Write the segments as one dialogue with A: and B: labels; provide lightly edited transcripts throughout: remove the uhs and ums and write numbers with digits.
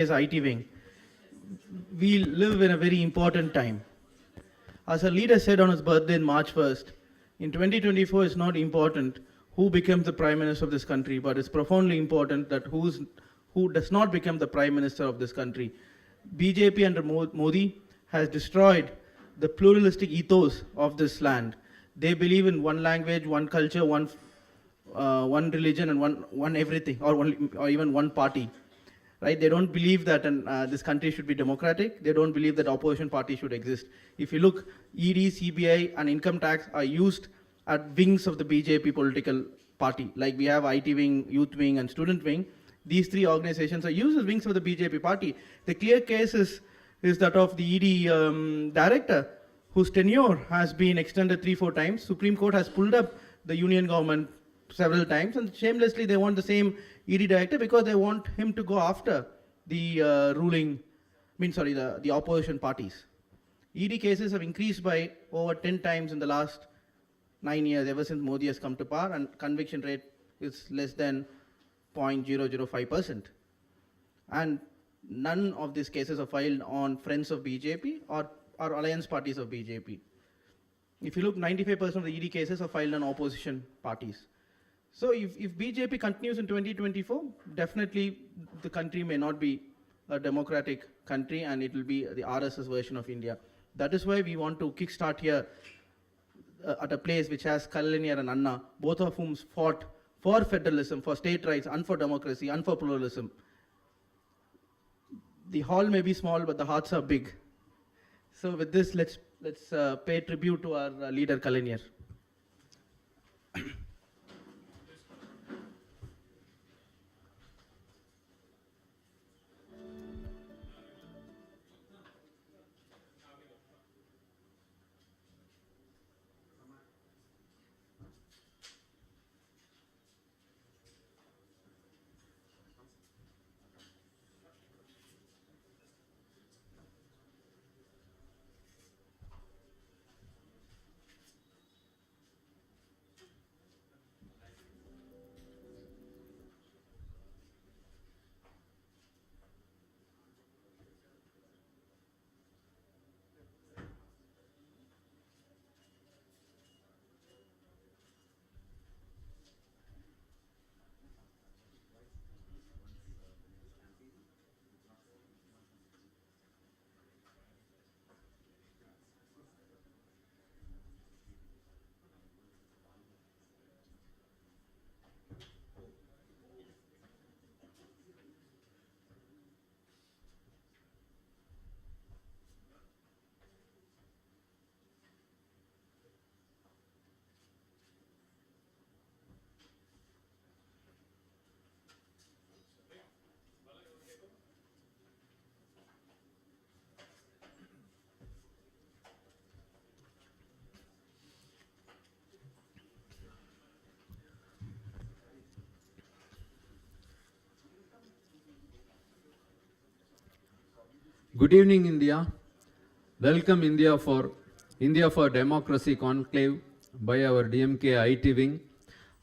A: as IT wing, we live in a very important time. As our leader said on his birthday in March 1st, in 2024 it's not important who becomes the prime minister of this country, but it's profoundly important that who does not become the prime minister of this country. BJP under Modi has destroyed the pluralistic ethos of this land. They believe in one language, one culture, one religion, and one everything, or even one party. Right? They don't believe that this country should be democratic. They don't believe that opposition party should exist. If you look, ED, CBI, and income tax are used at wings of the BJP political party. Like we have IT wing, youth wing, and student wing. These three organizations are used as wings of the BJP party. The clear case is that of the ED director, whose tenure has been extended 3-4 times. Supreme Court has pulled up the union government several times, and shamelessly they want the same ED director because they want him to go after the the opposition parties. ED cases have increased by over 10 times in the last 9 years, ever since Modi has come to power, and conviction rate is less than 0.005%. And none of these cases are filed on friends of BJP or alliance parties of BJP. If you look, 95% of the ED cases are filed on opposition parties. So if BJP continues in 2024, definitely the country may not be a democratic country, and it will be the RSS version of India. That is why we want to kickstart here at a place which has Kalaignar and Anna, both of whom fought for federalism, for state rights, and for democracy, and for pluralism. The hall may be small, but the hearts are big. So with this, let's pay tribute to our leader Kalaignar.
B: Good evening, India. Welcome India for Democracy Conclave by our DMK IT wing,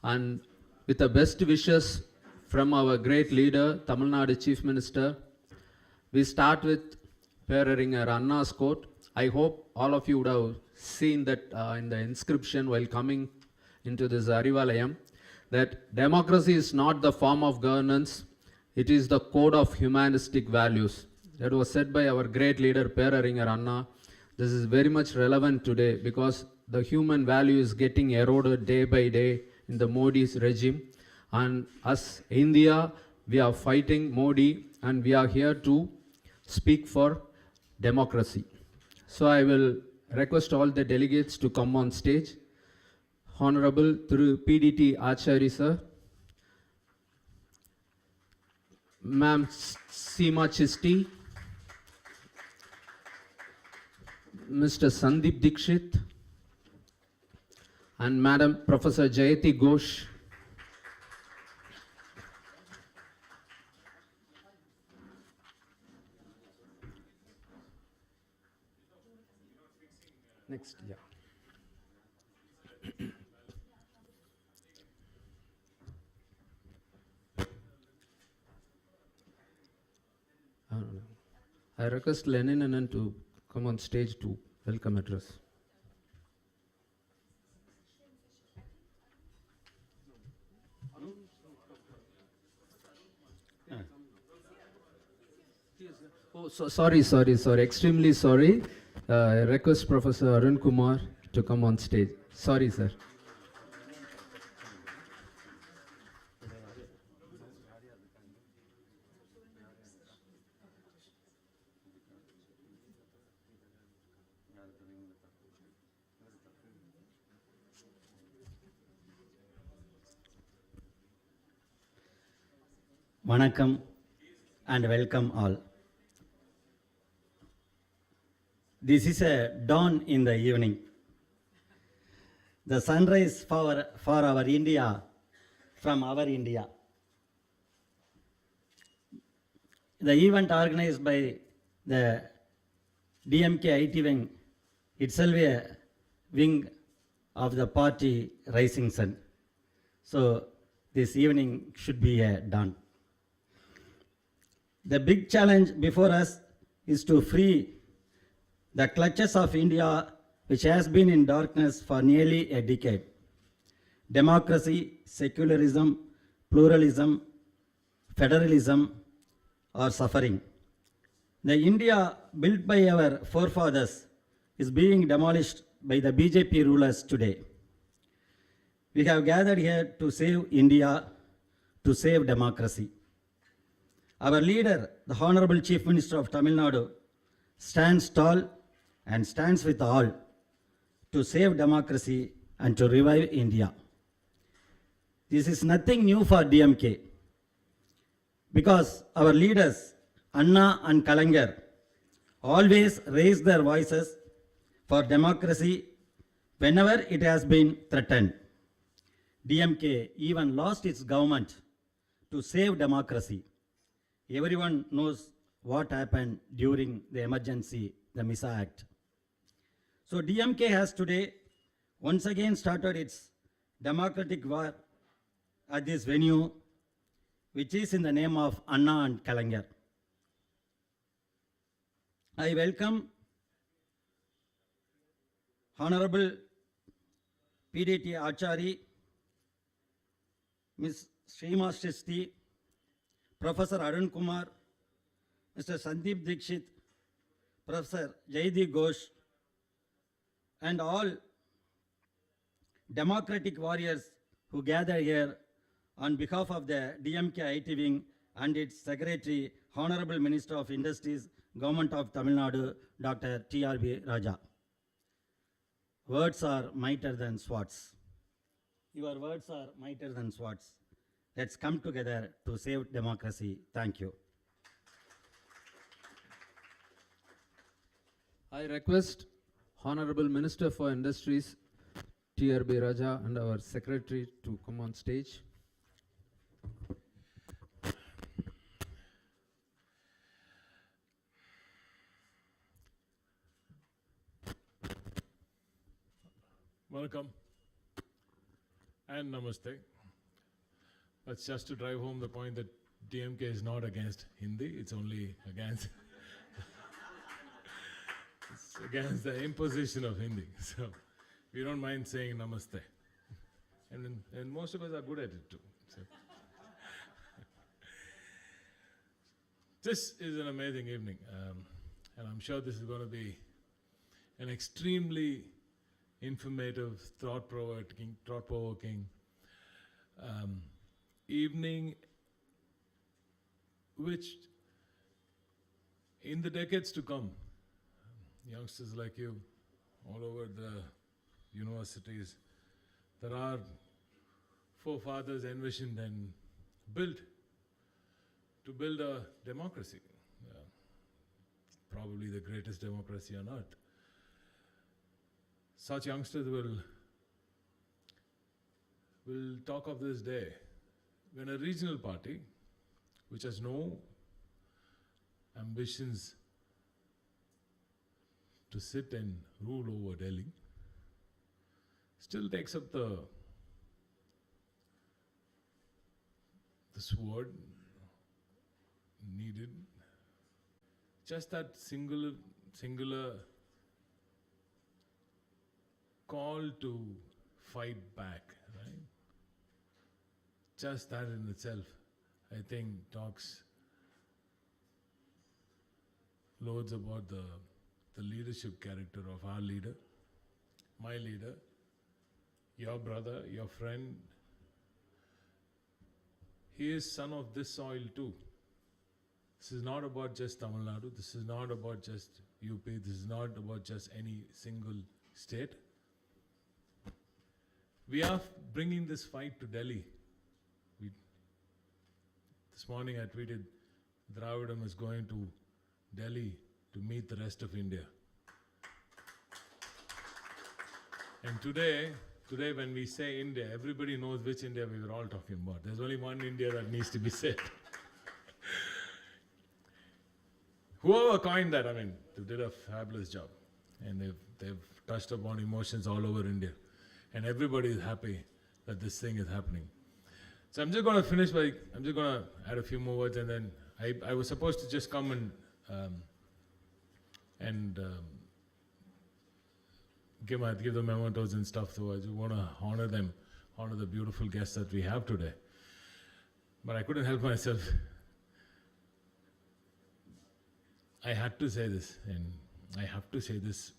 B: and with the best wishes from our great leader, Tamil Nadu Chief Minister. We start with Peraringer Anna's quote. I hope all of you would have seen that in the inscription while coming into this Arivalayam, that democracy is not the form of governance, it is the code of humanistic values. That was said by our great leader Peraringer Anna. This is very much relevant today because the human value is getting eroded day by day in the Modi's regime. And as India, we are fighting Modi, and we are here to speak for democracy. So I will request all the delegates to come on stage. Honorable through PDT Acharya sir, Ma'am Seema Chisti, Mr. Sandeep Dikshit, and Madam Professor Jayati Ghosh. Next, yeah. I request Lenin Anand to come on stage to welcome address. Oh, sorry. Extremely sorry. I request Professor Arun Kumar to come on stage. Sorry, sir.
C: Vanakkam and welcome all. This is a dawn in the evening. The sunrise for our India from our India. The event organized by the DMK IT wing, itself a wing of the party Rising Sun. So this evening should be a dawn. The big challenge before us is to free the clutches of India, which has been in darkness for nearly a decade. Democracy, secularism, pluralism, federalism are suffering. The India built by our forefathers is being demolished by the BJP rulers today. We have gathered here to save India, to save democracy. Our leader, the Honorable Chief Minister of Tamil Nadu, stands tall and stands with all to save democracy and to revive India. This is nothing new for DMK because our leaders, Anna and Kalaignar, always raise their voices for democracy whenever it has been threatened. DMK even lost its government to save democracy. Everyone knows what happened during the emergency, the MISA Act. So DMK has today once again started its democratic war at this venue, which is in the name of Anna and Kalaignar. I welcome Honorable PDT Achari, Ms. Shrima Shrishti, Professor Arun Kumar, Mr. Sandeep Dikshit, Professor Jaydeep Ghosh, and all democratic warriors who gather here on behalf of the DMK IT wing and its Secretary, Honorable Minister of Industries, Government of Tamil Nadu, Dr. T.R.B. Raja. Words are mightier than swords. Your words are mightier than swords. Let's come together to save democracy. Thank you.
B: I request Honorable Minister for Industries, T.R.B. Raja, and our Secretary to come on stage.
D: Welcome and namaste. That's just to drive home the point that DMK is not against Hindi, it's only against it's against the imposition of Hindi. So we don't mind saying namaste. And most of us are good at it too. So. This is an amazing evening, and I'm sure this is going to be an extremely informative, thought-provoking evening, which in the decades to come, youngsters like you all over the universities that our forefathers envisioned and built to build a democracy, probably the greatest democracy on earth. Such youngsters will talk of this day when a regional party, which has no ambitions to sit and rule over Delhi, still takes up the sword needed, just that singular call to fight back, right? Just that in itself, I think, talks loads about the leadership character of our leader, my leader, your brother, your friend. He is son of this soil too. This is not about just Tamil Nadu. This is not about just UP. This is not about just any single state. We are bringing this fight to Delhi. This morning I tweeted, Dravidam is going to Delhi to meet the rest of India. And today when we say India, everybody knows which India we were all talking about. There's only one India that needs to be said. Whoever coined that, they did a fabulous job. And they've touched upon emotions all over India. And everybody is happy that this thing is happening. So I'm just going to add a few more words, and then I was supposed to just come and give the mementos and stuff, so I just want to honor them, honor the beautiful guests that we have today. But I couldn't help myself. I had to say this, and I have to say this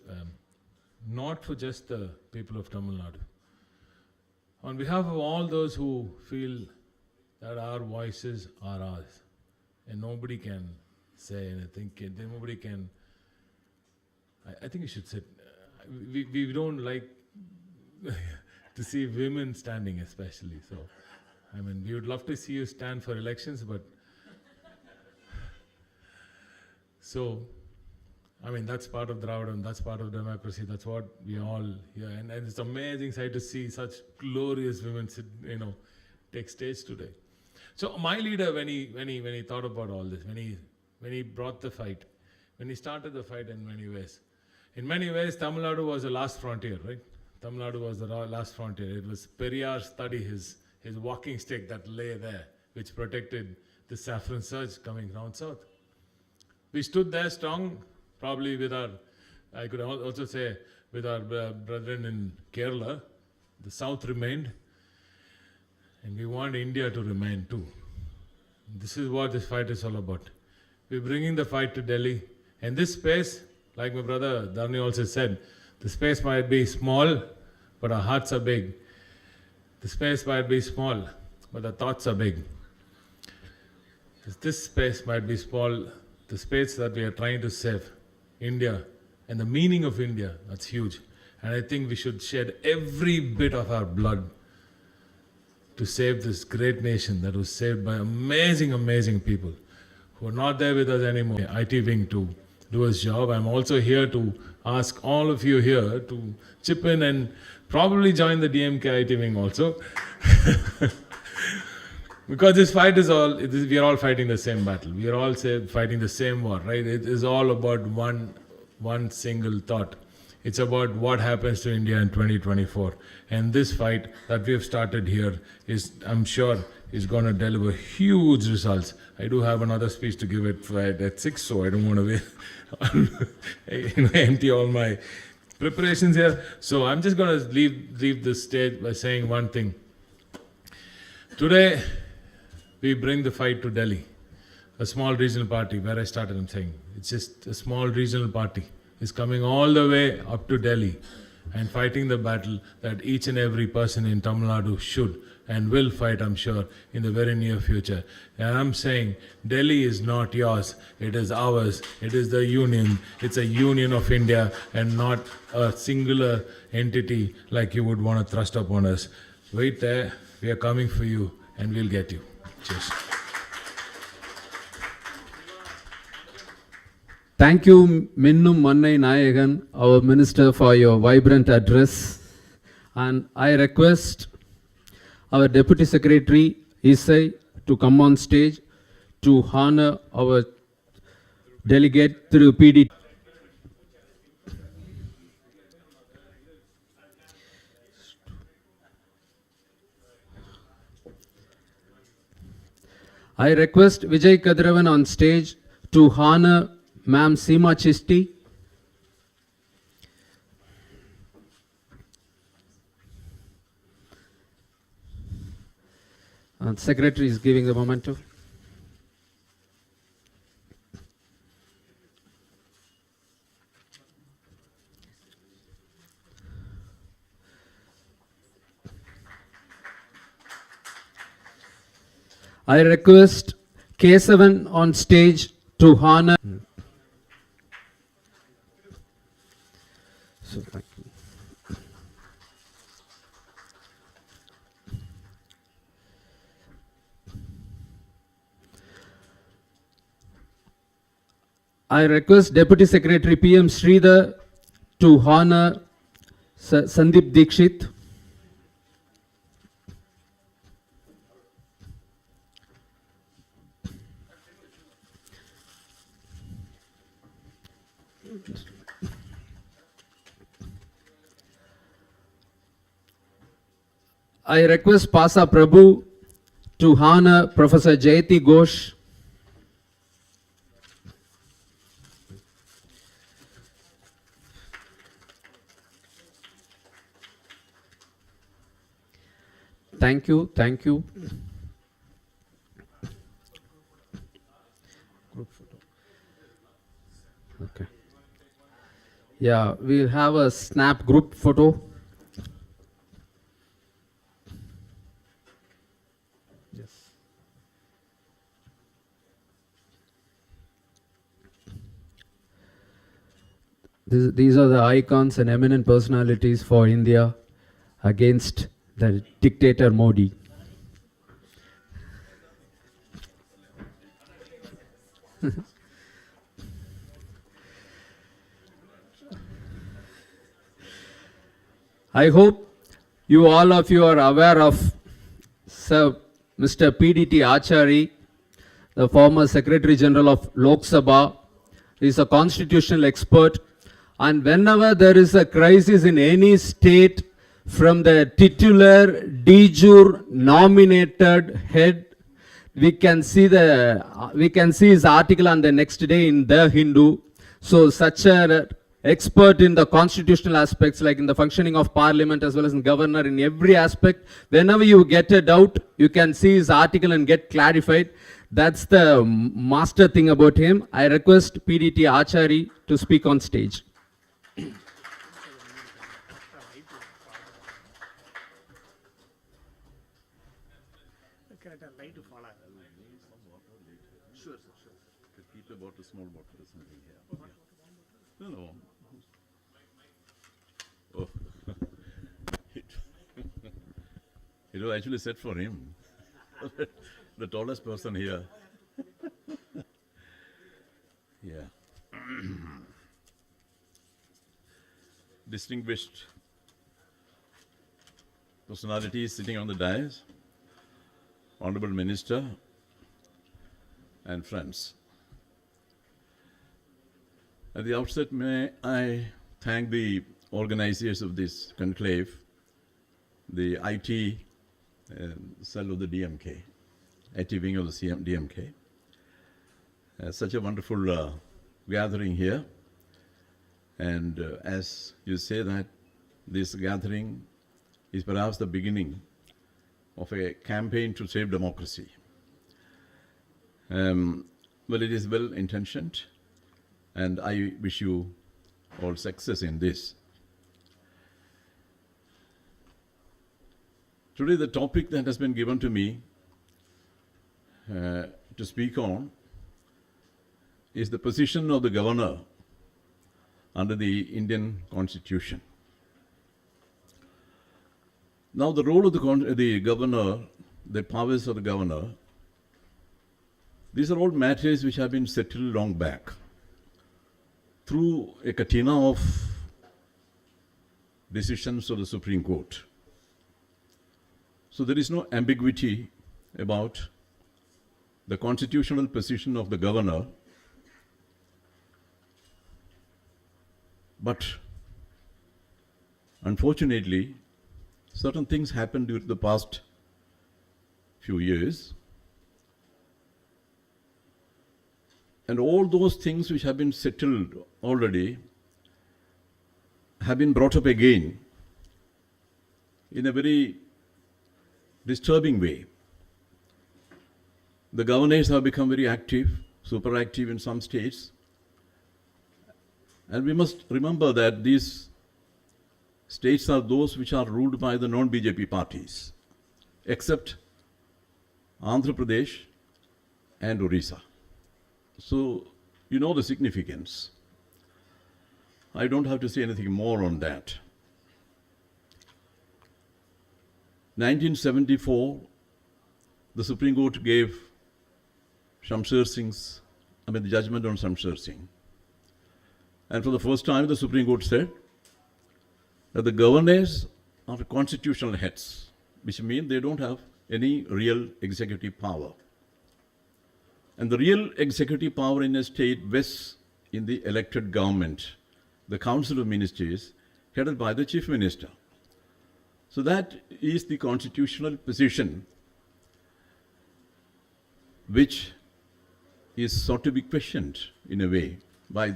D: not for just the people of Tamil Nadu. On behalf of all those who feel that our voices are ours, and nobody can say anything, nobody can. I think you should sit. We don't like to see women standing, especially. So, we would love to see you stand for elections, but so, that's part of Dravidam, that's part of democracy, that's what we all hear. And it's an amazing sight to see such glorious women sit, take stage today. So my leader, when he thought about all this, when he brought the fight, when he started the fight in many ways, Tamil Nadu was the last frontier, right? Tamil Nadu was the last frontier. It was Periyar's study, his walking stick that lay there, which protected the saffron surge coming down south. We stood there strong, probably with our, I could also say, with our brethren in Kerala. The south remained, and we want India to remain too. This is what this fight is all about. We're bringing the fight to Delhi, and this space, like my brother Dharni also said, the space might be small, but our hearts are big. The space might be small, but the thoughts are big. This space might be small, the space that we are trying to save, India, and the meaning of India, that's huge. And I think we should shed every bit of our blood to save this great nation that was saved by amazing, amazing people who are not there with us anymore. IT Wing to do his job. I'm also here to ask all of you here to chip in and probably join the DMK IT Wing also. Because this fight is we are all fighting the same battle. We are all fighting the same war, right? It is all about one single thought. It's about what happens to India in 2024. And this fight that we have started here is, I'm sure, is going to deliver huge results. I do have another speech to give at 6, so I don't want to empty all my preparations here. So I'm just going to leave this stage by saying one thing. Today, we bring the fight to Delhi, a small regional party, where I started, I'm saying. It's just a small regional party. Is coming all the way up to Delhi and fighting the battle that each and every person in Tamil Nadu should and will fight, I'm sure, in the very near future. And I'm saying, Delhi is not yours, it is ours, it is the union, it's a union of India and not a singular entity like you would want to thrust upon us. Wait there, we are coming for you and we'll get you. Cheers.
B: Thank you, Minnum Mannai Nayagan, our minister, for your vibrant address. And I request our Deputy Secretary, Isai, to come on stage to honor our delegate through PD. I request Vijay Kadravan on stage to honor Ma'am Seema Chisti. Secretary is giving the memento. I request K7 on stage to honor. So, thank you. I request Deputy Secretary PM Sridhar to honor Sandeep Dikshit. I request Pasa Prabhu to honor Professor Jayati Ghosh. Thank you, thank you. Group photo. Okay. Yeah, we'll have a snap group photo. Yes. These are the icons and eminent personalities for India against the dictator Modi. I hope all of you are aware of Sir Mr. PDT Achari, the former Secretary General of Lok Sabha. He is a constitutional expert, and whenever there is a crisis in any state, from the titular de jure nominated head, we can see his article on the next day in The Hindu. So such a expert in the constitutional aspects, like in the functioning of parliament as well as in governor, in every aspect, whenever you get a doubt, you can see his article and get clarified. That's the master thing about him. I request PDT Achari to speak on stage.
E: Keep the bottle, small bottle or something here. No, no. Oh. It was actually set for him. The tallest person here. Yeah. Distinguished personalities sitting on the dais, Honorable Minister, and friends. At the outset, may I thank the organizers of this conclave, the IT cell of the DMK, IT wing of the DMK. Such a wonderful gathering here. And as you say that this gathering is perhaps the beginning of a campaign to save democracy. Well, it is well intentioned, and I wish you all success in this. Today, the topic that has been given to me to speak on is the position of the governor under the Indian Constitution. Now, the role of the governor, the powers of the governor, these are all matters which have been settled long back through a catena of decisions of the Supreme Court. So there is no ambiguity about the constitutional position of the governor, but unfortunately, certain things happened during the past few years, And all those things which have been settled already have been brought up again in a very disturbing way. The governors have become very active, super active in some states. And we must remember that these states are those which are ruled by the non-BJP parties, except Andhra Pradesh and Orissa. So, you know the significance. I don't have to say anything more on that. 1974, the Supreme Court gave the judgment on Shamsher Singh. And for the first time, the Supreme Court said that the governors are constitutional heads, which means they don't have any real executive power. And the real executive power in a state vests in the elected government, the Council of Ministers, headed by the Chief Minister. So that is the constitutional position which is sought to be questioned in a way by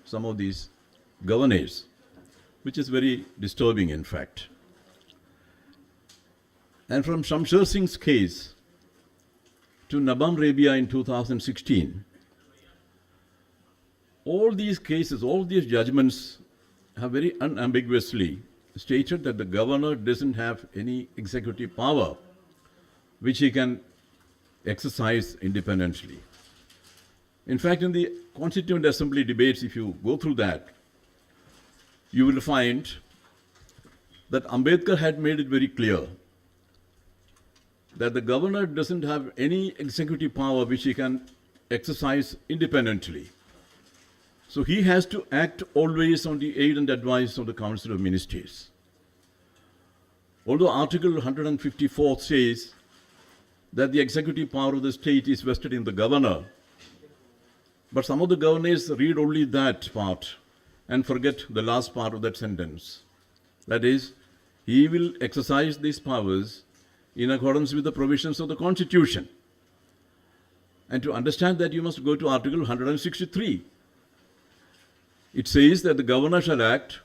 E: some of these governors, which is very disturbing in fact. And from Shamsher Singh's case to Nabam Rabia in 2016, all these cases, all these judgments have very unambiguously stated that the governor doesn't have any executive power which he can exercise independently. In fact, in the Constituent Assembly debates, if you go through that, you will find that Ambedkar had made it very clear that the governor doesn't have any executive power which he can exercise independently. So he has to act always on the aid and advice of the Council of Ministers. Although Article 154 says that the executive power of the state is vested in the governor, but some of the governors read only that part and forget the last part of that sentence. That is, he will exercise these powers in accordance with the provisions of the Constitution. And to understand that, you must go to Article 163. It says that the governor shall act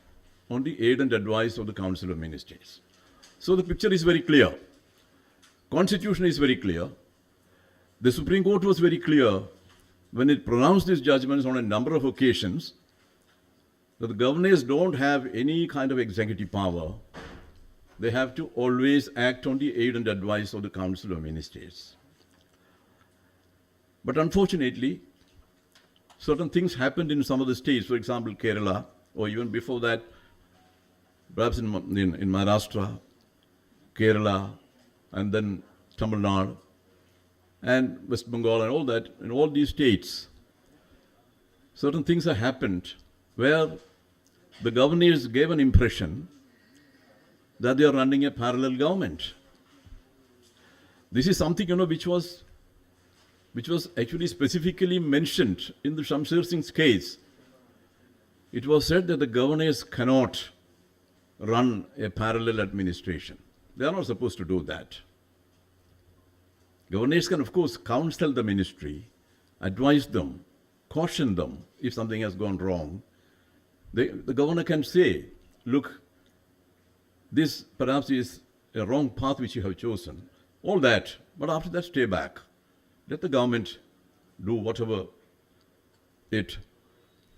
E: on the aid and advice of the Council of Ministers. So the picture is very clear. Constitution is very clear. The Supreme Court was very clear when it pronounced these judgments on a number of occasions that the governors don't have any kind of executive power. They have to always act on the aid and advice of the Council of Ministers. But unfortunately, certain things happened in some of the states, for example, Kerala, or even before that, perhaps in Maharashtra, Kerala, and then Tamil Nadu, and West Bengal, and all that, in all these states, certain things have happened where the governors gave an impression that they are running a parallel government. This is something, which was actually specifically mentioned in the Shamsher Singh's case. It was said that the governors cannot run a parallel administration. They are not supposed to do that. Governors can, of course, counsel the ministry, advise them, caution them if something has gone wrong. The governor can say, look, this perhaps is a wrong path which you have chosen. All that. But after that, stay back. Let the government do whatever it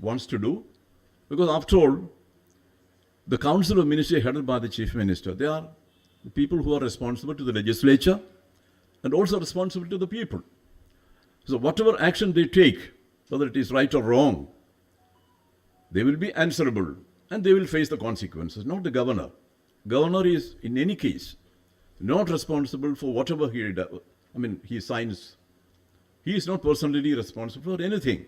E: wants to do. Because after all, the Council of Ministers headed by the Chief Minister, they are the people who are responsible to the legislature and also responsible to the people. So whatever action they take, whether it is right or wrong, they will be answerable and they will face the consequences, not the governor. Governor is, in any case, not responsible for whatever he does. He signs. He is not personally responsible for anything.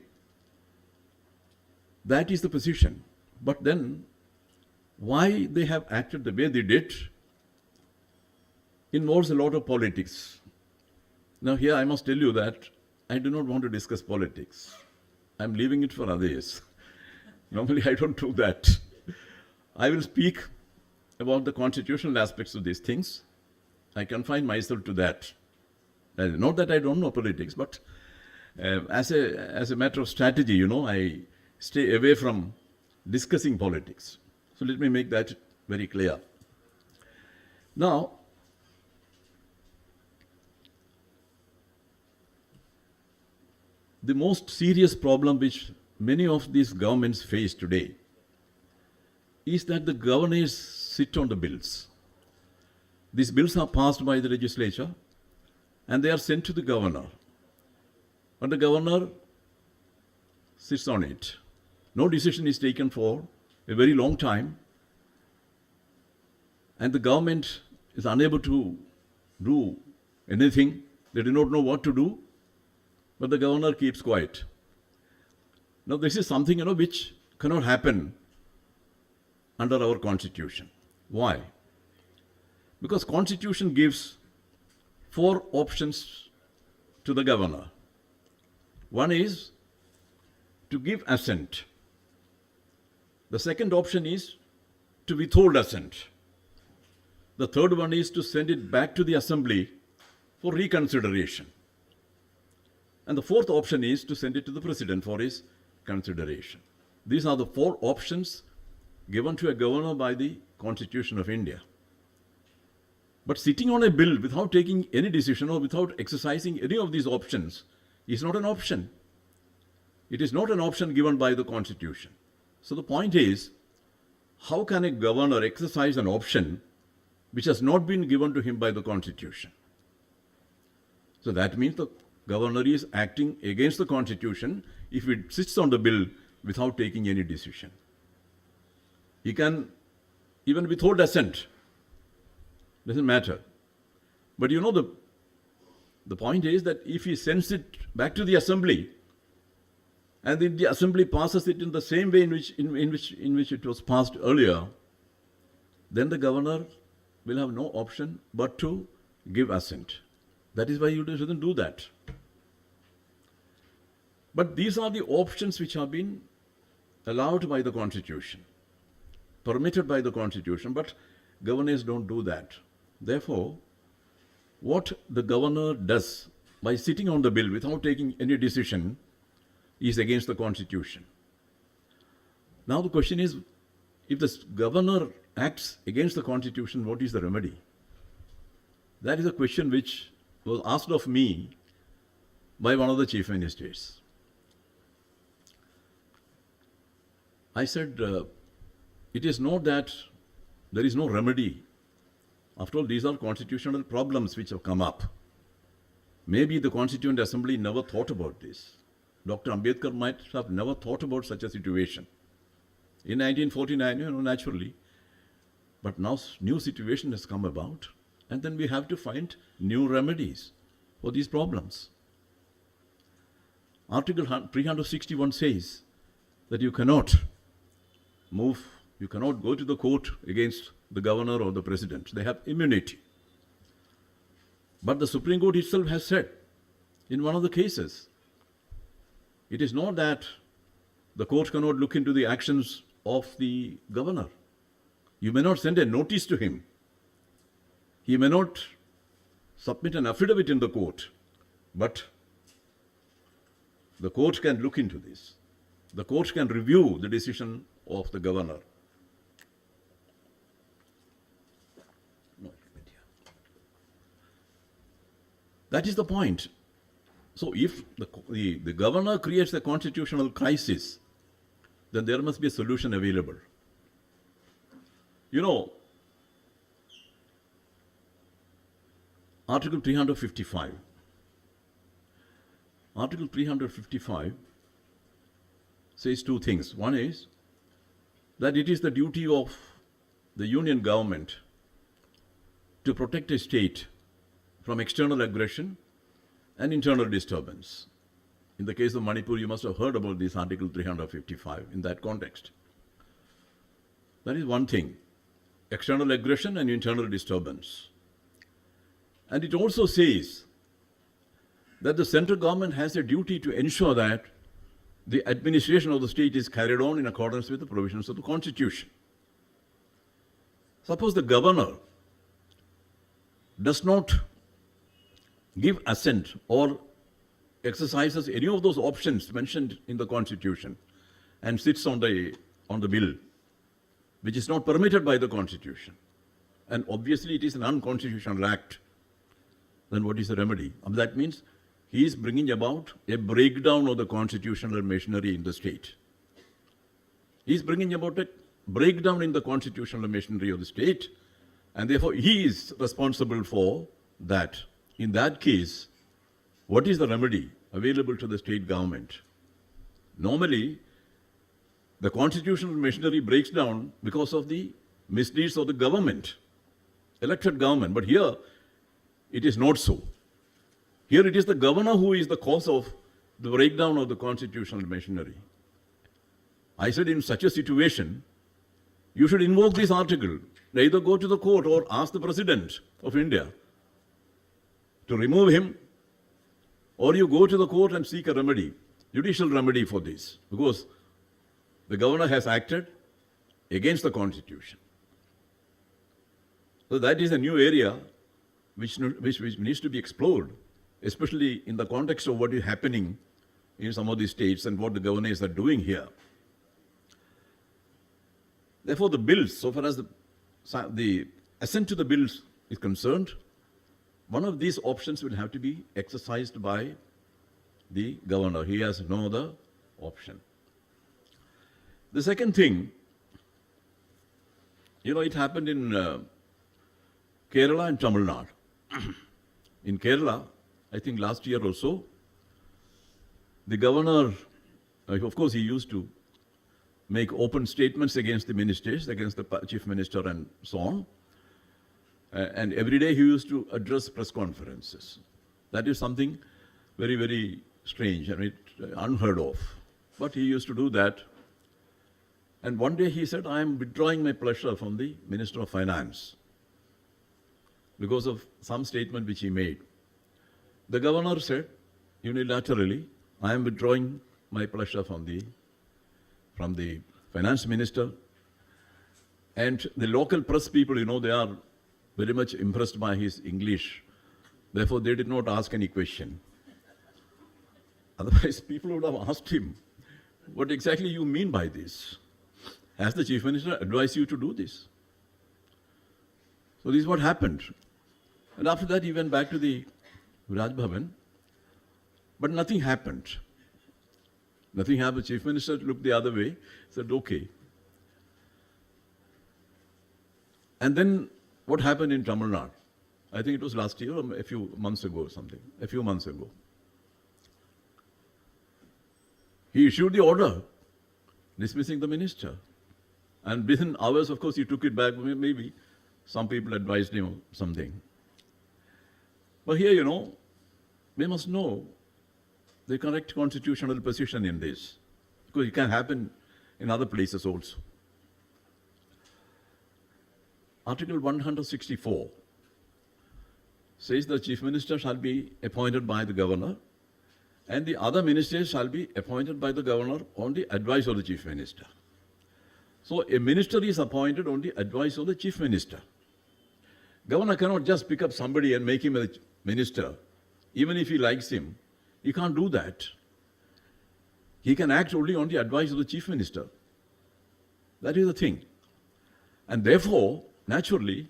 E: That is the position. But then, why they have acted the way they did involves a lot of politics. Now here I must tell you that I do not want to discuss politics. I'm leaving it for others. Normally I don't do that. I will speak about the constitutional aspects of these things. I confine myself to that. Not that I don't know politics, but As a matter of strategy, you know, I stay away from discussing politics. So let me make that very clear. Now, the most serious problem which many of these governments face today is that the governors sit on the bills. These bills are passed by the legislature and they are sent to the governor. And the governor sits on it. No decision is taken for a very long time. And the government is unable to do anything. They do not know what to do. But the governor keeps quiet. Now this is something, you know, which cannot happen under our constitution. Why? Because constitution gives 4 options to the governor. One is to give assent. The second option is to withhold assent. The third one is to send it back to the assembly for reconsideration. And the fourth option is to send it to the president for his consideration. These are the 4 options given to a governor by the Constitution of India. But sitting on a bill without taking any decision or without exercising any of these options is not an option. It is not an option given by the Constitution. So the point is, how can a governor exercise an option which has not been given to him by the Constitution? So that means the governor is acting against the Constitution if it sits on the bill without taking any decision. He can even withhold assent. Doesn't matter. But you know, the point is that if he sends it back to the assembly, and then the assembly passes it in the same way in which it was passed earlier, then the governor will have no option but to give assent. That is why you shouldn't do that. But these are the options which have been allowed by the Constitution, permitted by the Constitution, but governors don't do that. Therefore, what the governor does by sitting on the bill without taking any decision is against the Constitution. Now the question is, if the governor acts against the Constitution, what is the remedy? That is a question which was asked of me by one of the chief ministers. I said, it is not that there is no remedy. After all, these are constitutional problems which have come up. Maybe the Constituent Assembly never thought about this. Dr. Ambedkar might have never thought about such a situation. In 1949, you know, naturally. But now new situation has come about, and then we have to find new remedies for these problems. Article 361 says that you cannot go to the court against the governor or the president. They have immunity. But the Supreme Court itself has said in one of the cases, it is not that the court cannot look into the actions of the governor. You may not send a notice to him. He may not submit an affidavit in the court, but the court can look into this. The court can review the decision of the governor. That is the point. So if the governor creates a constitutional crisis, then there must be a solution available. You know, Article 355. Article 355 says 2 things. One is that it is the duty of the union government to protect a state from external aggression and internal disturbance. In the case of Manipur, you must have heard about this Article 355 in that context. That is one thing, external aggression and internal disturbance. And it also says that the central government has a duty to ensure that the administration of the state is carried on in accordance with the provisions of the Constitution. Suppose the governor does not give assent or exercises any of those options mentioned in the Constitution and sits on the bill, which is not permitted by the Constitution, and obviously it is an unconstitutional act, then what is the remedy? That means he is bringing about a breakdown of the constitutional machinery in the state. He is bringing about a breakdown in the constitutional machinery of the state, and therefore he is responsible for that. In that case, what is the remedy available to the state government? Normally, the constitutional machinery breaks down because of the misdeeds of the government, elected government. But here, it is not so. Here it is the governor who is the cause of the breakdown of the constitutional machinery. I said in such a situation, you should invoke this article. Either go to the court or ask the President of India to remove him, or you go to the court and seek a remedy, judicial remedy for this, because the governor has acted against the Constitution. So that is a new area which needs to be explored, especially in the context of what is happening in some of these states and what the governors are doing here. Therefore, the bills, so far as the assent to the bills is concerned, one of these options will have to be exercised by the governor. He has no other option. The second thing, it happened in Kerala and Tamil Nadu. In Kerala, I think last year or so, the governor, of course, he used to make open statements against the ministers, against the chief minister and so on. And every day he used to address press conferences. That is something very, very strange and unheard of. But he used to do that. And one day he said, I am withdrawing my pleasure from the Minister of Finance because of some statement which he made. The governor said, unilaterally, I am withdrawing my pleasure from the finance minister. And the local press people, they are very much impressed by his English. Therefore, they did not ask any question. Otherwise, people would have asked him, what exactly you mean by this? Has the chief minister advised you to do this? So this is what happened. And after that, he went back to the Raj Bhavan, but nothing happened. Nothing happened. The chief minister looked the other way, said, okay. And then what happened in Tamil Nadu? I think it was last year or a few months ago or something, a few months ago. He issued the order dismissing the minister. And within hours, of course, he took it back. Maybe some people advised him something. But here, we must know the correct constitutional position in this, because it can happen in other places also. Article 164 says the chief minister shall be appointed by the governor, and the other ministers shall be appointed by the governor on the advice of the chief minister. So a minister is appointed on the advice of the chief minister. Governor cannot just pick up somebody and make him a minister, even if he likes him. He can't do that. He can act only on the advice of the chief minister. That is the thing. And therefore, naturally,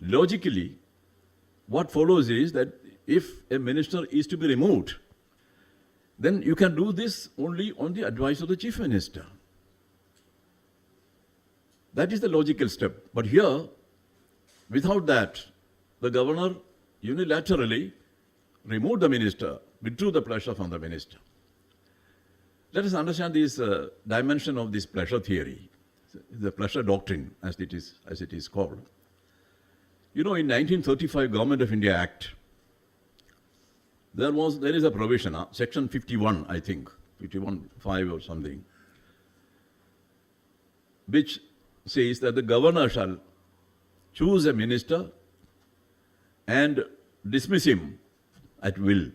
E: logically, what follows is that if a minister is to be removed, then you can do this only on the advice of the chief minister. That is the logical step. But here, without that, the governor unilaterally removed the minister, withdrew the pleasure from the minister. Let us understand this dimension of this pleasure theory, the pleasure doctrine, as it is called. In 1935 Government of India Act, there is a provision, section 51, I think, 51(5) or something, which says that the governor shall choose a minister and dismiss him at will.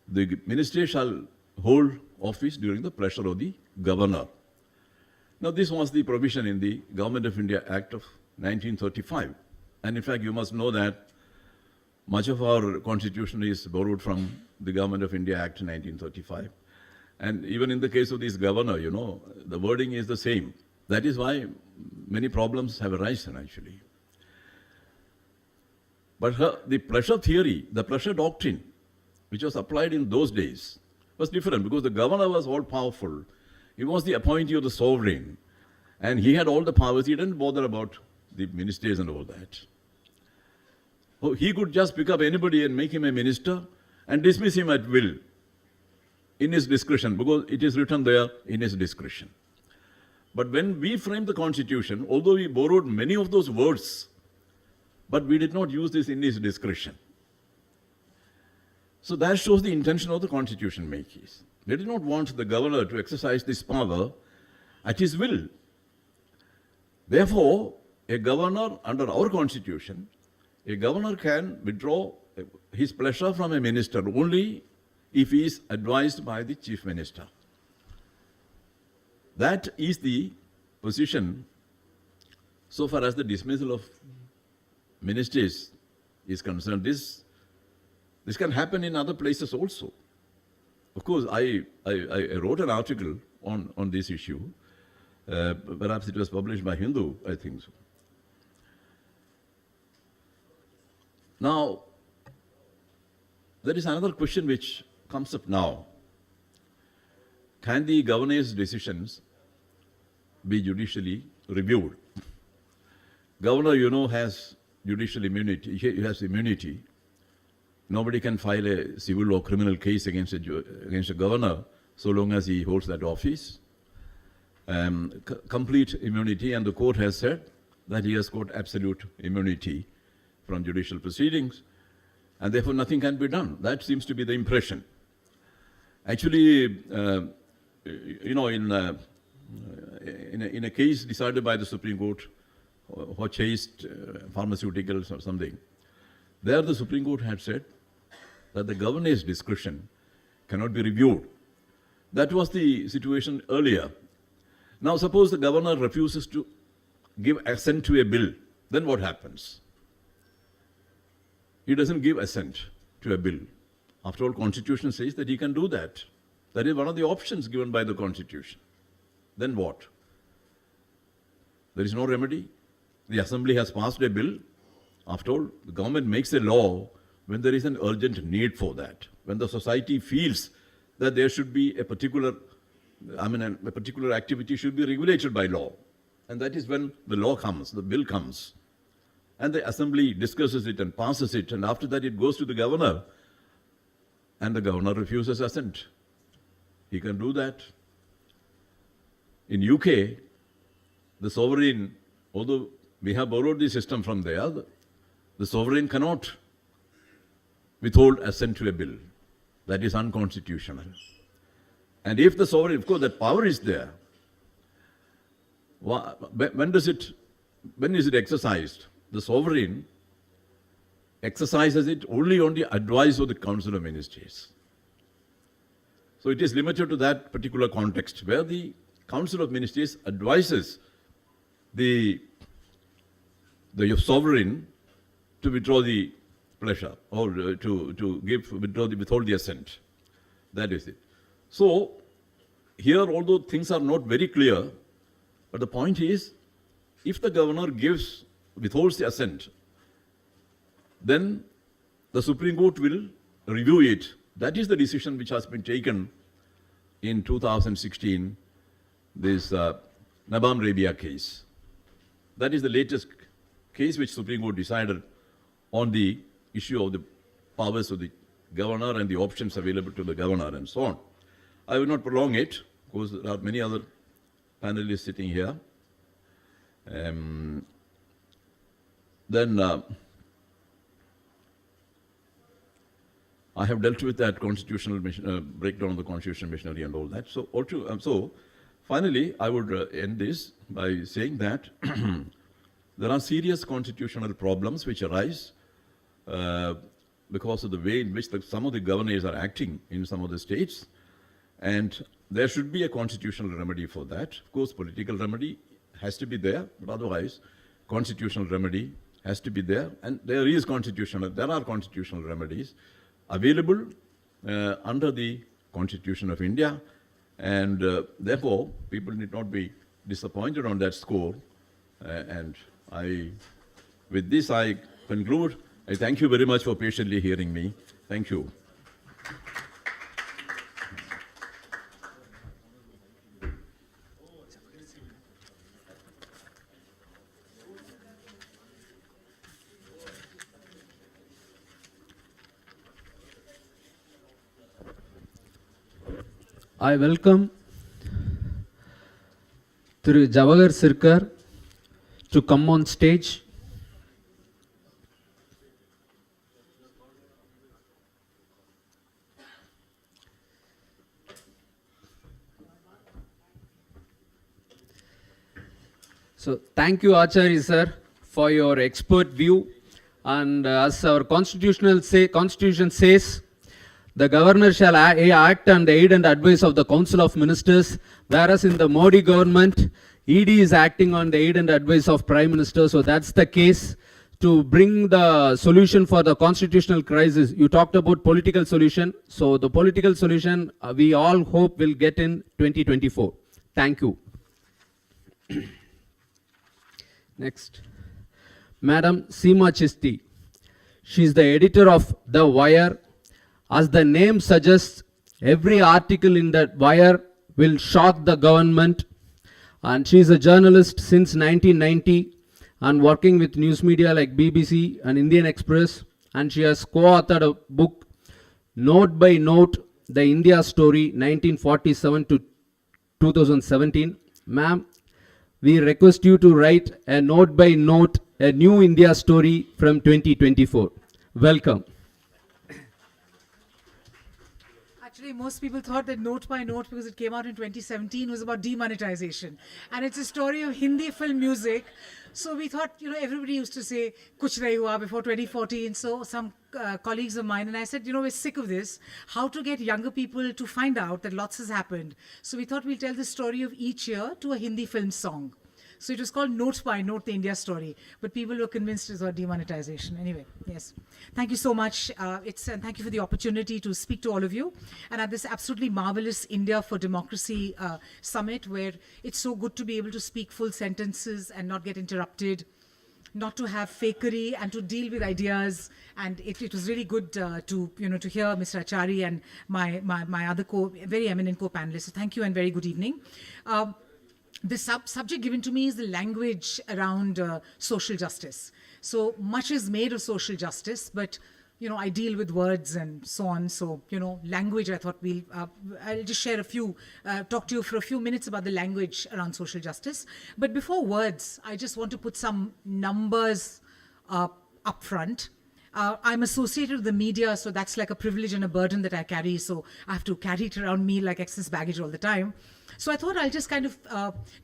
E: The minister shall hold office during the pleasure of the governor. Now, this was the provision in the Government of India Act of 1935. And in fact, you must know that Much of our constitution is borrowed from the Government of India Act 1935. And even in the case of this governor, you know, the wording is the same. That is why many problems have arisen actually. But the pressure theory, the pressure doctrine, which was applied in those days, was different because the governor was all powerful. He was the appointee of the sovereign. And he had all the powers. He didn't bother about the ministers and all that. Oh, he could just pick up anybody and make him a minister and dismiss him at will in his discretion, because it is written there in his discretion. But when we framed the constitution, although we borrowed many of those words, but we did not use this in his discretion. So that shows the intention of the constitution makers. They did not want the governor to exercise this power at his will. Therefore, a governor under our constitution, a governor can withdraw his pleasure from a minister only if he is advised by the chief minister. That is the position so far as the dismissal of ministers is concerned. This can happen in other places also. Of course, I wrote an article on this issue. Perhaps it was published by Hindu, I think so. Now, there is another question which comes up now. Can the governor's decisions be judicially reviewed? Governor, you know, has judicial immunity. He has immunity. Nobody can file a civil or criminal case against a governor so long as he holds that office. Complete immunity, and the court has said that he has got absolute immunity from judicial proceedings, and therefore nothing can be done. That seems to be the impression. Actually, you know, in a case decided by the Supreme Court, or chased pharmaceuticals or something, there the Supreme Court had said that the governor's discretion cannot be reviewed. That was the situation earlier. Now suppose the governor refuses to give assent to a bill, then what happens? He doesn't give assent to a bill. After all, Constitution says that he can do that. That is one of the options given by the Constitution. Then what? There is no remedy. The Assembly has passed a bill. After all, the government makes a law when there is an urgent need for that. When the society feels that there should be a particular activity should be regulated by law. And that is when the law comes, the bill comes. And the Assembly discusses it and passes it, and after that it goes to the governor, and the governor refuses assent. He can do that. In UK, the sovereign, although we have borrowed the system from there, the sovereign cannot withhold assent to a bill. That is unconstitutional. And if the sovereign, of course, that power is there, when is it exercised? The sovereign exercises it only on the advice of the Council of Ministers. So it is limited to that particular context where the Council of Ministers advises the sovereign to withdraw the pleasure or to withhold the assent. That is it. So here, although things are not very clear, but the point is, if the governor withholds the assent, then the Supreme Court will review it. That is the decision which has been taken in 2016, this Nabam Rabia case. That is the latest case which Supreme Court decided on the issue of the powers of the governor and the options available to the governor and so on. I will not prolong it, because there are many other panelists sitting here. I have dealt with that constitutional breakdown of the constitutional machinery and all that. So, finally, I would end this by saying that there are serious constitutional problems which arise because of the way in which some of the governors are acting in some of the states, and there should be a constitutional remedy for that. Of course, political remedy has to be there, but otherwise, constitutional remedy has to be there, and there are constitutional remedies available under the Constitution of India, and therefore people need not be disappointed on that score. With this I conclude. I thank you very much for patiently hearing me. Thank you.
B: I welcome Thiru Jawahar Sirkar to come on stage. So thank you, Acharya sir, for your expert view. And as our constitution says, the governor shall act on the aid and advice of the Council of Ministers, whereas in the Modi government, ED is acting on the aid and advice of Prime Minister. So that's the case. To bring the solution for the constitutional crisis, you talked about political solution. So the political solution we all hope will get in 2024. Thank you. Next, Madam Seema Chisti. She is the editor of The Wire. As the name suggests, every article in that wire will shock the government. And she is a journalist since 1990 and working with news media like BBC and Indian Express. And she has co-authored a book, Note by Note, The India Story, 1947 to 2017. Ma'am, we request you to write a note by note, a new India story from 2024. Welcome.
F: Actually, most people thought that Note by Note, because it came out in 2017, was about demonetization. And it's a story of Hindi film music. So we thought, everybody used to say, Kuch Nahi Hua before 2014. So some colleagues of mine and I said, we're sick of this. How to get younger people to find out that lots has happened. So we thought we'll tell the story of each year to a Hindi film song. So it was called Note by Note, the India story. But people were convinced it was about demonetization. Anyway, yes. Thank you so much. And thank you for the opportunity to speak to all of you. And at this absolutely marvelous India for Democracy summit, where it's so good to be able to speak full sentences and not get interrupted, not to have fakery and to deal with ideas. And it was really good to hear Mr. Acharya and my other very eminent co-panelists. So thank you and very good evening. The subject given to me is the language around social justice. So much is made of social justice, but I deal with words and so on. So language. I thought I'll just share talk to you for a few minutes about the language around social justice. But before words, I just want to put some numbers up front. I'm associated with the media, so that's like a privilege and a burden that I carry. So I have to carry it around me like excess baggage all the time. So I thought I'll just kind of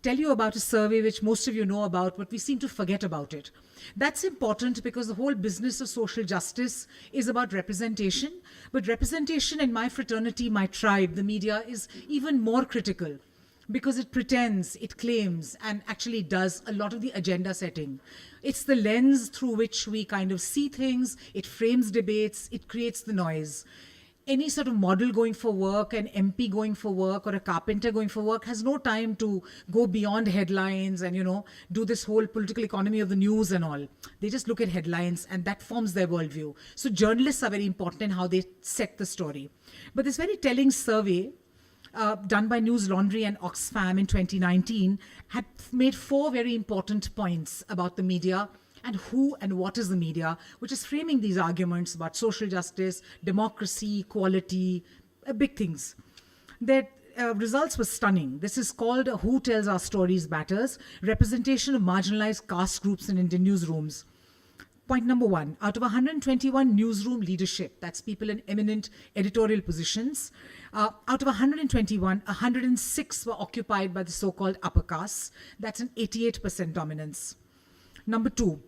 F: tell you about a survey which most of you know about, but we seem to forget about it. That's important because the whole business of social justice is about representation. But representation in my fraternity, my tribe, the media, is even more critical because it pretends, it claims, and actually does a lot of the agenda setting. It's the lens through which we kind of see things, it frames debates, it creates the noise. Any sort of model going for work, an MP going for work, or a carpenter going for work has no time to go beyond headlines and, do this whole political economy of the news and all. They just look at headlines and that forms their worldview. So journalists are very important in how they set the story. But this very telling survey done by News Laundry and Oxfam in 2019 had made 4 very important points about the media and who and what is the media, which is framing these arguments about social justice, democracy, equality, big things. Their results were stunning. This is called Who Tells Our Stories Matters, representation of marginalized caste groups in Indian newsrooms. Point number 1, out of 121 newsroom leadership, that's people in eminent editorial positions, out of 121, 106 were occupied by the so-called upper castes. That's an 88% dominance. Number 2,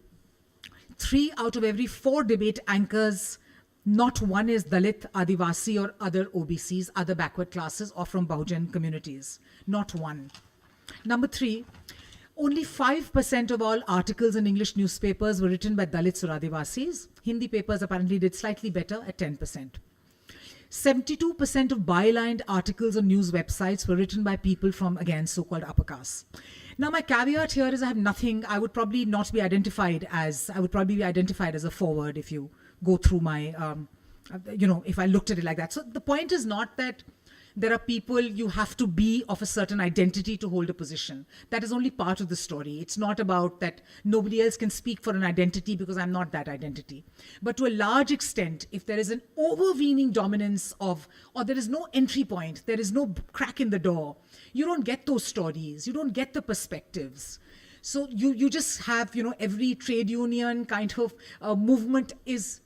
F: 3 out of every 4 debate anchors, not one is Dalit, Adivasi or other OBCs, other backward classes or from Bahujan communities. Not one. Number 3, Only 5% of all articles in English newspapers were written by Dalits or Adivasis. Hindi papers apparently did slightly better at 10%. 72% of bylined articles on news websites were written by people from, again, so-called upper caste. Now, my caveat here is I have nothing, I would probably be identified as a forward if you go through my, if I looked at it like that. So the point is not that there are people you have to be of a certain identity to hold a position. That is only part of the story. It's not about that nobody else can speak for an identity because I'm not that identity. But to a large extent, if there is an overweening dominance of, or there is no entry point, there is no crack in the door, you don't get those stories, you don't get the perspectives. So you just have, every trade union kind of movement is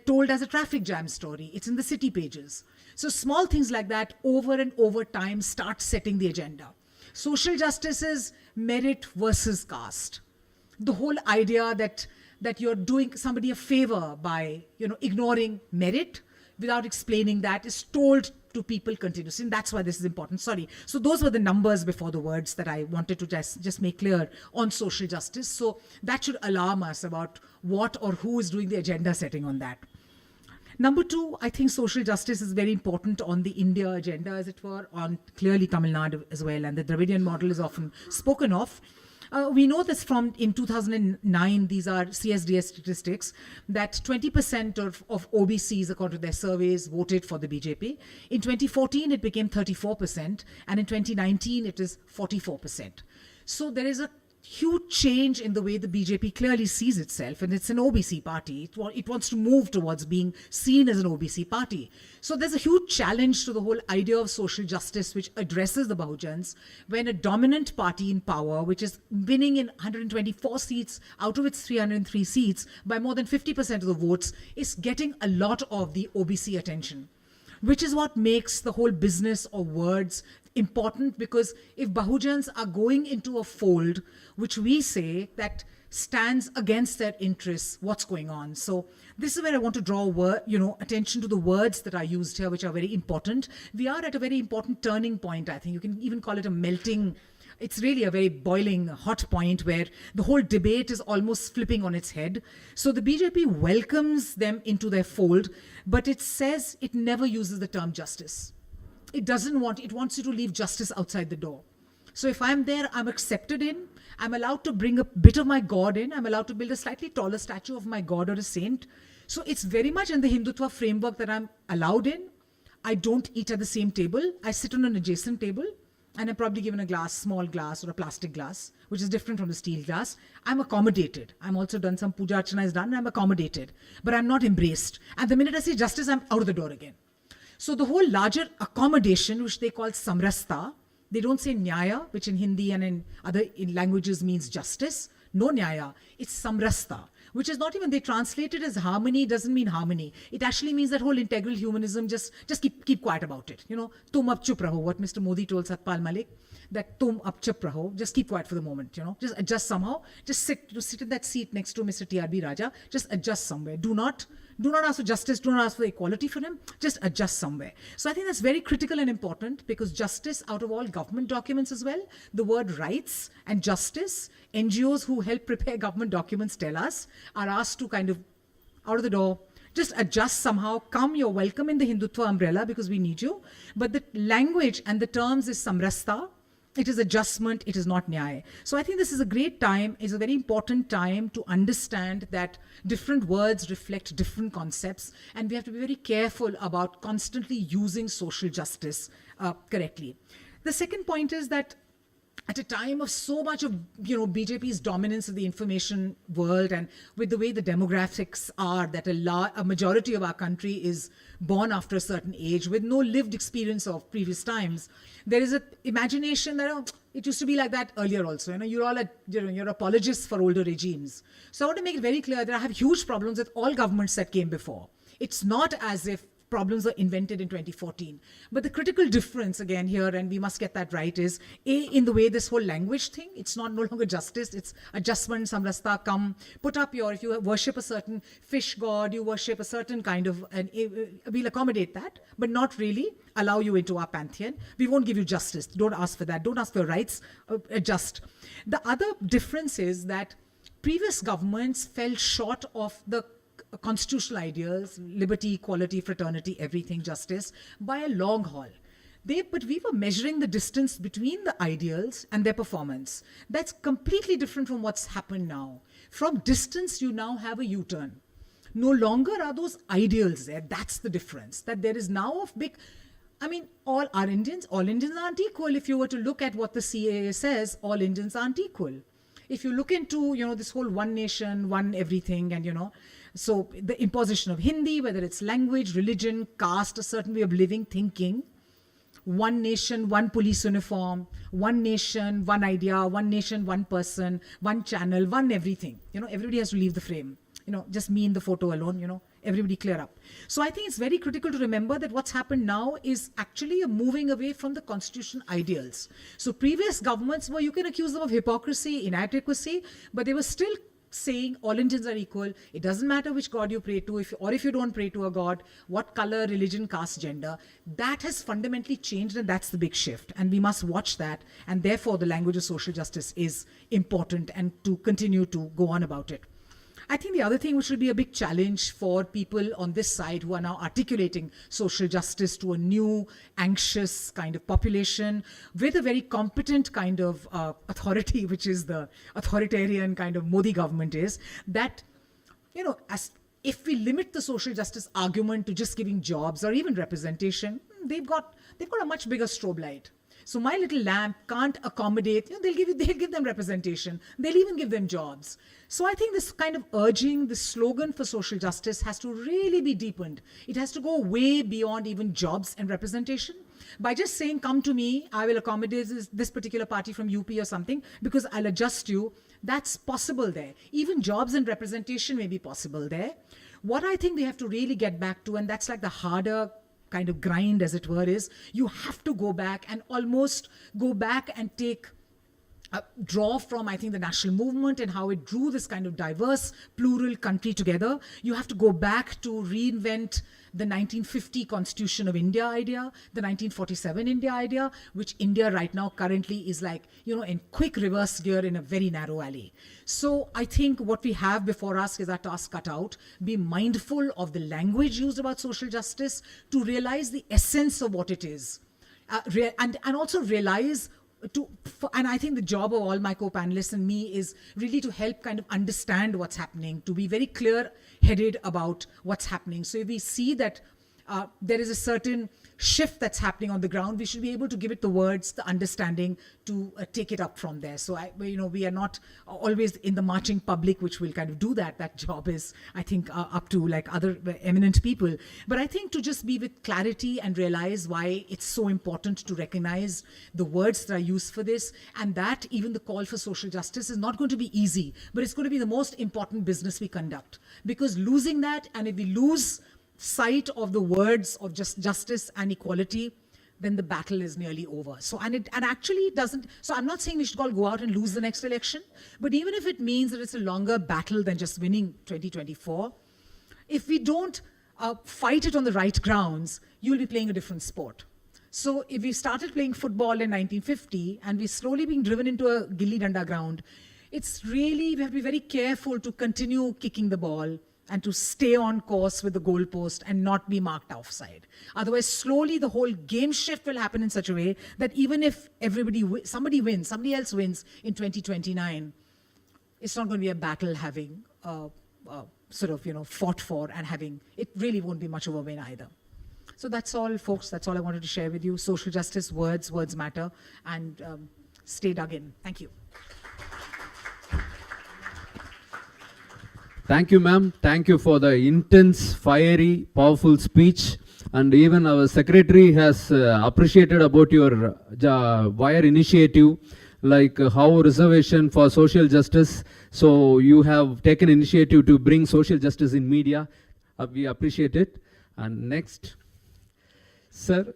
F: told as a traffic jam story. It's in the city pages. So small things like that over and over time start setting the agenda. Social justice is merit versus caste. The whole idea that you're doing somebody a favor by ignoring merit without explaining that is told to people continuously. And that's why this is important. Sorry. So those were the numbers before the words that I wanted to just make clear on social justice. So that should alarm us about what or who is doing the agenda setting on that. Number two, I think social justice is very important on the India agenda, as it were, on clearly Tamil Nadu as well. And the Dravidian model is often spoken of. We know this from in 2009, these are CSDS statistics, that 20% of OBCs, according to their surveys, voted for the BJP. In 2014, it became 34%, and in 2019, it is 44%. So there is a huge change in the way the BJP clearly sees itself, and it's an OBC party. It wants to move towards being seen as an OBC party. So there's a huge challenge to the whole idea of social justice, which addresses the Bahujans, when a dominant party in power, which is winning in 124 seats out of its 303 seats by more than 50% of the votes, is getting a lot of the OBC attention, which is what makes the whole business of words important, because if Bahujans are going into a fold, which we say that stands against their interests, what's going on? So this is where I want to draw attention to the words that are used here, which are very important. We are at a very important turning point, I think. You can even call it a melting. It's really a very boiling hot point where the whole debate is almost flipping on its head. So the BJP welcomes them into their fold, but it says it never uses the term justice. It wants you to leave justice outside the door. So if I'm there, I'm accepted in, I'm allowed to bring a bit of my God in, I'm allowed to build a slightly taller statue of my God or a saint. So it's very much in the Hindutva framework that I'm allowed in. I don't eat at the same table. I sit on an adjacent table, and I'm probably given a small glass or a plastic glass, which is different from the steel glass. I'm accommodated. I'm also done some puja archana is done, and I'm accommodated. But I'm not embraced. And the minute I say justice, I'm out of the door again. So the whole larger accommodation, which they call samrasta, they don't say nyaya, which in Hindi and in other languages means justice. No nyaya, it's samrasta, which is not even, they translate it as harmony, doesn't mean harmony. It actually means that whole integral humanism, just keep quiet about it. Tum ab chup raho, what Mr. Modi told Satpal Malik, that tum ab chup raho, just keep quiet for the moment, just adjust somehow, just sit in that seat next to Mr. TRB Raja, just adjust somewhere. Do not ask for justice, do not ask for equality for him, just adjust somewhere. So I think that's very critical and important, because justice, out of all government documents as well, the word rights and justice, NGOs who help prepare government documents tell us, are asked to kind of, out of the door, just adjust somehow, come, you're welcome in the Hindutva umbrella because we need you. But the language and the terms is samrasta. It is adjustment, it is not nyaya. So I think this is a great time, is a very important time to understand that different words reflect different concepts, and we have to be very careful about constantly using social justice correctly. The second point is that at a time of so much of BJP's dominance of the information world, and with the way the demographics are, that a majority of our country is born after a certain age with no lived experience of previous times, there is an imagination that it used to be like that earlier also. You're all you're apologists for older regimes. So I want to make it very clear that I have huge problems with all governments that came before. It's not as if problems were invented in 2014. But the critical difference again here, and we must get that right, is in the way this whole language thing, it's no longer justice, it's adjustment, samrasta, come, put up your, if you worship a certain fish god, you worship a certain kind of, and we'll accommodate that, but not really allow you into our pantheon. We won't give you justice. Don't ask for that. Don't ask for your rights. Adjust. The other difference is that previous governments fell short of the constitutional ideals, liberty, equality, fraternity, everything, justice, by a long haul. But we were measuring the distance between the ideals and their performance. That's completely different from what's happened now. From distance, you now have a U-turn. No longer are those ideals there. That's the difference. That there is now a big, all Indians aren't equal. If you were to look at what the CAA says, all Indians aren't equal. If you look into, this whole one nation, one everything, and, so the imposition of Hindi, whether it's language, religion, caste, a certain way of living, thinking, one nation, one police uniform, one nation, one idea, one nation, one person, one channel, one everything. Everybody has to leave the frame. Just me in the photo alone, everybody clear up. So I think it's very critical to remember that what's happened now is actually a moving away from the constitution ideals. So previous governments you can accuse them of hypocrisy, inadequacy, but they were still saying all Indians are equal. It doesn't matter which god you pray to, if you don't pray to a god, what color, religion, caste, gender. That has fundamentally changed, and that's the big shift. And we must watch that. And therefore, the language of social justice is important, and to continue to go on about it. I think the other thing which will be a big challenge for people on this side who are now articulating social justice to a new, anxious kind of population with a very competent kind of authority, which is the authoritarian kind of Modi government, is that, as if we limit the social justice argument to just giving jobs or even representation, they've got a much bigger strobe light. So my little lamp can't accommodate, they'll give them representation. They'll even give them jobs. So I think this kind of urging, this slogan for social justice has to really be deepened. It has to go way beyond even jobs and representation. By just saying, come to me, I will accommodate this particular party from UP or something because I'll adjust you. That's possible there. Even jobs and representation may be possible there. What I think we have to really get back to, and that's like the harder kind of grind, as it were, is you have to go back and almost go back and draw from, I think, the national movement and how it drew this kind of diverse, plural country together. You have to go back to reinvent the 1950 Constitution of India idea, the 1947 India idea, which India right now currently is like, in quick reverse gear in a very narrow alley. So I think what we have before us is our task cut out. Be mindful of the language used about social justice to realize the essence of what it is. And also realize and I think the job of all my co-panelists and me is really to help kind of understand what's happening, to be very clear-headed about what's happening. So if we see that there is a certain shift that's happening on the ground, we should be able to give it the words, the understanding to take it up from there. So we are not always in the marching public, which will kind of do that. That job is, I think, up to like other eminent people. But I think to just be with clarity and realize why it's so important to recognize the words that are used for this, and that even the call for social justice is not going to be easy, but it's going to be the most important business we conduct. Because losing that, and if we lose sight of the words of just justice and equality, then the battle is nearly over. So, and actually it doesn't, so I'm not saying we should all go out and lose the next election, but even if it means that it's a longer battle than just winning 2024, if we don't fight it on the right grounds, you'll be playing a different sport. So if we started playing football in 1950 and we're slowly being driven into a gilli danda ground, it's really, we have to be very careful to continue kicking the ball and to stay on course with the goalpost and not be marked offside. Otherwise, slowly the whole game shift will happen in such a way that even if somebody else wins in 2029, it's not going to be a battle having fought for and having, it really won't be much of a win either. So that's all, folks. That's all I wanted to share with you. Social justice, words matter, and stay dug in. Thank you.
B: Thank you, ma'am. Thank you for the intense, fiery, powerful speech. And even our secretary has appreciated about your wire initiative, like how reservation for social justice. So you have taken initiative to bring social justice in media. We appreciate it. And next, Sir,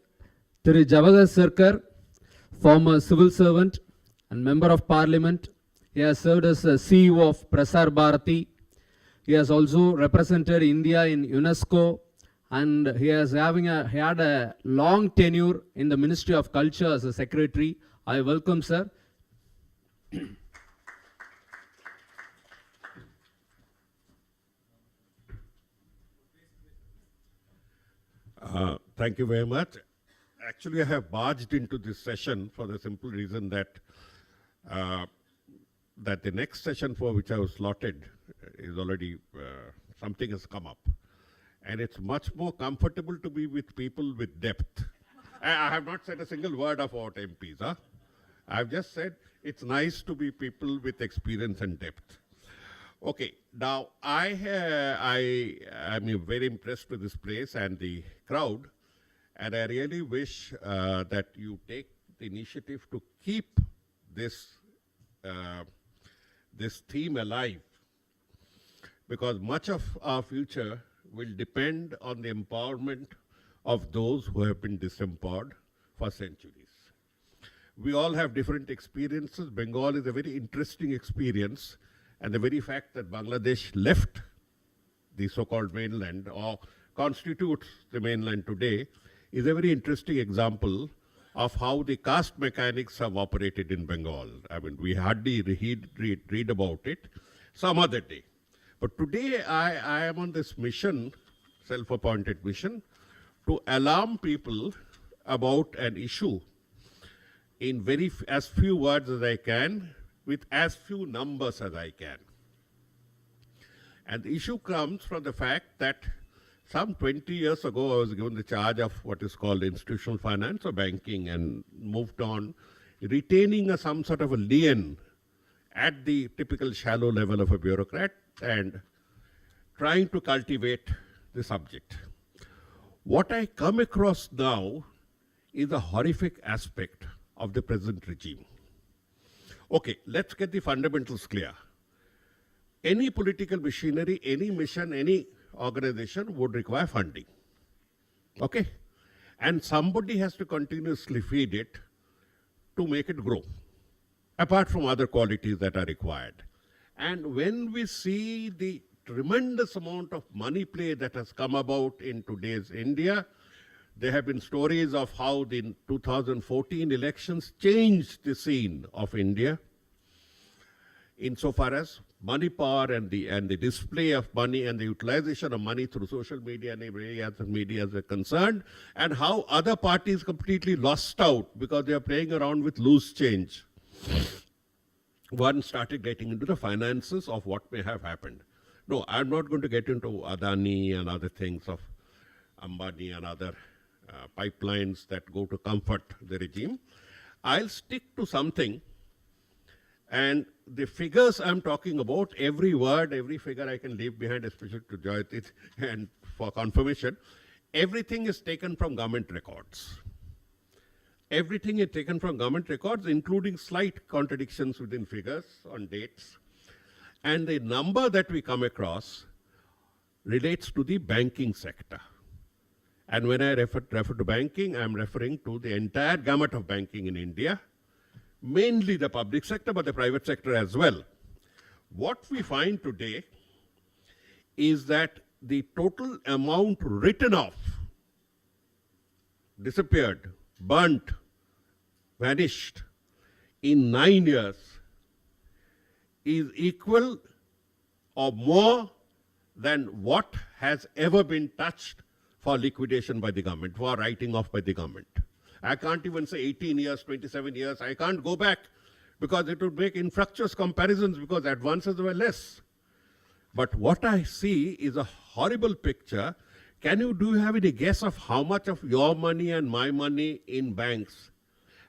B: Thiru Jawahar Sarkar, former civil servant and member of parliament. He has served as a CEO of Prasar Bharati. He has also represented India in UNESCO, and he had a long tenure in the Ministry of Culture as a secretary. I welcome, sir.
G: Thank you very much. Actually, I have barged into this session for the simple reason that the next session for which I was slotted is already, something has come up. And it's much more comfortable to be with people with depth. I have not said a single word about MPs. Huh? I've just said it's nice to be people with experience and depth. Okay, now I'm very impressed with this place and the crowd, and I really wish that you take the initiative to keep this theme alive, because much of our future will depend on the empowerment of those who have been disempowered for centuries. We all have different experiences. Bengal is a very interesting experience, and the very fact that Bangladesh left the so-called mainland or constitutes the mainland today is a very interesting example of how the caste mechanics have operated in Bengal. I mean, we hardly read about it some other day. But today I am on this mission, self-appointed mission, to alarm people about an issue in as few words as I can, with as few numbers as I can. And the issue comes from the fact that some 20 years ago, I was given the charge of what is called institutional finance or banking, and moved on, retaining some sort of a lien at the typical shallow level of a bureaucrat and trying to cultivate the subject. What I come across now is a horrific aspect of the present regime. Okay, let's get the fundamentals clear. Any political machinery, any mission, any organization would require funding. Okay? And somebody has to continuously feed it to make it grow, apart from other qualities that are required. And when we see the tremendous amount of money play that has come about in today's India, there have been stories of how the 2014 elections changed the scene of India insofar as money power and the display of money and the utilization of money through social media and every other media are concerned, and how other parties completely lost out because they are playing around with loose change. One started getting into the finances of what may have happened. No, I'm not going to get into Adani and other things of Ambani and other pipelines that go to comfort the regime. I'll stick to something, and the figures I'm talking about, every word, every figure I can leave behind, especially to Jayati and for confirmation, everything is taken from government records. Everything is taken from government records, including slight contradictions within figures on dates. And the number that we come across relates to the banking sector. And when I refer to banking, I'm referring to the entire gamut of banking in India, mainly the public sector, but the private sector as well. What we find today is that the total amount written off, disappeared, burnt, vanished in 9 years is equal or more than what has ever been touched for liquidation by the government, for writing off by the government. I can't even say 18 years, 27 years. I can't go back because it would make infructuous comparisons because advances were less. But what I see is a horrible picture. Do you have any guess of how much of your money and my money in banks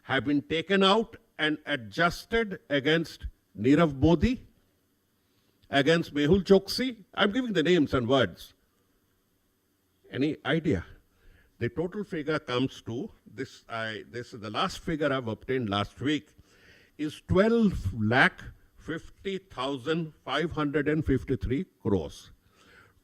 G: have been taken out and adjusted against Nirav Modi, against Mehul Choksi? I'm giving the names and words. Any idea? The total figure comes to, this is the last figure I've obtained last week, is 12,50,553 crores.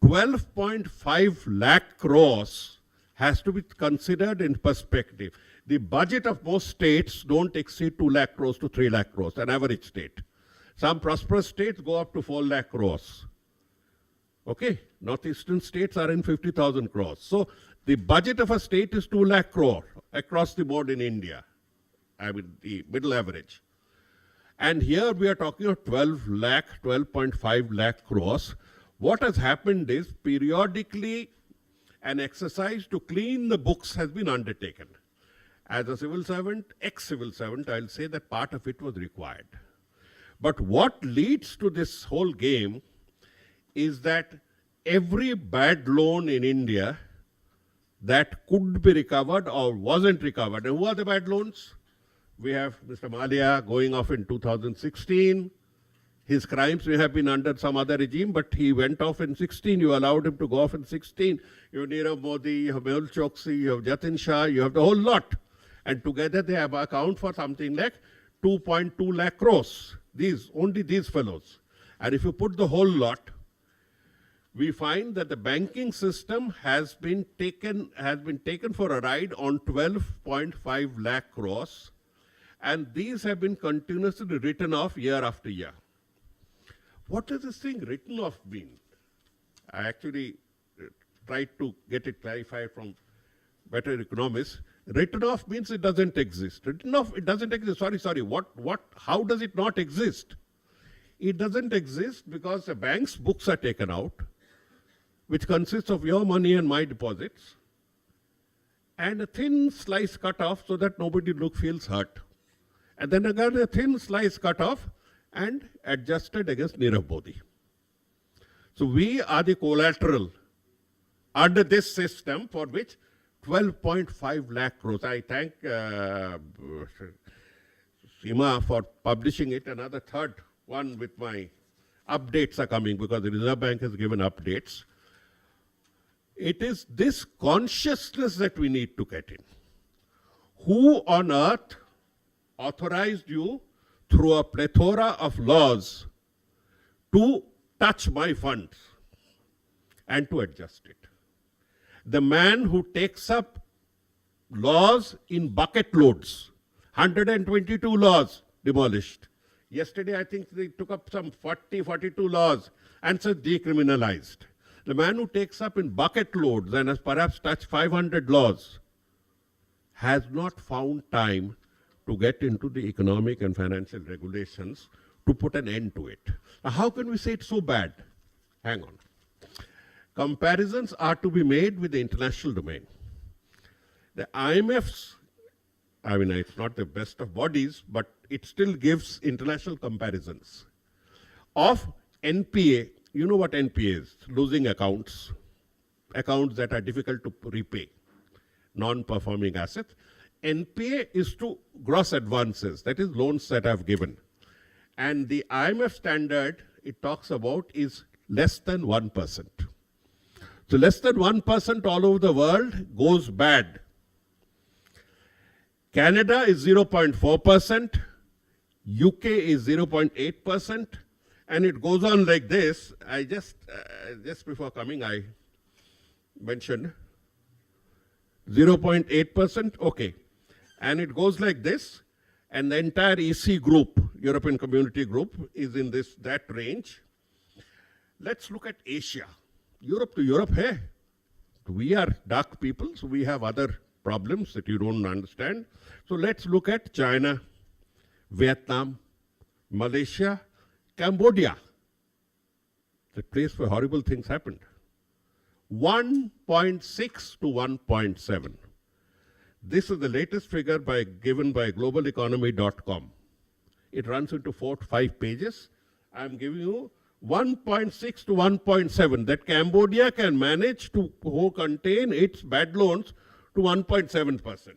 G: 12.5 lakh crores has to be considered in perspective. The budget of most states don't exceed 2 lakh crores to 3 lakh crores, an average state. Some prosperous states go up to 4 lakh crores. Okay, northeastern states are in 50,000 crores. So the budget of a state is 2 lakh crore across the board in India. I mean, the middle average. And here we are talking of 12.5 lakh crores. What has happened is periodically an exercise to clean the books has been undertaken. As a civil servant, ex-civil servant, I'll say that part of it was required. But what leads to this whole game is that every bad loan in India that could be recovered or wasn't recovered. And who are the bad loans? We have Mr. Malia going off in 2016. His crimes may have been under some other regime, but he went off in 16. You allowed him to go off in 16. You have Nirav Modi, you have Mehul Choksi, you have Jatin Shah, you have the whole lot. And together they have account for something like 2.2 lakh crores. Only these fellows. And if you put the whole lot, we find that the banking system has been taken for a ride on 12.5 lakh crores. And these have been continuously written off year after year. What does this thing written off mean? I actually tried to get it clarified from better economists. Written off means it doesn't exist. Written off, it doesn't exist. Sorry. How does it not exist? It doesn't exist because the bank's books are taken out, which consists of your money and my deposits, and a thin slice cut off so that nobody feels hurt. And then again a thin slice cut off and adjusted against Nirav Modi. So we are the collateral under this system for which 12.5 lakh crores. I thank Seema for publishing it. Another third one with my updates are coming because the Reserve Bank has given updates. It is this consciousness that we need to get in. Who on earth authorized you through a plethora of laws to touch my funds and to adjust it? The man who takes up laws in bucket loads, 122 laws demolished. Yesterday, I think they took up some 42 laws and said decriminalized. The man who takes up in bucket loads and has perhaps touched 500 laws has not found time to get into the economic and financial regulations to put an end to it. Now, how can we say it's so bad? Hang on. Comparisons are to be made with the international domain. The IMF's, I mean, it's not the best of bodies, but it still gives international comparisons of NPA. You know what NPA is? Losing accounts, accounts that are difficult to repay, non-performing assets. NPA is to gross advances, that is loans that I've given. And the IMF standard it talks about is less than 1%. So less than 1% all over the world goes bad. Canada is 0.4%, UK is 0.8%, and it goes on like this. I just before coming, I mentioned 0.8%, okay. And it goes like this, and the entire EC group, European Community Group, is in that range. Let's look at Asia. Europe to Europe, hey, we are dark people, so we have other problems that you don't understand. So let's look at China, Vietnam, Malaysia, Cambodia, the place where horrible things happened. 1.6 to 1.7. This is the latest figure given by globaleconomy.com. It runs into 4 to 5 pages. I'm giving you 1.6 to 1.7, that Cambodia can manage to contain its bad loans to 1.7%.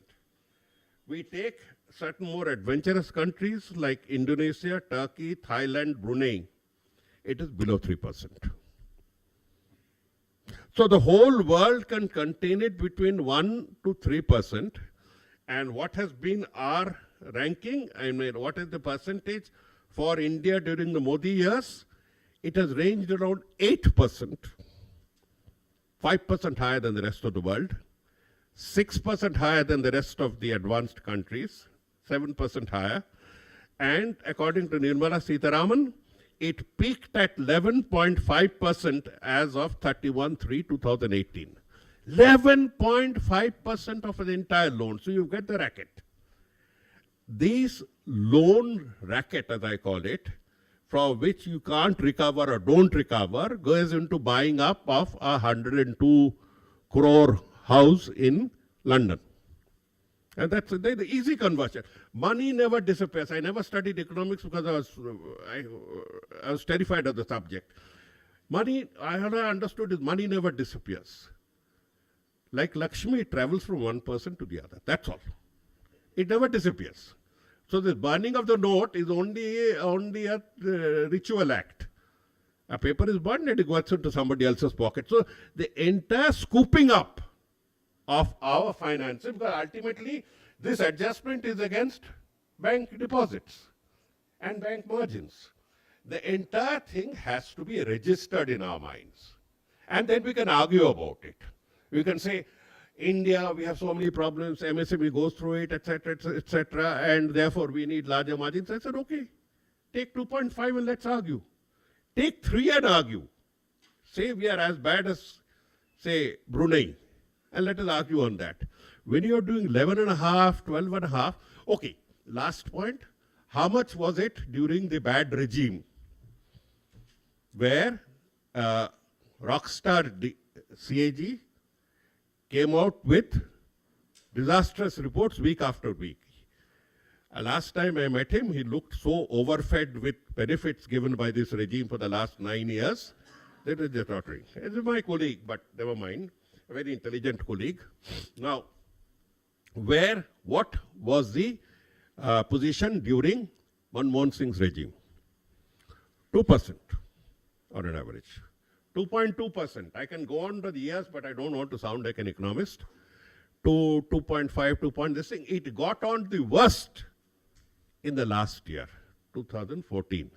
G: We take certain more adventurous countries like Indonesia, Turkey, Thailand, Brunei. It is below 3%. So the whole world can contain it between 1 to 3%. And what has been our ranking? I mean, what is the percentage for India during the Modi years? It has ranged around 8%. 5% higher than the rest of the world, 6% higher than the rest of the advanced countries, 7% higher. And according to Nirmala Sitharaman, it peaked at 11.5% as of 31/3/2018. 11.5% of the entire loan. So you get the racket. These loan racket, as I call it, from which you can't recover or don't recover, goes into buying up of a 102 crore house in London. And that's the easy conversion. Money never disappears. I never studied economics because I was terrified of the subject. Money, all I understood is money never disappears. Like Lakshmi, it travels from one person to the other. That's all. It never disappears. So the burning of the note is only a ritual act. A paper is burned and it goes into somebody else's pocket. So the entire scooping up of our finances, because ultimately this adjustment is against bank deposits and bank margins. The entire thing has to be registered in our minds. And then we can argue about it. We can say, India, we have so many problems, MSME goes through it, etc., etc., and therefore we need larger margins. I said, okay, take 2.5 and let's argue. Take 3 and argue. Say we are as bad as, say, Brunei, and let us argue on that. When you are doing 11.5, 12.5, okay, last point, how much was it during the bad regime where rockstar CAG came out with disastrous reports week after week? Last time I met him, he looked so overfed with benefits given by this regime for the last 9 years. That is just rotary. This is my colleague, but never mind. A very intelligent colleague. Now, what was the position during Manmohan Singh's regime? 2% on an average. 2.2%. I can go on to the years, but I don't want to sound like an economist. 2.5, 2 point this thing. It got on the worst in the last year, 2014.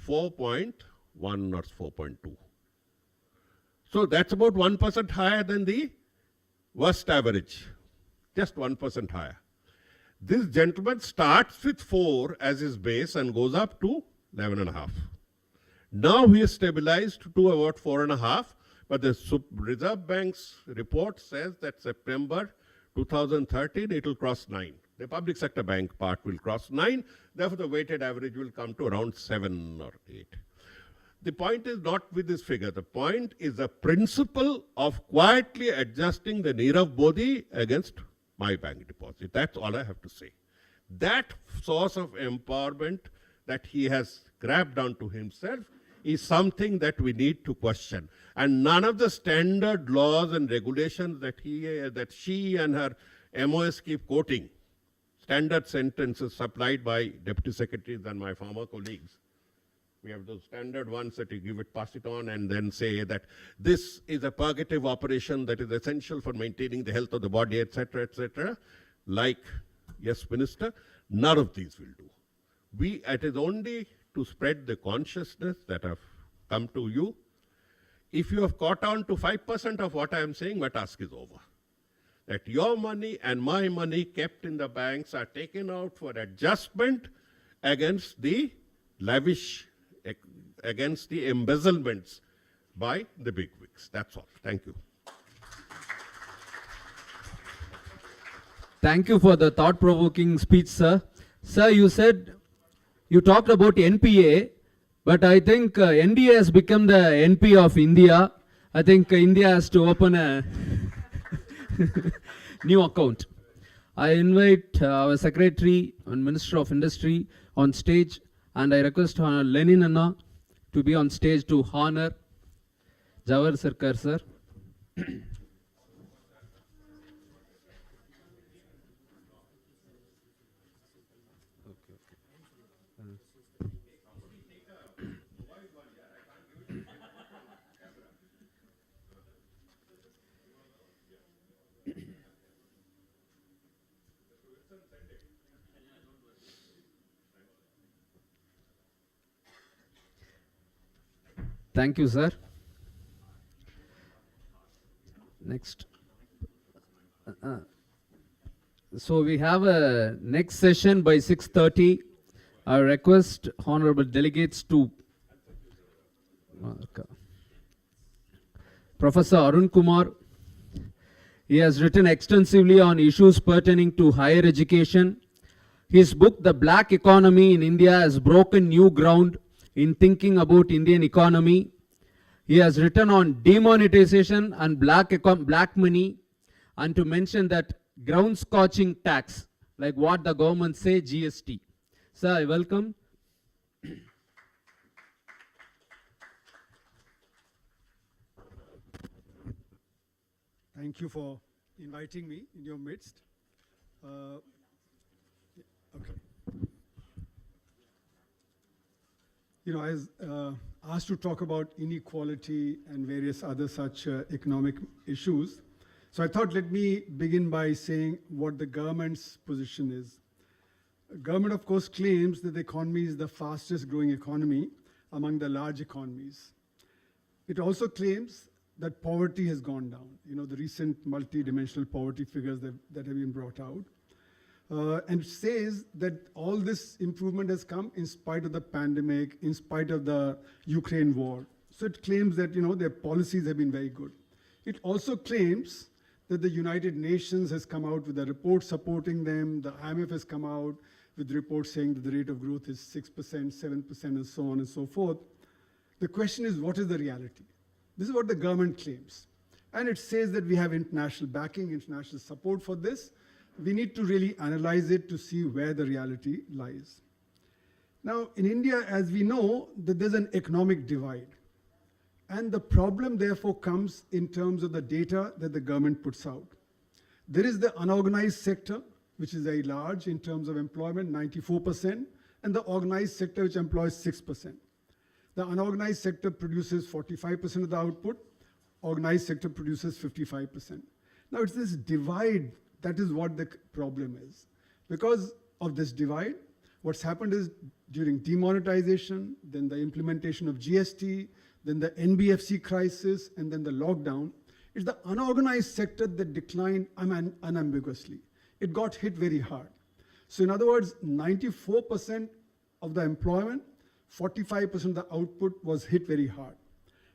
G: 4.1 or 4.2. So that's about 1% higher than the worst average. Just 1% higher. This gentleman starts with 4 as his base and goes up to 11.5. Now he is stabilized to about 4.5, but the Reserve Bank's report says that September 2013 it will cross 9. The public sector bank part will cross 9, therefore the weighted average will come to around 7 or 8. The point is not with this figure. The point is the principle of quietly adjusting the Nirav Modi against my bank deposit. That's all I have to say. That source of empowerment that he has grabbed onto himself is something that we need to question. And none of the standard laws and regulations that she and her MOS keep quoting, standard sentences supplied by deputy secretaries and my former colleagues. We have those standard ones that you give it, pass it on, and then say that this is a purgative operation that is essential for maintaining the health of the body, etc., etc. Like, yes, Minister, none of these will do. It is only to spread the consciousness that have come to you. If you have caught on to 5% of what I am saying, my task is over. That your money and my money kept in the banks are taken out for adjustment against the lavish, against the embezzlements by the bigwigs. That's all. Thank you.
B: Thank you for the thought-provoking speech, sir. Sir, you talked about NPA, but I think NDA has become the NP of India. I think India has to open a new account. I invite our Secretary and Minister of Industry on stage, and I request Lenin Anna to be on stage to honor Jawahar Sarkar, sir. Thank you, sir. next. So we have a next session by 6:30. I request honorable delegates to Professor Arun Kumar. He has written extensively on issues pertaining to higher education. His book, The Black Economy in India, has broken new ground in thinking about Indian economy. He has written on demonetization and black money, and to mention that ground scorching tax, like what the government say, GST. Sir, I welcome.
H: Thank you for inviting me in your midst. Okay. You know, I was asked to talk about inequality and various other such economic issues. So I thought let me begin by saying what the government's position is. Government, of course, claims that the economy is the fastest growing economy among the large economies. It also claims that poverty has gone down. You know, the recent multi-dimensional poverty figures that have been brought out. And says that all this improvement has come in spite of the pandemic, in spite of the Ukraine war. So it claims that, you know, their policies have been very good. It also claims that the United Nations has come out with a report supporting them. The IMF has come out with reports saying that the rate of growth is 6%, 7%, and so on and so forth. The question is, what is the reality? This is what the government claims. And it says that we have international backing, international support for this. We need to really analyze it to see where the reality lies. Now, in India, as we know, that there's an economic divide. And the problem, therefore, comes in terms of the data that the government puts out. There is the unorganized sector, which is very large in terms of employment, 94%, and the organized sector, which employs 6%. The unorganized sector produces 45% of the output, organized sector produces 55%. Now, it's this divide that is what the problem is. Because of this divide, what's happened is during demonetization, then the implementation of GST, then the NBFC crisis, and then the lockdown, it's the unorganized sector that declined unambiguously. It got hit very hard. So in other words, 94% of the employment, 45% of the output was hit very hard.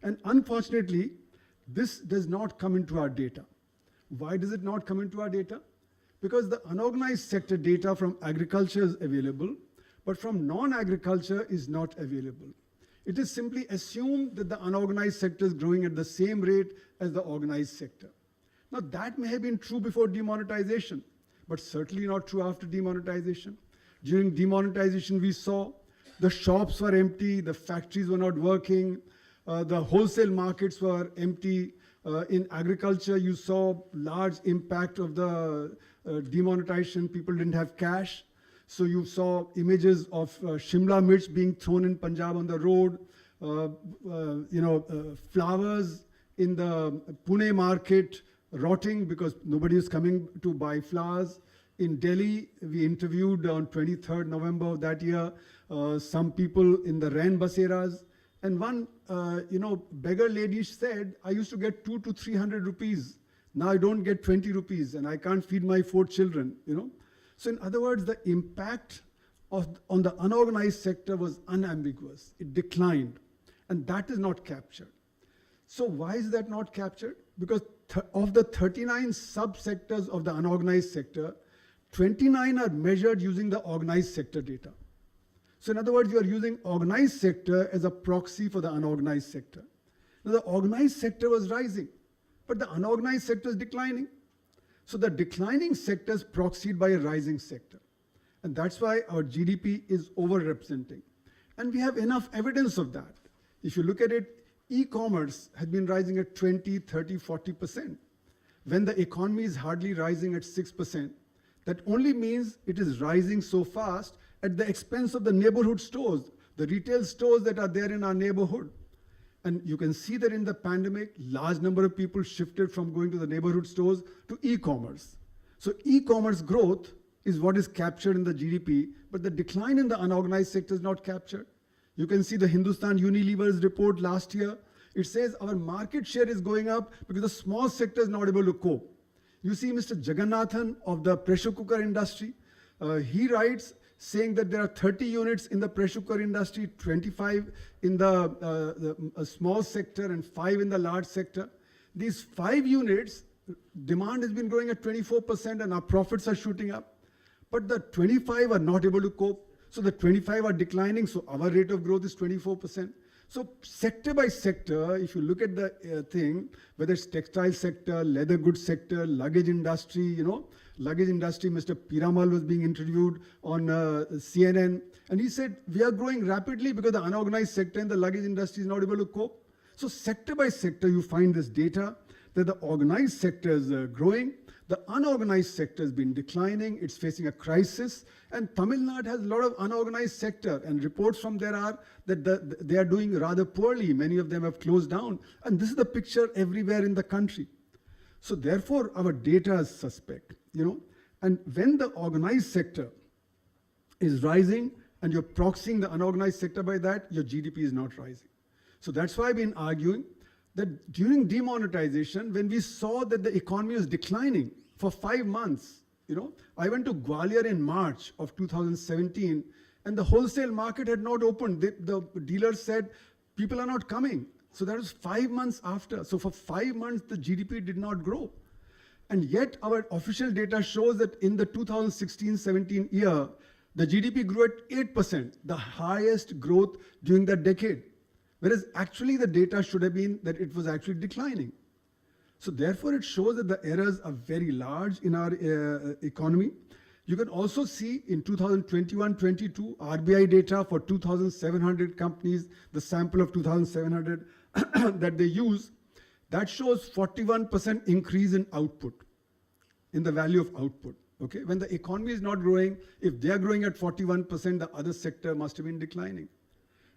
H: And unfortunately, this does not come into our data. Why does it not come into our data? Because the unorganized sector data from agriculture is available, but from non-agriculture is not available. It is simply assumed that the unorganized sector is growing at the same rate as the organized sector. Now that may have been true before demonetization, but certainly not true after demonetization. During demonetization, we saw the shops were empty, the factories were not working, the wholesale markets were empty. In agriculture, you saw large impact of the demonetization. People didn't have cash. So you saw images of Shimla mirch being thrown in Punjab on the road, flowers in the Pune market rotting because nobody is coming to buy flowers. In Delhi, we interviewed on 23rd November of that year some people in the Rain Baseras. And one, beggar lady said, I used to get 200 to 300 rupees. Now I don't get 20 rupees and I can't feed my 4 children, So in other words, the impact on the unorganized sector was unambiguous. It declined, and that is not captured. So why is that not captured? Because of the 39 subsectors of the unorganized sector, 29 are measured using the organized sector data. So in other words, you are using organized sector as a proxy for the unorganized sector. Now the organized sector was rising, but the unorganized sector is declining. So the declining sector is proxied by a rising sector. And that's why our GDP is overrepresenting. And we have enough evidence of that. If you look at it, e-commerce has been rising at 20, 30, 40%. When the economy is hardly rising at 6%, that only means it is rising so fast at the expense of the neighborhood stores, the retail stores that are there in our neighborhood. And you can see that in the pandemic, large number of people shifted from going to the neighborhood stores to e-commerce. So e-commerce growth is what is captured in the GDP, but the decline in the unorganized sector is not captured. You can see the Hindustan Unilever's report last year. It says our market share is going up because the small sector is not able to cope. You see Mr. Jagannathan of the pressure cooker industry, he writes saying that there are 30 units in the pressure cooker industry, 25 in the small sector and 5 in the large sector. These 5 units, demand has been growing at 24% and our profits are shooting up. But the 25 are not able to cope. So the 25 are declining, so our rate of growth is 24%. So sector by sector, if you look at the thing, whether it's textile sector, leather goods sector, luggage industry, luggage industry, Mr. Piramal was being interviewed on CNN, and he said, we are growing rapidly because the unorganized sector and the luggage industry is not able to cope. So sector by sector, you find this data that the organized sector is growing, the unorganized sector has been declining, it's facing a crisis, and Tamil Nadu has a lot of unorganized sector, and reports from there are that they are doing rather poorly. Many of them have closed down, and this is the picture everywhere in the country. So therefore, our data is suspect, and when the organized sector is rising and you're proxying the unorganized sector by that, your GDP is not rising. So that's why I've been arguing that during demonetization, when we saw that the economy was declining for 5 months, I went to Gwalior in March of 2017, and the wholesale market had not opened. The dealers said, people are not coming. So that was 5 months after. So for 5 months, the GDP did not grow. And yet our official data shows that in the 2016-17 year, the GDP grew at 8%, the highest growth during that decade. Whereas actually the data should have been that it was actually declining. So therefore it shows that the errors are very large in our economy. You can also see in 2021-22 RBI data for 2,700 companies, the sample of 2,700 that they use, that shows 41% increase in output, in the value of output. Okay, when the economy is not growing, if they are growing at 41%, the other sector must have been declining.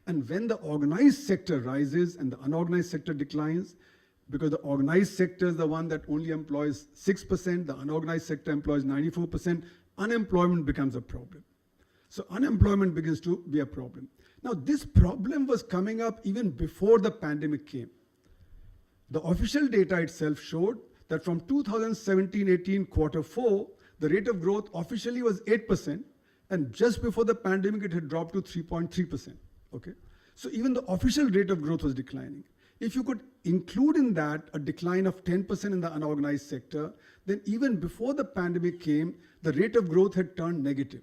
H: And when the organized sector rises and the unorganized sector declines, because the organized sector is the one that only employs 6%, the unorganized sector employs 94%, unemployment becomes a problem. So unemployment begins to be a problem. Now this problem was coming up even before the pandemic came. The official data itself showed that from 2017-18 Q4, the rate of growth officially was 8%, and just before the pandemic it had dropped to 3.3%. Okay, so even the official rate of growth was declining. If you could include in that a decline of 10% in the unorganized sector, then even before the pandemic came, the rate of growth had turned negative.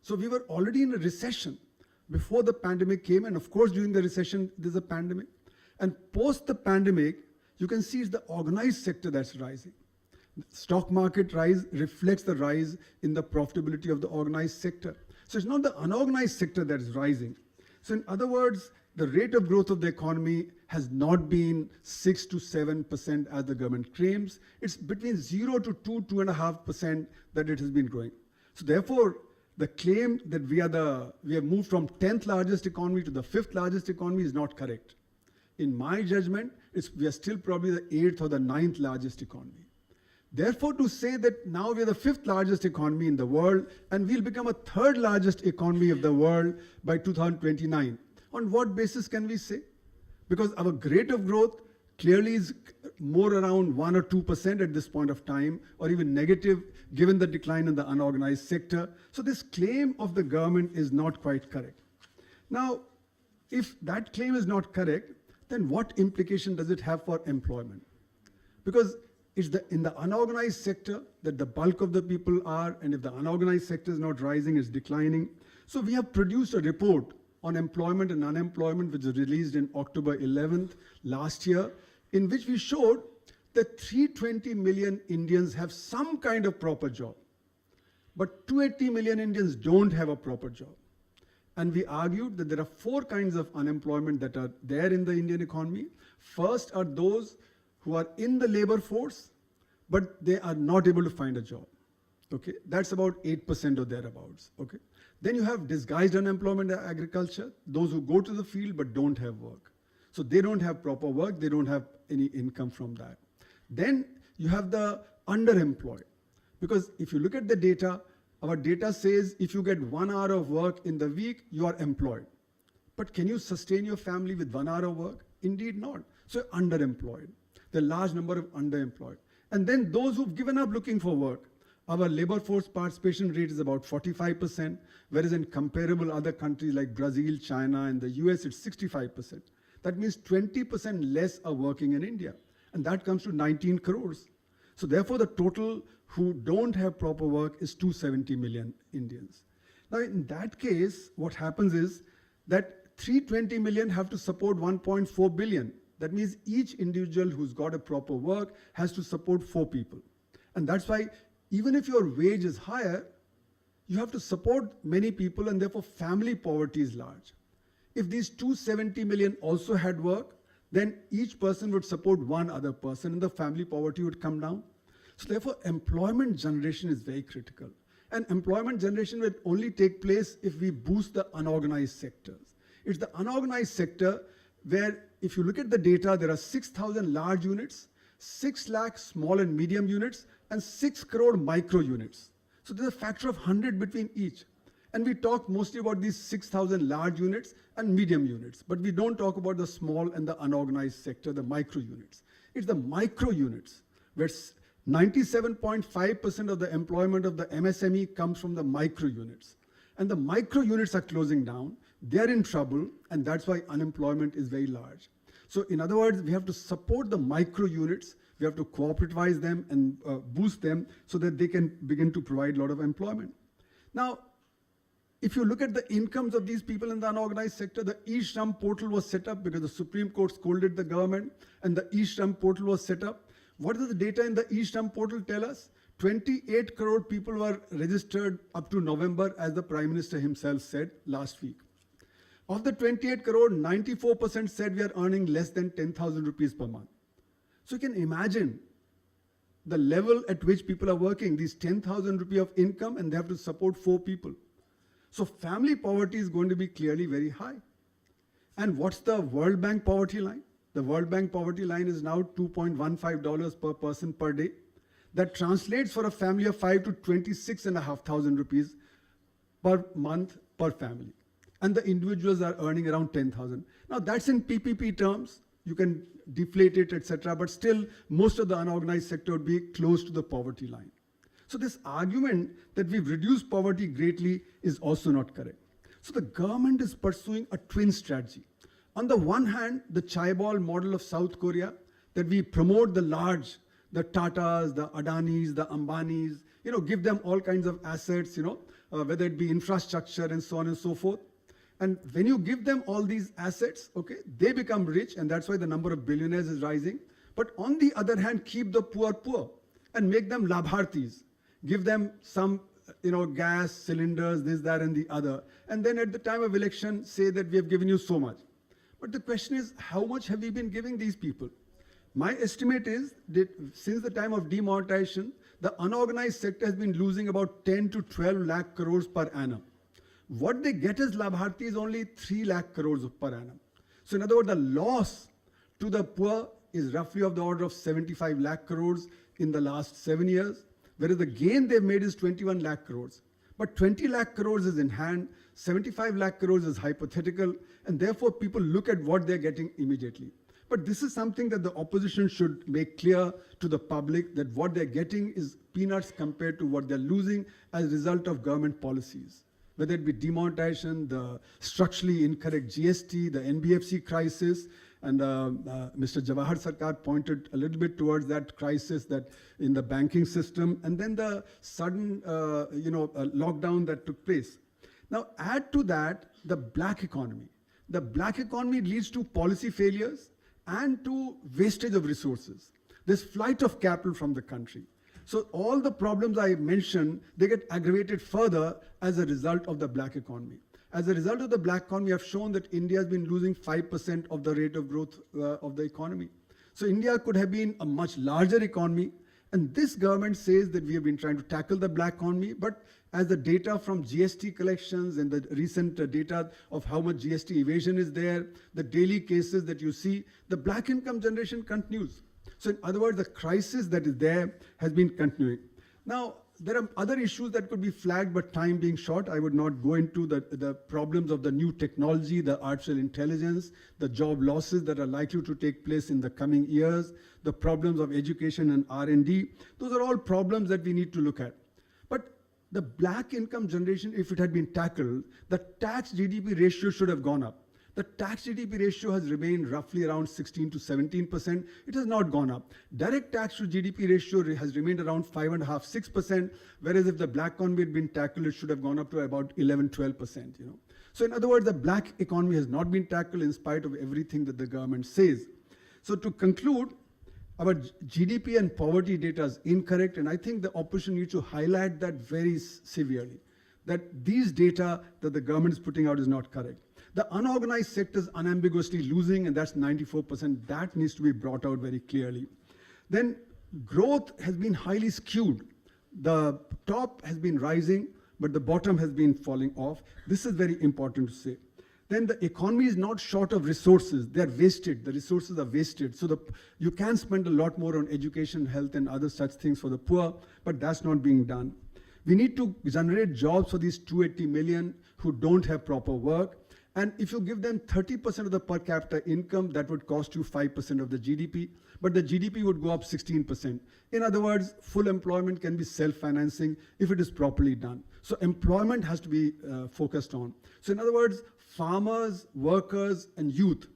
H: So we were already in a recession before the pandemic came, and of course during the recession there's a pandemic. And post the pandemic, you can see it's the organized sector that's rising. The stock market rise reflects the rise in the profitability of the organized sector. So it's not the unorganized sector that is rising. So in other words, the rate of growth of the economy has not been 6 to 7% as the government claims. It's between 0 to 2.5% that it has been growing. So therefore, the claim that we have moved from 10th largest economy to the 5th largest economy is not correct. In my judgment, we are still probably the 8th or the 9th largest economy. Therefore, to say that now we are the 5th largest economy in the world and we'll become a 3rd largest economy of the world by 2029, on what basis can we say? Because our rate of growth clearly is more around 1 or 2% at this point of time, or even negative given the decline in the unorganized sector. So this claim of the government is not quite correct. Now, if that claim is not correct, then what implication does it have for employment? Because it's in the unorganized sector that the bulk of the people are, and if the unorganized sector is not rising, it's declining. So we have produced a report on employment and unemployment, which was released in October 11th last year, in which we showed that 320 million Indians have some kind of proper job, but 280 million Indians don't have a proper job. And we argued that there are 4 kinds of unemployment that are there in the Indian economy. First are those who are in the labor force, but they are not able to find a job. Okay, that's about 8% or thereabouts. Okay, then you have disguised unemployment in agriculture, those who go to the field but don't have work. So they don't have proper work, they don't have any income from that. Then you have the underemployed, because if you look at the data, our data says if you get 1 hour of work in the week, you are employed. But can you sustain your family with 1 hour of work? Indeed not. So underemployed. There are a large number of underemployed. And then those who've given up looking for work, our labor force participation rate is about 45%, whereas in comparable other countries like Brazil, China, and the US, it's 65%. That means 20% less are working in India. And that comes to 19 crores. So therefore, the total who don't have proper work is 270 million Indians. Now, in that case, what happens is that 320 million have to support 1.4 billion. That means each individual who's got a proper work has to support 4 people. And that's why even if your wage is higher, you have to support many people, and therefore family poverty is large. If these 270 million also had work, then each person would support one other person and the family poverty would come down. So therefore, employment generation is very critical. And employment generation will only take place if we boost the unorganized sectors. It's the unorganized sector where, if you look at the data, there are 6,000 large units, 6 lakh small and medium units, and 6 crore micro units. So there's a factor of 100 between each. And we talk mostly about these 6,000 large units and medium units, but we don't talk about the small and the unorganized sector, the micro units. It's the micro units where 97.5% of the employment of the MSME comes from the micro units. And the micro units are closing down, they're in trouble, and that's why unemployment is very large. So in other words, we have to support the micro units, we have to cooperativize them and boost them so that they can begin to provide a lot of employment. Now, if you look at the incomes of these people in the unorganized sector, the e-Shram portal was set up because the Supreme Court scolded the government, and the e-Shram portal was set up. What does the data in the e-Shram portal tell us? 28 crore people were registered up to November, as the Prime Minister himself said last week. Of the 28 crore, 94% said we are earning less than 10,000 rupees per month. So you can imagine the level at which people are working, these 10,000 rupees of income, and they have to support 4 people. So family poverty is going to be clearly very high. And what's the World Bank poverty line? The World Bank poverty line is now $2.15 per person per day. That translates for a family of 5 to 26,500 rupees per month per family. And the individuals are earning around 10,000. Now that's in PPP terms. You can deflate it, etc. But still, most of the unorganized sector would be close to the poverty line. So this argument that we've reduced poverty greatly is also not correct. So the government is pursuing a twin strategy. On the one hand, the Chaebol model of South Korea, that we promote the large, the Tatas, the Adanis, the Ambanis, give them all kinds of assets, whether it be infrastructure and so on and so forth. And when you give them all these assets, okay, they become rich, and that's why the number of billionaires is rising. But on the other hand, keep the poor poor and make them labhartis. Give them some, gas, cylinders, this, that, and the other. And then at the time of election, say that we have given you so much. But the question is, how much have we been giving these people? My estimate is that since the time of demonetization, the unorganized sector has been losing about 10 to 12 lakh crores per annum. What they get as labharti is only 3 lakh crores per annum. So in other words, the loss to the poor is roughly of the order of 75 lakh crores in the last 7 years, whereas the gain they've made is 21 lakh crores. But 20 lakh crores is in hand, 75 lakh crores is hypothetical, and therefore people look at what they're getting immediately. But this is something that the opposition should make clear to the public, that what they're getting is peanuts compared to what they're losing as a result of government policies. Whether it be demonetization, the structurally incorrect GST, the NBFC crisis, and Mr. Jawahar Sarkar pointed a little bit towards that crisis that in the banking system, and then the sudden lockdown that took place. Now add to that the black economy. The black economy leads to policy failures and to wastage of resources. There's flight of capital from the country. So all the problems I mentioned, they get aggravated further as a result of the black economy. As a result of the black economy, I've shown that India has been losing 5% of the rate of growth of the economy. So India could have been a much larger economy. And this government says that we have been trying to tackle the black economy, but as the data from GST collections and the recent data of how much GST evasion is there, the daily cases that you see, the black income generation continues. So in other words, the crisis that is there has been continuing. Now, there are other issues that could be flagged, but time being short, I would not go into the problems of the new technology, the artificial intelligence, the job losses that are likely to take place in the coming years, the problems of education and R&D. Those are all problems that we need to look at. But the black income generation, if it had been tackled, the tax GDP ratio should have gone up. The tax GDP ratio has remained roughly around 16 to 17%. It has not gone up. Direct tax to GDP ratio has remained around 5.5%, 6%, whereas if the black economy had been tackled, it should have gone up to about 11, 12%. So in other words, the black economy has not been tackled in spite of everything that the government says. So to conclude, our GDP and poverty data is incorrect, and I think the opposition needs to highlight that very severely, that these data that the government is putting out is not correct. The unorganized sector is unambiguously losing, and that's 94%. That needs to be brought out very clearly. Then growth has been highly skewed. The top has been rising, but the bottom has been falling off. This is very important to say. Then the economy is not short of resources. They're wasted. The resources are wasted. So you can spend a lot more on education, health, and other such things for the poor, but that's not being done. We need to generate jobs for these 280 million who don't have proper work. And if you give them 30% of the per capita income, that would cost you 5% of the GDP, but the GDP would go up 16%. In other words, full employment can be self-financing if it is properly done. So employment has to be focused on. So in other words, farmers, workers, and youth,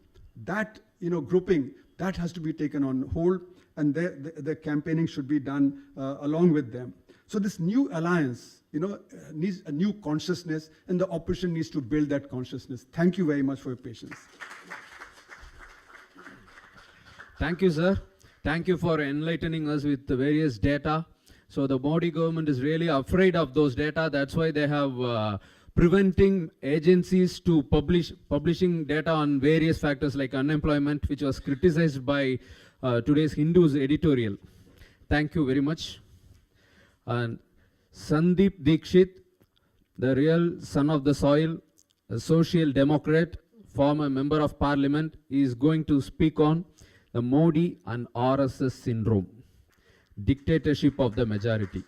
H: that grouping, that has to be taken on hold, and the campaigning should be done along with them. So this new alliance, needs a new consciousness, and the opposition needs to build that consciousness. Thank you very much for your patience.
B: Thank you, sir. Thank you for enlightening us with the various data. So the Modi government is really afraid of those data. That's why they have preventing agencies to publishing data on various factors like unemployment, which was criticized by today's Hindu's editorial. Thank you very much. And Sandeep Dikshit, the real son of the soil, a social democrat, former member of parliament, is going to speak on the Modi and RSS syndrome, dictatorship of the majority.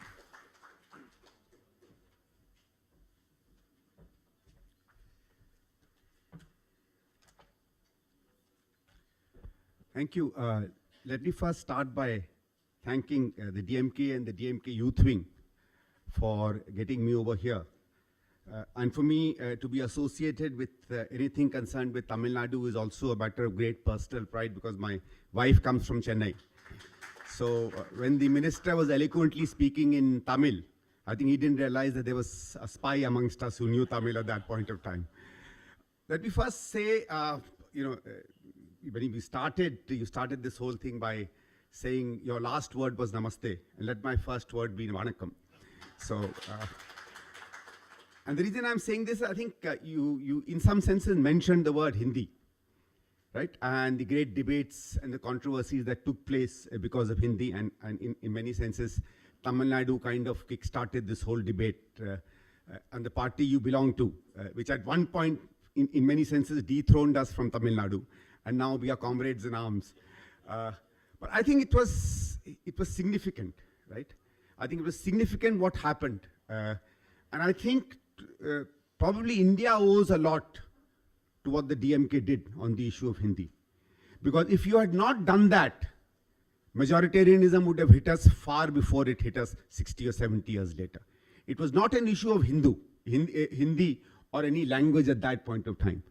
I: Thank you. Let me first start by thanking the DMK and the DMK Youth Wing for getting me over here. And for me to be associated with anything concerned with Tamil Nadu is also a matter of great personal pride, because my wife comes from Chennai. So when the minister was eloquently speaking in Tamil, I think he didn't realize that there was a spy amongst us who knew Tamil at that point of time. Let me first say, when you started this whole thing by saying your last word was namaste, and let my first word be vanakkam. So, and the reason I'm saying this, I think you in some senses mentioned the word Hindi, right? And the great debates and the controversies that took place because of Hindi, and in many senses, Tamil Nadu kind of kick-started this whole debate. And the party you belong to, which at one point, in many senses, dethroned us from Tamil Nadu, and now we are comrades in arms. But I think it was significant, right? I think it was significant what happened. And I think probably India owes a lot to what the DMK did on the issue of Hindi. Because if you had not done that, majoritarianism would have hit us far before it hit us 60 or 70 years later. It was not an issue of Hindi or any language at that point of time.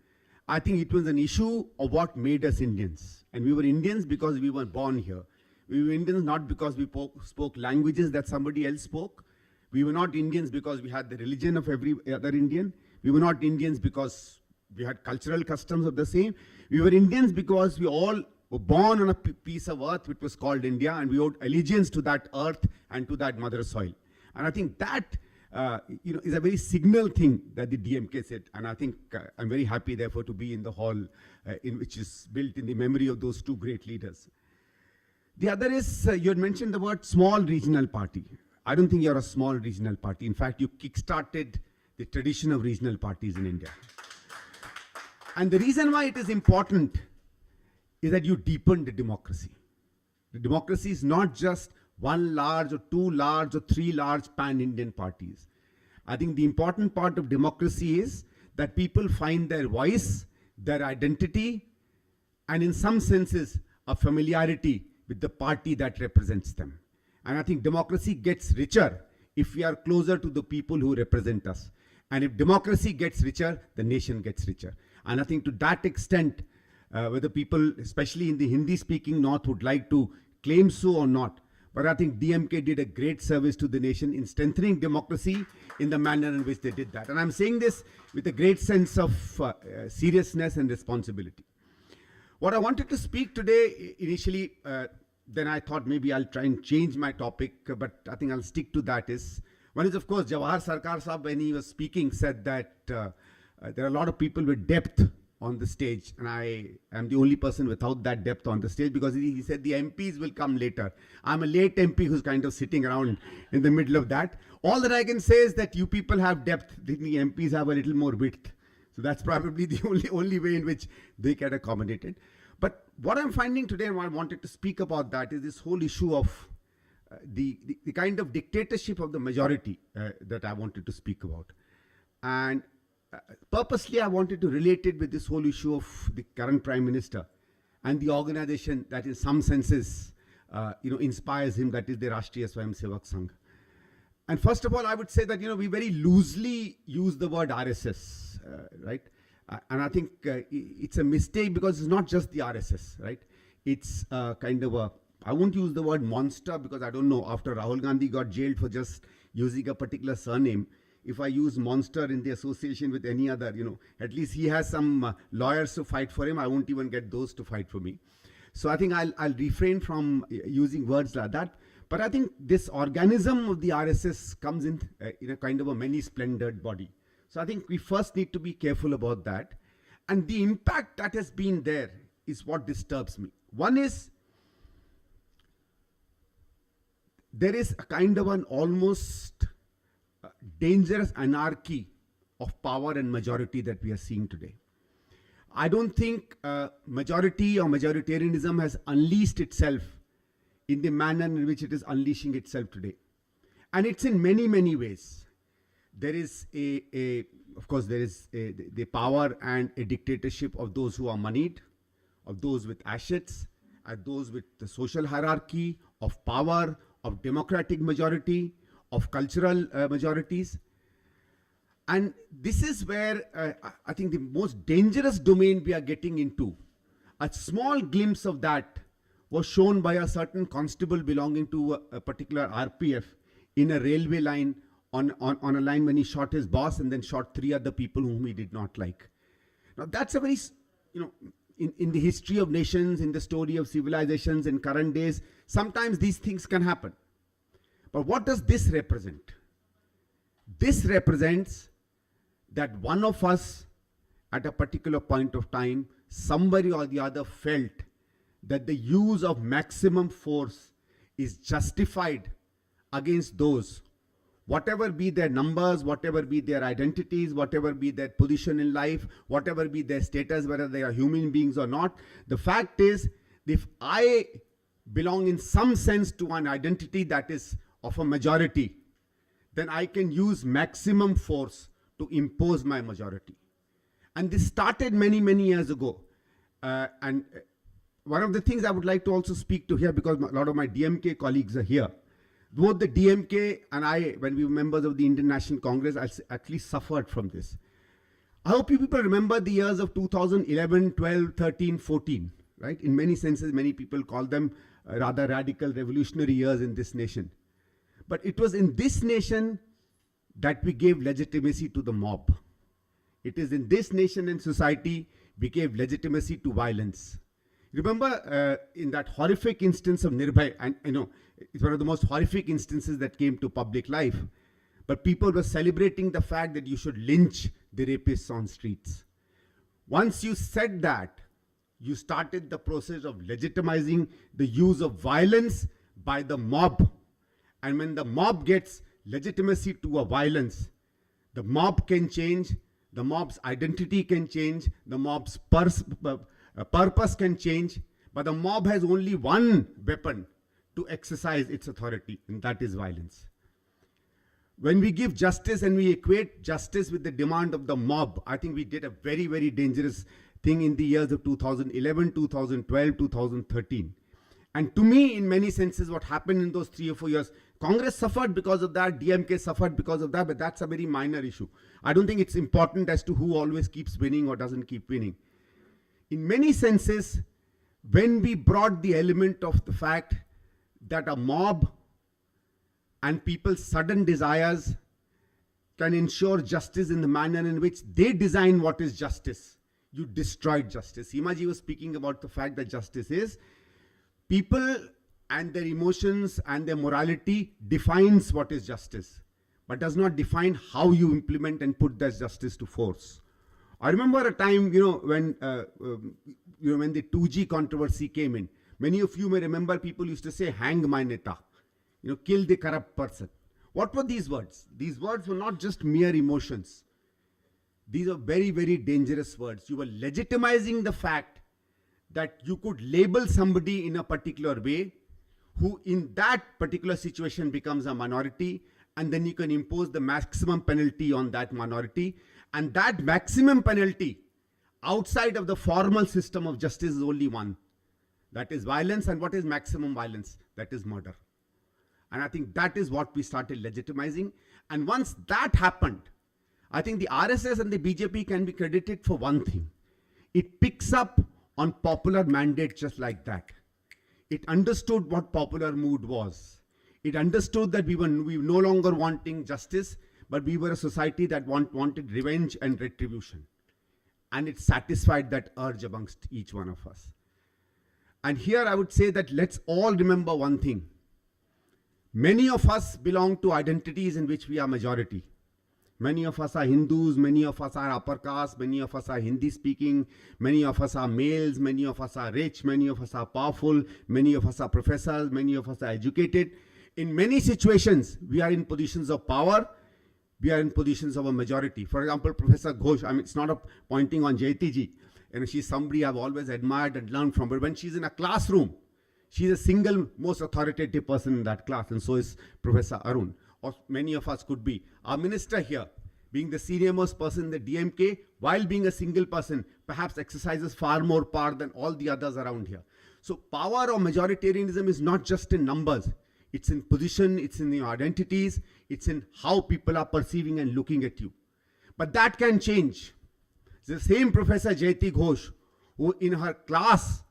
I: I think it was an issue of what made us Indians. And we were Indians because we were born here. We were Indians not because we spoke languages that somebody else spoke. We were not Indians because we had the religion of every other Indian. We were not Indians because we had cultural customs of the same. We were Indians because we all were born on a piece of earth which was called India, and we owed allegiance to that earth and to that mother soil. And I think that is a very signal thing that the DMK said. And I think I'm very happy, therefore, to be in the hall in which is built in the memory of those two great leaders. The other is, you had mentioned the word small regional party. I don't think you're a small regional party. In fact, you kick-started the tradition of regional parties in India. And the reason why it is important is that you deepened the democracy. The democracy is not just one large or two large or three large pan-Indian parties. I think the important part of democracy is that people find their voice, their identity, and in some senses, a familiarity with the party that represents them. And I think democracy gets richer if we are closer to the people who represent us. And if democracy gets richer, the nation gets richer. And I think to that extent, whether people, especially in the Hindi-speaking North, would like to claim so or not, but I think DMK did a great service to the nation in strengthening democracy in the manner in which they did that. And I'm saying this with a great sense of seriousness and responsibility. What I wanted to speak today, initially, then I thought maybe I'll try and change my topic, but I think I'll stick to that is, one is of course, Jawahar Sarkar Sahab, when he was speaking, said that there are a lot of people with depth on the stage, and I am the only person without that depth on the stage, because he said the MPs will come later. I'm a late MP who's kind of sitting around in the middle of that. All that I can say is that you people have depth, the MPs have a little more width. So that's probably the only way in which they get accommodated. But what I'm finding today, and what I wanted to speak about that, is this whole issue of the kind of dictatorship of the majority that I wanted to speak about. And purposely, I wanted to relate it with this whole issue of the current Prime Minister and the organization that in some senses, inspires him, that is the Rashtriya Swayamsevak Sangh. And first of all, I would say that, we very loosely use the word RSS, right? And I think it's a mistake, because it's not just the RSS, right? It's kind of I won't use the word monster, because I don't know, after Rahul Gandhi got jailed for just using a particular surname, if I use monster in the association with any other, at least he has some lawyers to fight for him. I won't even get those to fight for me. So I think I'll refrain from using words like that. But I think this organism of the RSS comes in a kind of a many-splendored body. So I think we first need to be careful about that. And the impact that has been there is what disturbs me. One is, there is a kind of an almost dangerous anarchy of power and majority that we are seeing today. I don't think majority or majoritarianism has unleashed itself in the manner in which it is unleashing itself today. And it's in many, many ways. There is of course, there is the power and a dictatorship of those who are moneyed, of those with assets, of those with the social hierarchy, of power, of democratic majority, of cultural majorities. And this is where I think the most dangerous domain we are getting into. A small glimpse of that was shown by a certain constable belonging to a particular RPF in a railway line, on a line when he shot his boss and then shot 3 other people whom he did not like. Now that's a very, in the history of nations, in the story of civilizations, in current days, sometimes these things can happen. But what does this represent? This represents that one of us at a particular point of time, somebody or the other felt that the use of maximum force is justified against those, whatever be their numbers, whatever be their identities, whatever be their position in life, whatever be their status, whether they are human beings or not. The fact is, if I belong in some sense to an identity that is of a majority, then I can use maximum force to impose my majority. And this started many, many years ago. And one of the things I would like to also speak to here, because a lot of my DMK colleagues are here, both the DMK and I, when we were members of the Indian National Congress, actually suffered from this. I hope you people remember the years of 2011, 12, 13, 14, right? In many senses, many people call them rather radical revolutionary years in this nation. But it was in this nation that we gave legitimacy to the mob. It is in this nation and society we gave legitimacy to violence. Remember in that horrific instance of Nirbhay, and it's one of the most horrific instances that came to public life, but people were celebrating the fact that you should lynch the rapists on streets. Once you said that, you started the process of legitimizing the use of violence by the mob. And when the mob gets legitimacy to a violence, the mob can change, the mob's identity can change, the mob's purpose can change, but the mob has only one weapon to exercise its authority, and that is violence. When we give justice and we equate justice with the demand of the mob, I think we did a very, very dangerous thing in the years of 2011, 2012, 2013. And to me, in many senses, what happened in those 3 or 4 years, Congress suffered because of that, DMK suffered because of that, but that's a very minor issue. I don't think it's important as to who always keeps winning or doesn't keep winning. In many senses, when we brought the element of the fact that a mob and people's sudden desires can ensure justice in the manner in which they design what is justice, you destroyed justice. Himaji was speaking about the fact that justice is people and their emotions and their morality defines what is justice, but does not define how you implement and put that justice to force. I remember a time, when the 2G controversy came in. Many of you may remember people used to say, "Hang my neta," kill the corrupt person. What were these words? These words were not just mere emotions. These are very, very dangerous words. You were legitimizing the fact that you could label somebody in a particular way who in that particular situation becomes a minority, and then you can impose the maximum penalty on that minority. And that maximum penalty outside of the formal system of justice is only one. That is violence. And what is maximum violence? That is murder. And I think that is what we started legitimizing. And once that happened, I think the RSS and the BJP can be credited for one thing. It picks up on popular mandate just like that. It understood what popular mood was. It understood that we were no longer wanting justice, but we were a society that wanted revenge and retribution. And it satisfied that urge amongst each one of us. And here I would say that let's all remember one thing. Many of us belong to identities in which we are majority. Many of us are Hindus, many of us are upper caste, many of us are Hindi speaking, many of us are males, many of us are rich, many of us are powerful, many of us are professors, many of us are educated. In many situations, we are in positions of power, we are in positions of a majority. For example, Professor Ghosh, it's not a pointing on Jayati ji, she's somebody I've always admired and learned from, but when she's in a classroom, she's a single most authoritative person in that class, and so is Professor Arun. Or many of us could be. Our minister here, being the senior most person in the DMK, while being a single person, perhaps exercises far more power than all the others around here. So power or majoritarianism is not just in numbers. It's in position, it's in your identities, it's in how people are perceiving and looking at you. But that can change. The same Professor Jayati Ghosh, who in her class,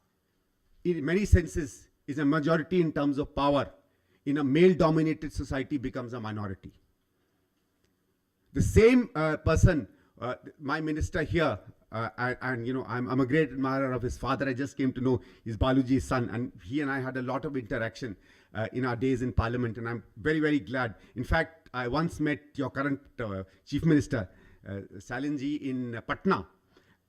I: in many senses, is a majority in terms of power, in a male-dominated society becomes a minority. The same person, my minister here, I'm a great admirer of his father. I just came to know he's Baluji's son, and he and I had a lot of interaction in our days in Parliament, and I'm very, very glad. In fact, I once met your current Chief Minister, Salinji, in Patna.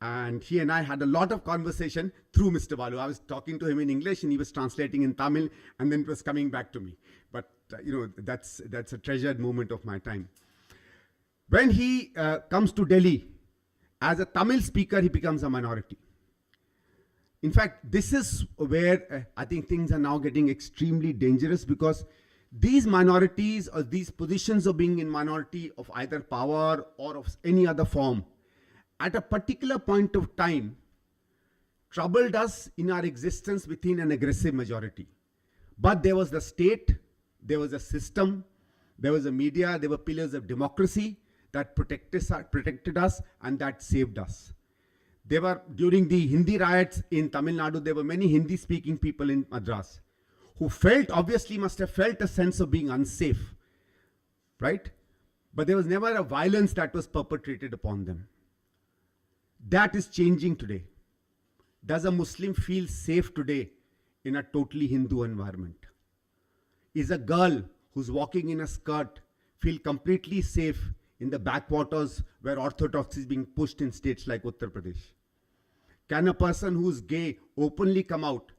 I: And he and I had a lot of conversation through Mr. Balu. I was talking to him in English and he was translating in Tamil, and then it was coming back to me. But, that's a treasured moment of my time. When he comes to Delhi, as a Tamil speaker, he becomes a minority. In fact, this is where I think things are now getting extremely dangerous, because these minorities or these positions of being in minority of either power or of any other form, at a particular point of time, troubled us in our existence within an aggressive majority. But there was the state, there was a system, there was a media, there were pillars of democracy that protected us and that saved us. There were, during the Hindi riots in Tamil Nadu, there were many Hindi-speaking people in Madras who obviously must have felt a sense of being unsafe, right? But there was never a violence that was perpetrated upon them. That is changing today. Does a Muslim feel safe today in a totally Hindu environment? Is a girl who's walking in a skirt feel completely safe in the backwaters where orthodoxy is being pushed in states like Uttar Pradesh? Can a person who's gay openly come out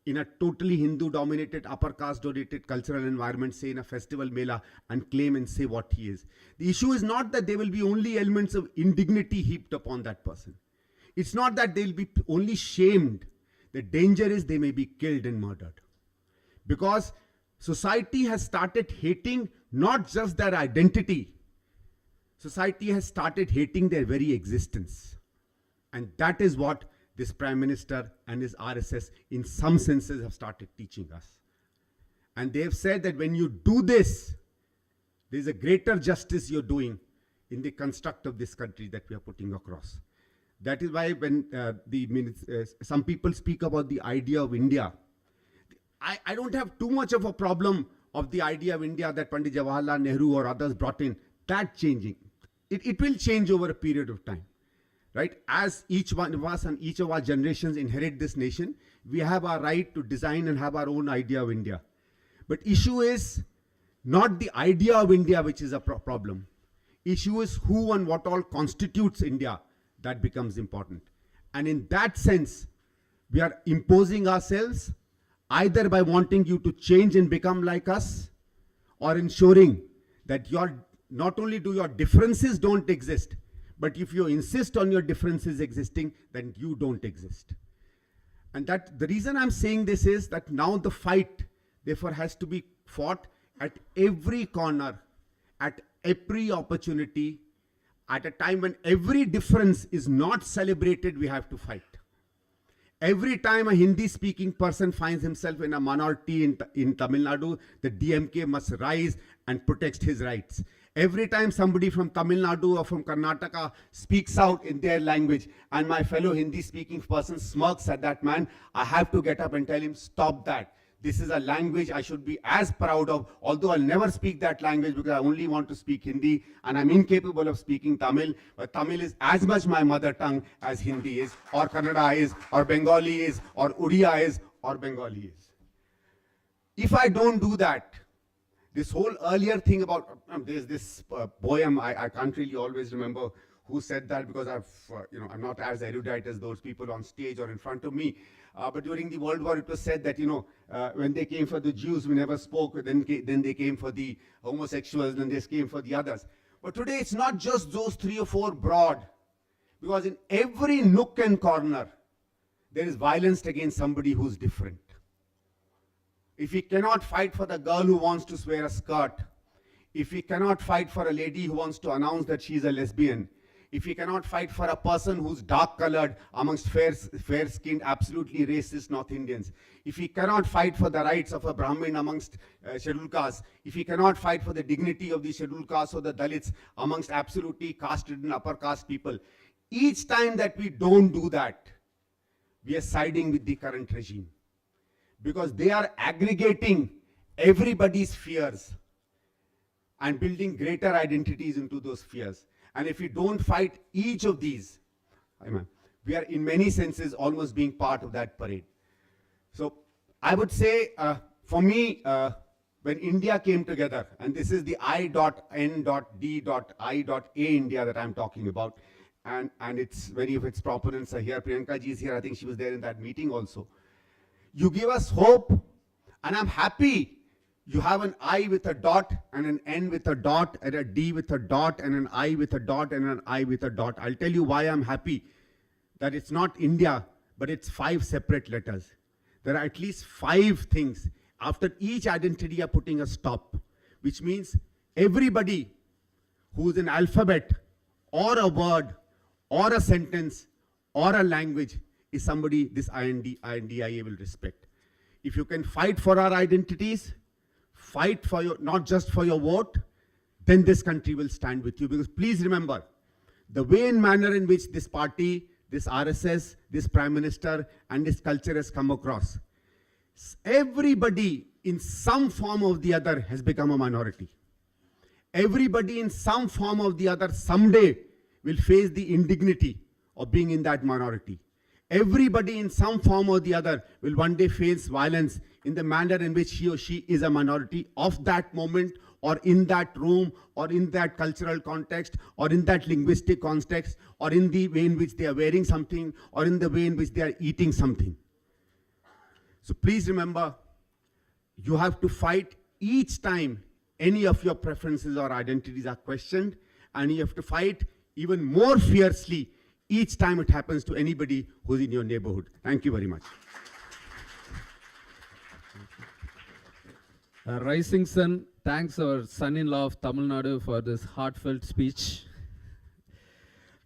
I: in a totally Hindu-dominated, upper caste-dominated cultural environment, say in a festival mela, and claim and say what he is? The issue is not that there will be only elements of indignity heaped upon that person. It's not that they'll be only shamed. The danger is they may be killed and murdered. Because society has started hating not just their identity, society has started hating their very existence. And that is what this Prime Minister and his RSS in some senses have started teaching us. And they have said that when you do this, there is a greater justice you're doing in the construct of this country that we are putting across. That is why when some people speak about the idea of India, I don't have too much of a problem of the idea of India that Pandit Jawaharlal Nehru or others brought in. That changing. It will change over a period of time. Right? As each one of us and each of our generations inherit this nation, we have our right to design and have our own idea of India. But issue is not the idea of India which is a problem. Issue is who and what all constitutes India. That becomes important. And in that sense, we are imposing ourselves either by wanting you to change and become like us, or ensuring that not only do your differences don't exist, but if you insist on your differences existing, then you don't exist. And that the reason I'm saying this is that now the fight, therefore, has to be fought at every corner, at every opportunity, at a time when every difference is not celebrated, we have to fight. Every time a Hindi-speaking person finds himself in a minority in Tamil Nadu, the DMK must rise and protect his rights. Every time somebody from Tamil Nadu or from Karnataka speaks out in their language and my fellow Hindi-speaking person smirks at that man, I have to get up and tell him, stop that. This is a language I should be as proud of, although I'll never speak that language because I only want to speak Hindi and I'm incapable of speaking Tamil. But Tamil is as much my mother tongue as Hindi is, or Kannada is, or Bengali is, or Odia is, or Bengali is. If I don't do that, this whole earlier thing about, there's this poem, I can't really always remember who said that because I'm not as erudite as those people on stage or in front of me. But during the World War, it was said that, when they came for the Jews, we never spoke. Then they came for the homosexuals, then they came for the others. But today, it's not just those 3 or 4 broad. Because in every nook and corner, there is violence against somebody who's different. If we cannot fight for the girl who wants to wear a skirt, if we cannot fight for a lady who wants to announce that she's a lesbian, if we cannot fight for a person who's dark-colored amongst fair-skinned, absolutely racist North Indians, if we cannot fight for the rights of a Brahmin amongst scheduled castes, if we cannot fight for the dignity of the scheduled castes or the Dalits amongst absolutely caste-ridden upper caste people, each time that we don't do that, we are siding with the current regime. Because they are aggregating everybody's fears and building greater identities into those fears. And if we don't fight each of these, we are in many senses almost being part of that parade. So I would say, for me, when India came together, and this is the I.N.D.I.A India that I'm talking about, and it's many of its proponents are here. Priyanka ji is here. I think she was there in that meeting also. You give us hope, and I'm happy. You have an I with a dot, and an N with a dot, and a D with a dot, and an I with a dot, and an I with a dot. I'll tell you why I'm happy. That it's not India, but it's 5 separate letters. There are at least 5 things. After each identity, you're putting a stop, which means everybody who's an alphabet, or a word, or a sentence, or a language, is somebody this INDIA will respect. If you can fight for our identities, fight for not just for your vote, then this country will stand with you. Because please remember, the way and manner in which this party, this RSS, this Prime Minister, and this culture has come across, everybody in some form or the other has become a minority. Everybody in some form or the other someday will face the indignity of being in that minority. Everybody in some form or the other will one day face violence in the manner in which he or she is a minority of that moment, or in that room, or in that cultural context, or in that linguistic context, or in the way in which they are wearing something, or in the way in which they are eating something. So please remember, you have to fight each time any of your preferences or identities are questioned, and you have to fight even more fiercely each time it happens to anybody who's in your neighborhood. Thank you very much.
B: Rising Sun thanks our son-in-law of Tamil Nadu for this heartfelt speech.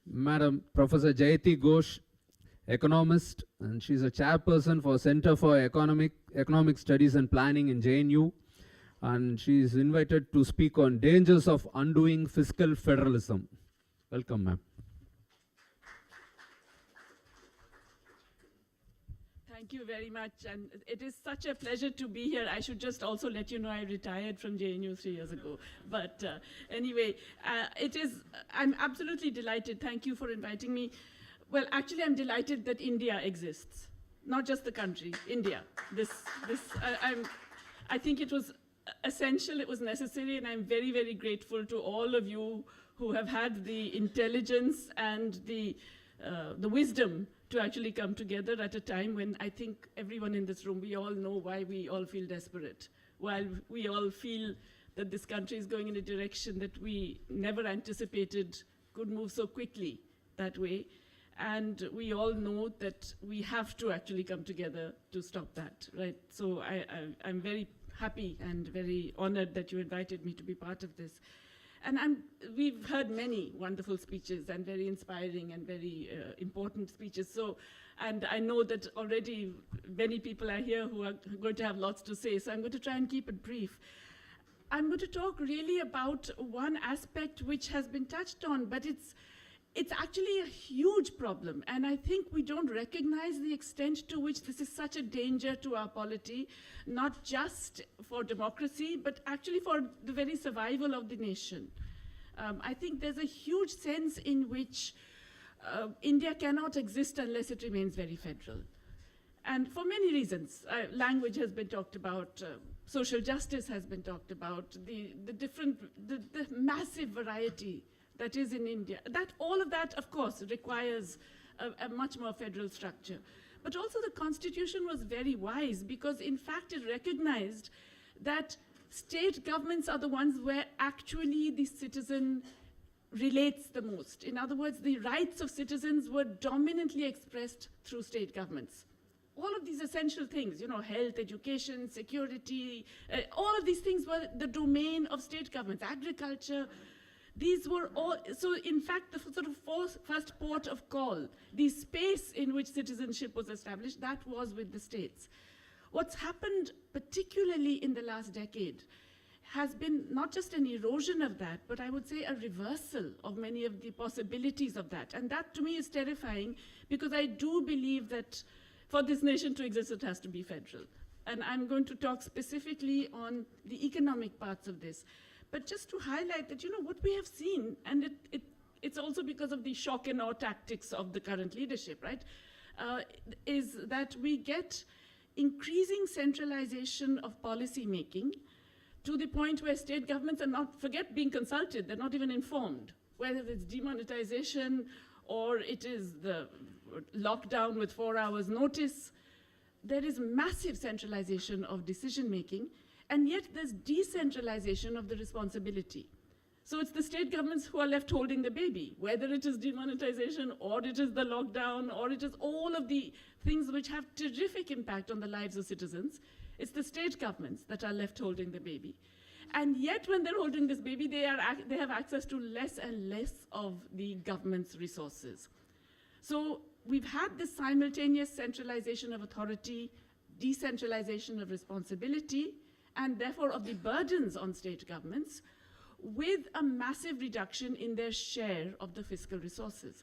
B: Madam Professor Jayati Ghosh, economist, and she's a chairperson for Center for Economic Studies and Planning in JNU, and she is invited to speak on dangers of undoing fiscal federalism. Welcome, ma'am.
J: Thank you very much, and it is such a pleasure to be here. I should just also let you know I retired from JNU 3 years ago. But anyway, I'm absolutely delighted. Thank you for inviting me. Well, actually, I'm delighted that India exists, not just the country, India. I think it was essential, it was necessary, and I'm very, very grateful to all of you who have had the intelligence and the wisdom to actually come together at a time when I think everyone in this room, we all know why we all feel desperate, while we all feel that this country is going in a direction that we never anticipated could move so quickly that way. And we all know that we have to actually come together to stop that, right? So I'm very happy and very honored that you invited me to be part of this. And we've heard many wonderful speeches and very inspiring and very important speeches. So, and I know that already many people are here who are going to have lots to say. So I'm going to try and keep it brief. I'm going to talk really about one aspect which has been touched on, but it's actually a huge problem. And I think we don't recognize the extent to which this is such a danger to our polity, not just for democracy, but actually for the very survival of the nation. I think there's a huge sense in which India cannot exist unless it remains very federal. And for many reasons, language has been talked about, social justice has been talked about, the massive variety that is in India. All of that, of course, requires a much more federal structure. But also the Constitution was very wise because, in fact, it recognized that state governments are the ones where actually the citizen relates the most. In other words, the rights of citizens were dominantly expressed through state governments. All of these essential things, health, education, security, all of these things were the domain of state governments, agriculture. These were all, so in fact, the sort of first port of call, the space in which citizenship was established, that was with the states. What's happened, particularly in the last decade, has been not just an erosion of that, but I would say a reversal of many of the possibilities of that. And that, to me, is terrifying, because I do believe that for this nation to exist, it has to be federal. And I'm going to talk specifically on the economic parts of this. But just to highlight that, what we have seen, and it's also because of the shock and awe tactics of the current leadership, right, is that we get increasing centralization of policy making to the point where state governments are not, forget being consulted, they're not even informed, whether it's demonetization or it is the lockdown with 4 hours notice. There is massive centralization of decision making. And yet there's decentralization of the responsibility. So it's the state governments who are left holding the baby, whether it is demonetization or it is the lockdown or it is all of the things which have terrific impact on the lives of citizens. It's the state governments that are left holding the baby. And yet when they're holding this baby, they have access to less and less of the government's resources. So we've had this simultaneous centralization of authority, decentralization of responsibility, and therefore of the burdens on state governments, with a massive reduction in their share of the fiscal resources.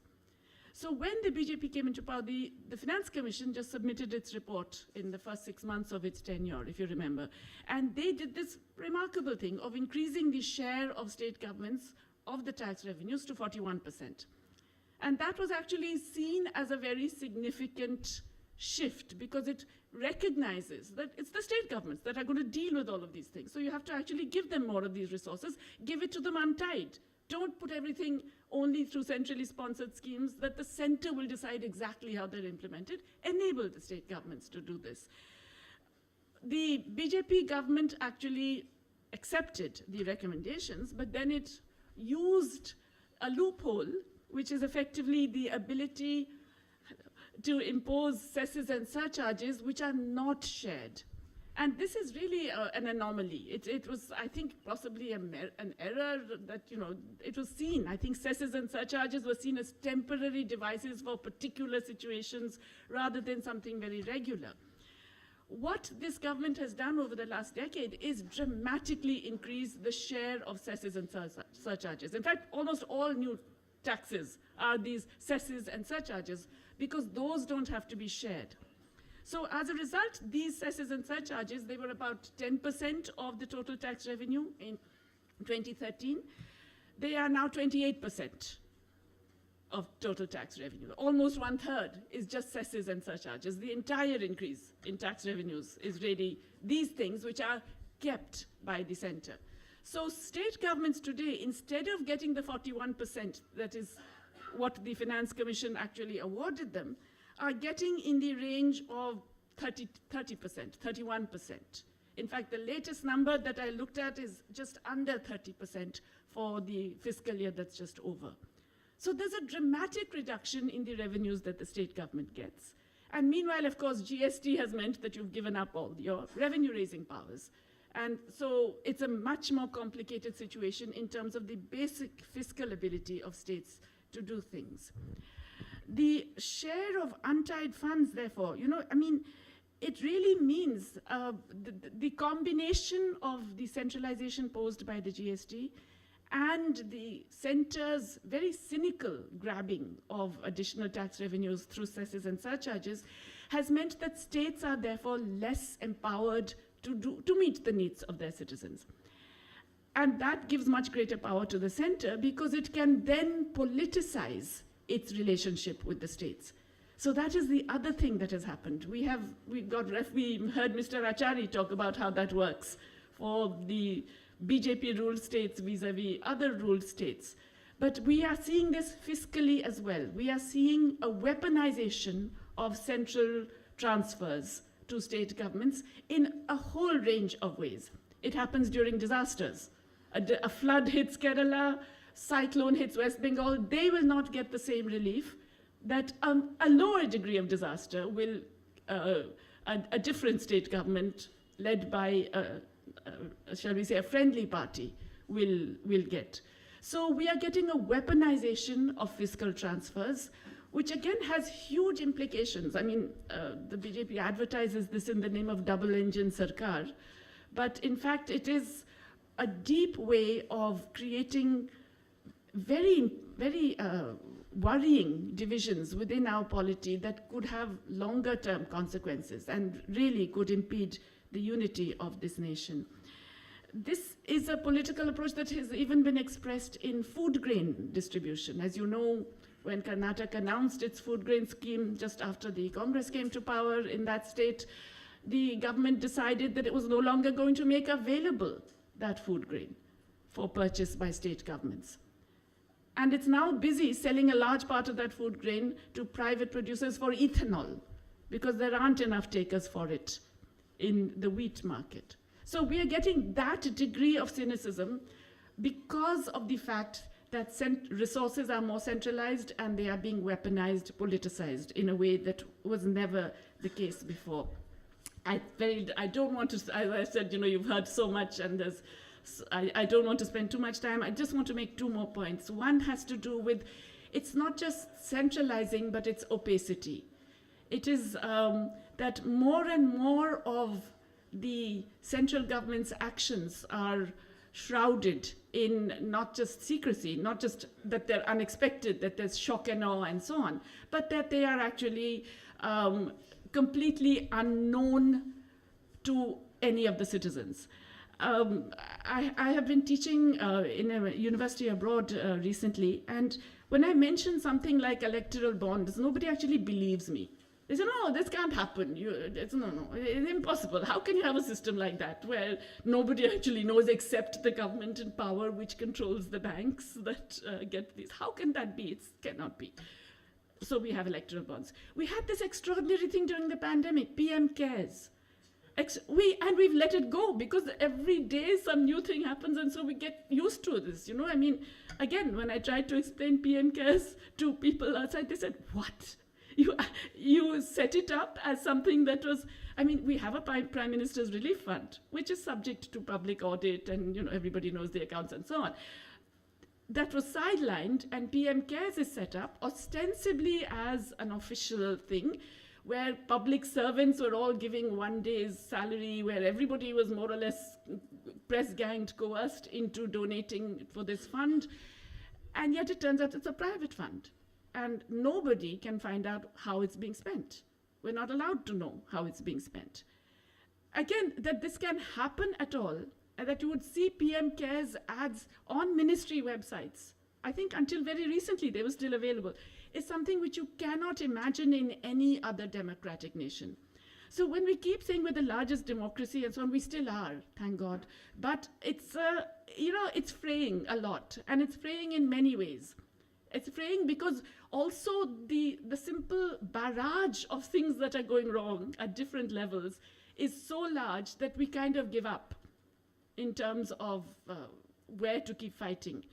J: So when the BJP came into power, the Finance Commission just submitted its report in the first 6 months of its tenure, if you remember. And they did this remarkable thing of increasing the share of state governments of the tax revenues to 41%. And that was actually seen as a very significant shift, because it recognizes that it's the state governments that are going to deal with all of these things. So you have to actually give them more of these resources, give it to them untied. Don't put everything only through centrally sponsored schemes that the center will decide exactly how they're implemented. Enable the state governments to do this. The BJP government actually accepted the recommendations, but then it used a loophole, which is effectively the ability to impose cesses and surcharges which are not shared. And this is really an anomaly. It was, I think, possibly an error that, it was seen. I think cesses and surcharges were seen as temporary devices for particular situations rather than something very regular. What this government has done over the last decade is dramatically increase the share of cesses and surcharges. In fact, almost all new taxes are these cesses and surcharges because those don't have to be shared. So as a result, these cesses and surcharges, they were about 10% of the total tax revenue in 2013. They are now 28% of total tax revenue. Almost 1/3 is just cesses and surcharges. The entire increase in tax revenues is really these things which are kept by the center. So state governments today, instead of getting the 41%, that is what the Finance Commission actually awarded them, are getting in the range of 30%, 31%. In fact, the latest number that I looked at is just under 30% for the fiscal year that's just over. So there's a dramatic reduction in the revenues that the state government gets. And meanwhile, of course, GST has meant that you've given up all your revenue-raising powers. And so it's a much more complicated situation in terms of the basic fiscal ability of states to do things. The share of untied funds, therefore, it really means the combination of the centralization posed by the GST and the center's very cynical grabbing of additional tax revenues through cesses and surcharges has meant that states are therefore less empowered to meet the needs of their citizens. And that gives much greater power to the center because it can then politicize its relationship with the states. So that is the other thing that has happened. We heard Mr. Achari talk about how that works for the BJP-ruled states vis-a-vis other ruled states. But we are seeing this fiscally as well. We are seeing a weaponization of central transfers to state governments in a whole range of ways. It happens during disasters. A flood hits Kerala, cyclone hits West Bengal, they will not get the same relief that a lower degree of disaster will, a different state government led by, shall we say, a friendly party will get. So we are getting a weaponization of fiscal transfers, which again has huge implications. I mean, the BJP advertises this in the name of double-engine Sarkar, but in fact it is a deep way of creating very, very worrying divisions within our polity that could have longer-term consequences and really could impede the unity of this nation. This is a political approach that has even been expressed in food grain distribution. As you know, when Karnataka announced its food grain scheme just after the Congress came to power in that state, the government decided that it was no longer going to make available that food grain for purchase by state governments. And it's now busy selling a large part of that food grain to private producers for ethanol because there aren't enough takers for it in the wheat market. So we are getting that degree of cynicism because of the fact that resources are more centralized and they are being weaponized, politicized in a way that was never the case before. I don't want to, as I said, you've heard so much and I don't want to spend too much time. I just want to make two more points. One has to do with, it's not just centralizing, but it's opacity. It is that more and more of the central government's actions are shrouded in not just secrecy, not just that they're unexpected, that there's shock and awe and so on, but that they are actually completely unknown to any of the citizens. I have been teaching in a university abroad recently, and when I mention something like electoral bonds, nobody actually believes me. They say, no, this can't happen. It's impossible. How can you have a system like that where nobody actually knows except the government in power which controls the banks that get these? How can that be? It cannot be. So we have electoral bonds. We had this extraordinary thing during the pandemic, PM Cares. We've let it go because every day some new thing happens and so we get used to this. I mean, again, when I tried to explain PM Cares to people outside, they said, what? You set it up as something that was, I mean, we have a Prime Minister's Relief Fund, which is subject to public audit and, you know, everybody knows the accounts and so on. That was sidelined, and PM Cares is set up ostensibly as an official thing where public servants were all giving one day's salary, where everybody was more or less press-ganged, coerced into donating for this fund. And yet it turns out it's a private fund. And nobody can find out how it's being spent. We're not allowed to know how it's being spent. Again, that this can happen at all, and that you would see PM Cares ads on ministry websites, I think until very recently they were still available, is something which you cannot imagine in any other democratic nation. So when we keep saying we're the largest democracy and so on, we still are, thank God. But it's, you know, it's fraying a lot, and it's fraying in many ways. It's fraying because also the simple barrage of things that are going wrong at different levels is so large that we kind of give up in terms of where to keep fighting.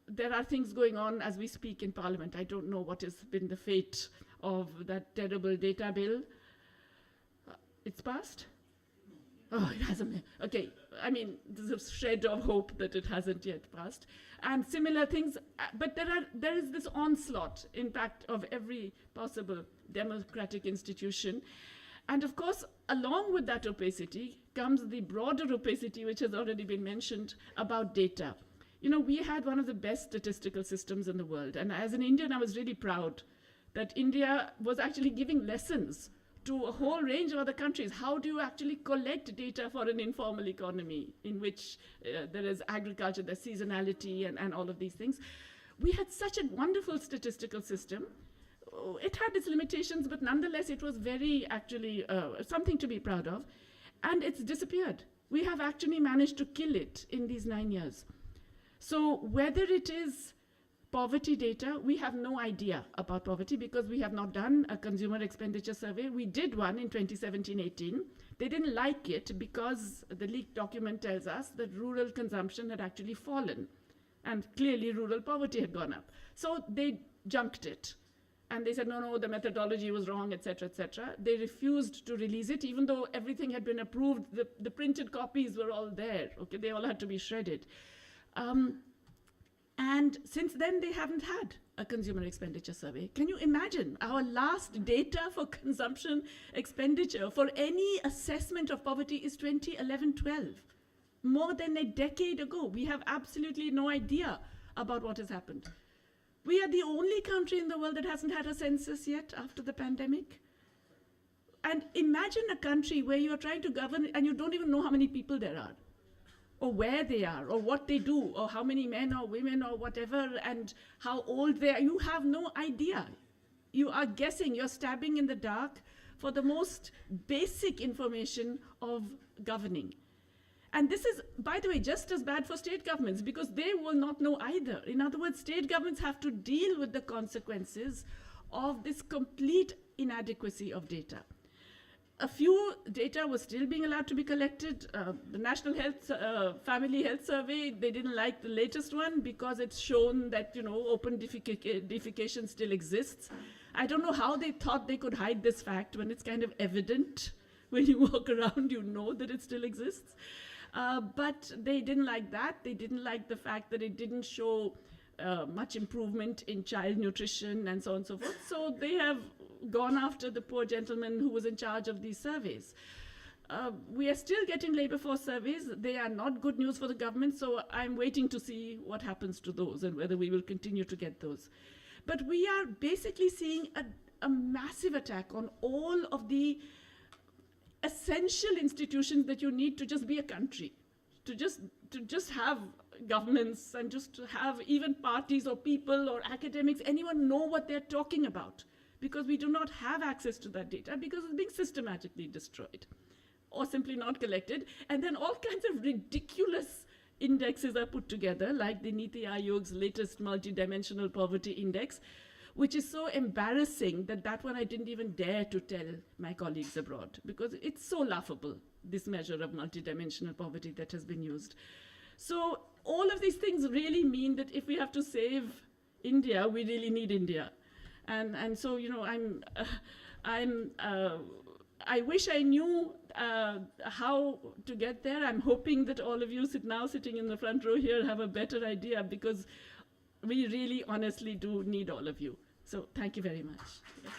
J: There are things going on as we speak in Parliament. I don't know what has been the fate of that terrible data bill. It's passed? Oh, it hasn't. Okay, I mean, there's a shred of hope that it hasn't yet passed. And similar things, but there is this onslaught, in fact, of every possible democratic institution. And of course, along with that opacity comes the broader opacity, which has already been mentioned, about data. You know, we had one of the best statistical systems in the world. And as an Indian, I was really proud that India was actually giving lessons to a whole range of other countries. How do you actually collect data for an informal economy in which there is agriculture, there's seasonality, and all of these things? We had such a wonderful statistical system. It had its limitations, but nonetheless, it was very actually something to be proud of. And it's disappeared. We have actually managed to kill it in these 9 years. So whether it is poverty data, we have no idea about poverty because we have not done a consumer expenditure survey. We did one in 2017-18. They didn't like it because the leaked document tells us that rural consumption had actually fallen and clearly rural poverty had gone up. So they junked it. And they said, no, the methodology was wrong, et cetera, et cetera. They refused to release it, even though everything had been approved. The printed copies were all there. Okay, they all had to be shredded. And since then, they haven't had a consumer expenditure survey. Can you imagine? Our last data for consumption expenditure for any assessment of poverty is 2011-12. More than a decade ago. We have absolutely no idea about what has happened. We are the only country in the world that hasn't had a census yet after the pandemic. And imagine a country where you are trying to govern and you don't even know how many people there are, or where they are, or what they do, or how many men or women or whatever, and how old they are. You have no idea. You are guessing, you're stabbing in the dark for the most basic information of governing. And this is, by the way, just as bad for state governments because they will not know either. In other words, state governments have to deal with the consequences of this complete inadequacy of data. A few data was still being allowed to be collected. The National Health, Family Health Survey, they didn't like the latest one because it's shown that, you know, open defecation still exists. I don't know how they thought they could hide this fact when it's kind of evident. When you walk around, you know that it still exists. But they didn't like that. They didn't like the fact that it didn't show much improvement in child nutrition and so on and so forth. So they have gone after the poor gentleman who was in charge of these surveys. We are still getting labor force surveys. They are not good news for the government, so I'm waiting to see what happens to those and whether we will continue to get those. But we are basically seeing a massive attack on all of the essential institutions that you need to just be a country, to just have governments and just to have even parties or people or academics, anyone know what they're talking about, because we do not have access to that data because it's being systematically destroyed or simply not collected. And then all kinds of ridiculous indexes are put together, like the Niti Aayog's latest multidimensional poverty index, which is so embarrassing that one I didn't even dare to tell my colleagues abroad, because it's so laughable, this measure of multidimensional poverty that has been used. So all of these things really mean that if we have to save India, we really need India. And so, you know, I wish I knew how to get there. I'm hoping that all of you sitting in the front row here have a better idea, because we really honestly do need all of you. So thank you very much. Yes.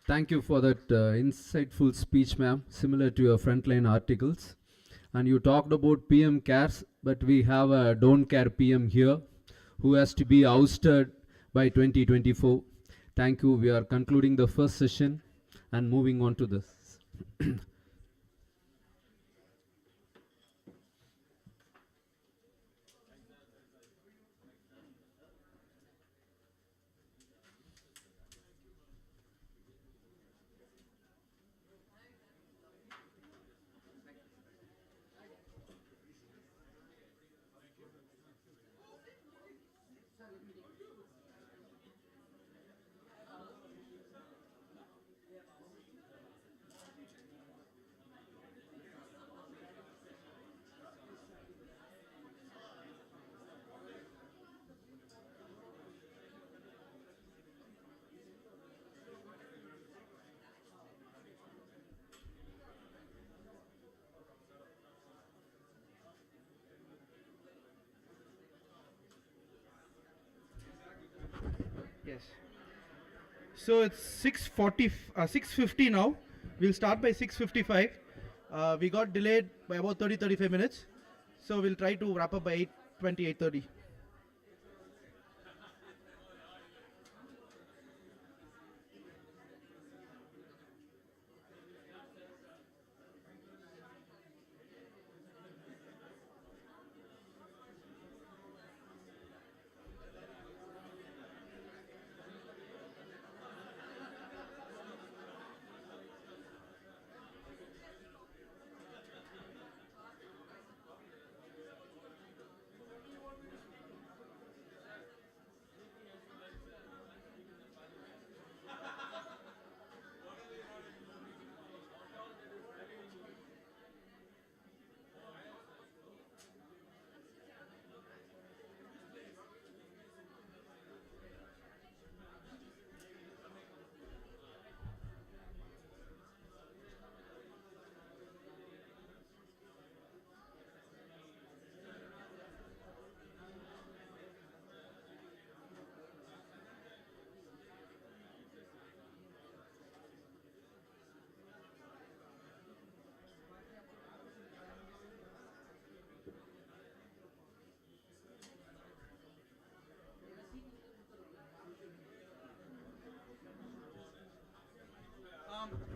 B: Thank you for that insightful speech, ma'am, similar to your frontline articles. And you talked about PM cares, but we have a don't care PM here who has to be ousted by 2024. Thank you. We are concluding the first session and moving on to this.
A: Yes. So it's 6:50 now. We'll start by 6:55. We got delayed by about 35 minutes. So we'll try to wrap up by 8:20, 8:30.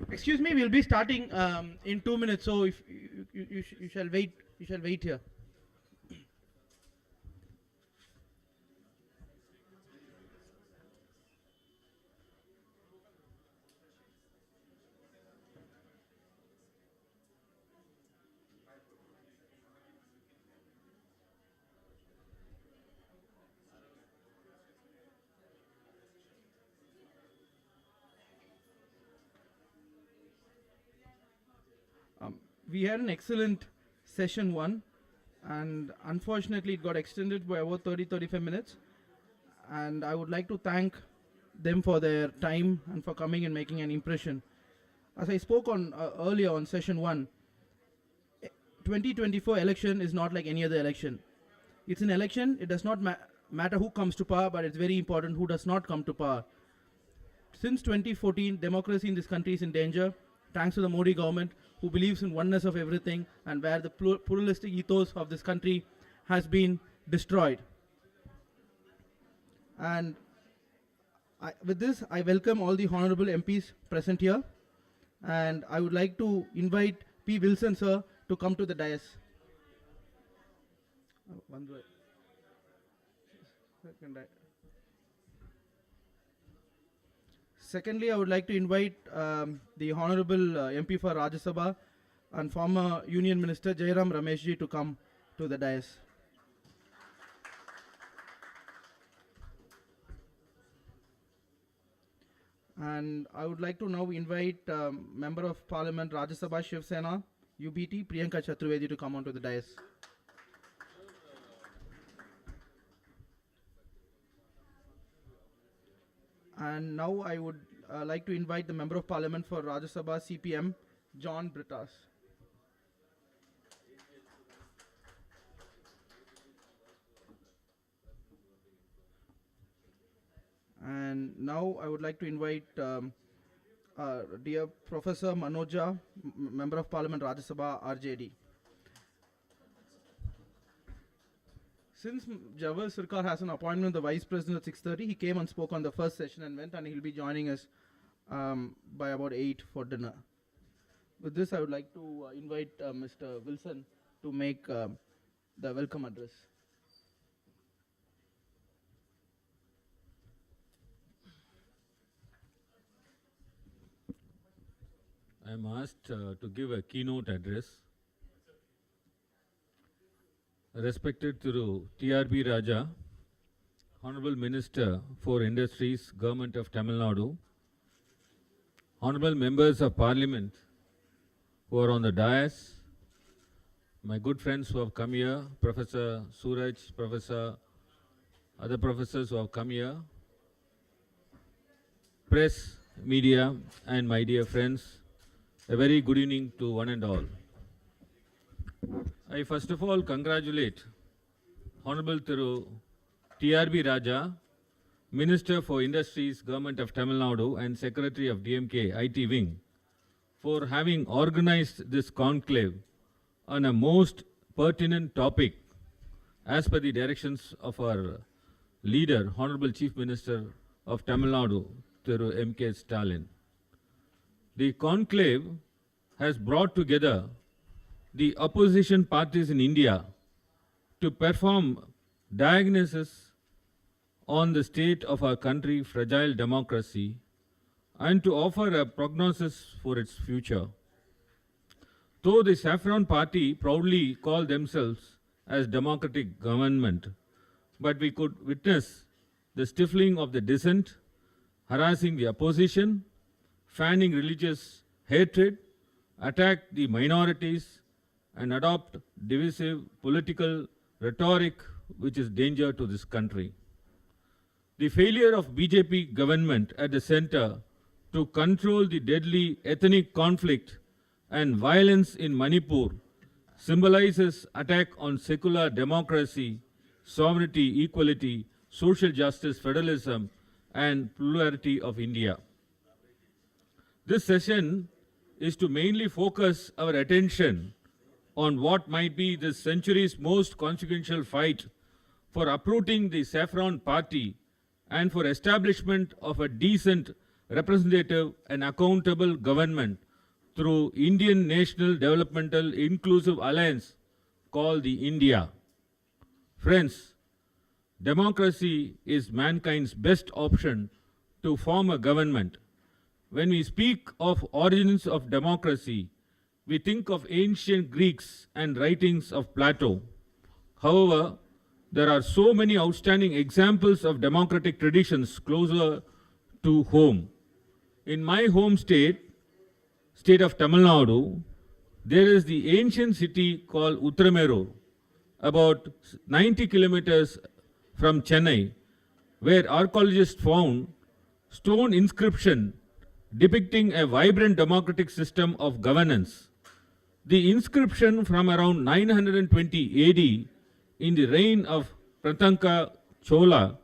A: Excuse me, we'll be starting in 2 minutes. So if you shall wait here. We had an excellent session 1, and unfortunately it got extended by about 35 minutes. And I would like to thank them for their time and for coming and making an impression. As I spoke on earlier on session 1, 2024 election is not like any other election. It's an election. It does not matter who comes to power, but it's very important who does not come to power. Since 2014, democracy in this country is in danger, thanks to the Modi government, who believes in oneness of everything, and where the pluralistic ethos of this country has been destroyed. And with this, I welcome all the honorable MPs present here, and I would like to invite P. Wilson sir to come to the dais. Secondly, I would like to invite the Honorable MP for Rajya Sabha and former Union Minister Jairam Rameshji to come to the dais. And I would like to now invite Member of Parliament Rajya Sabha Shiv Sena UBT Priyanka Chaturvedi to come onto the dais. And now I would like to invite the Member of Parliament for Rajya Sabha CPM, John Brittas. And now I would like to invite dear Professor Manoja, Member of Parliament, Rajya Sabha, RJD. Since Jawahar Sirkar has an appointment with the Vice President at 6:30, he came and spoke on the first session and went, and he'll be joining us by about 8 for dinner. With this, I would like to invite Mr. Wilson to make the welcome address.
K: I am asked to give a keynote address. Respected Thiru T.R.B. Raja, Honorable Minister for Industries, Government of Tamil Nadu, Honorable Members of Parliament who are on the dais, my good friends who have come here, Professor Suraj, other professors who have come here, press, media, and my dear friends, a very good evening to one and all. I first of all congratulate Honorable Thiru T.R.B. Raja, Minister for Industries, Government of Tamil Nadu and Secretary of DMK IT Wing, for having organized this conclave on a most pertinent topic as per the directions of our leader, Honorable Chief Minister of Tamil Nadu, Thiru M.K. Stalin. The conclave has brought together the opposition parties in India to perform diagnosis on the state of our country, fragile democracy, and to offer a prognosis for its future. Though the Saffron Party proudly call themselves as democratic government, but we could witness the stifling of the dissent, harassing the opposition, fanning religious hatred, attack the minorities, and adopt divisive political rhetoric which is danger to this country. The failure of BJP government at the center to control the deadly ethnic conflict and violence in Manipur symbolizes attack on secular democracy, sovereignty, equality, social justice, federalism, and plurality of India. This session is to mainly focus our attention on what might be this century's most consequential fight for uprooting the Saffron Party and for establishment of a decent, representative and accountable government through Indian National Developmental Inclusive Alliance called the India. Friends, democracy is mankind's best option to form a government. When we speak of origins of democracy, we think of ancient Greeks and writings of Plato. However, there are so many outstanding examples of democratic traditions closer to home. In my home state of Tamil Nadu, there is the ancient city called Uttaramerur, about 90 kilometers from Chennai, where archaeologists found stone inscription depicting a vibrant democratic system of governance. The inscription from around 920 AD in the reign of Pratanka Chola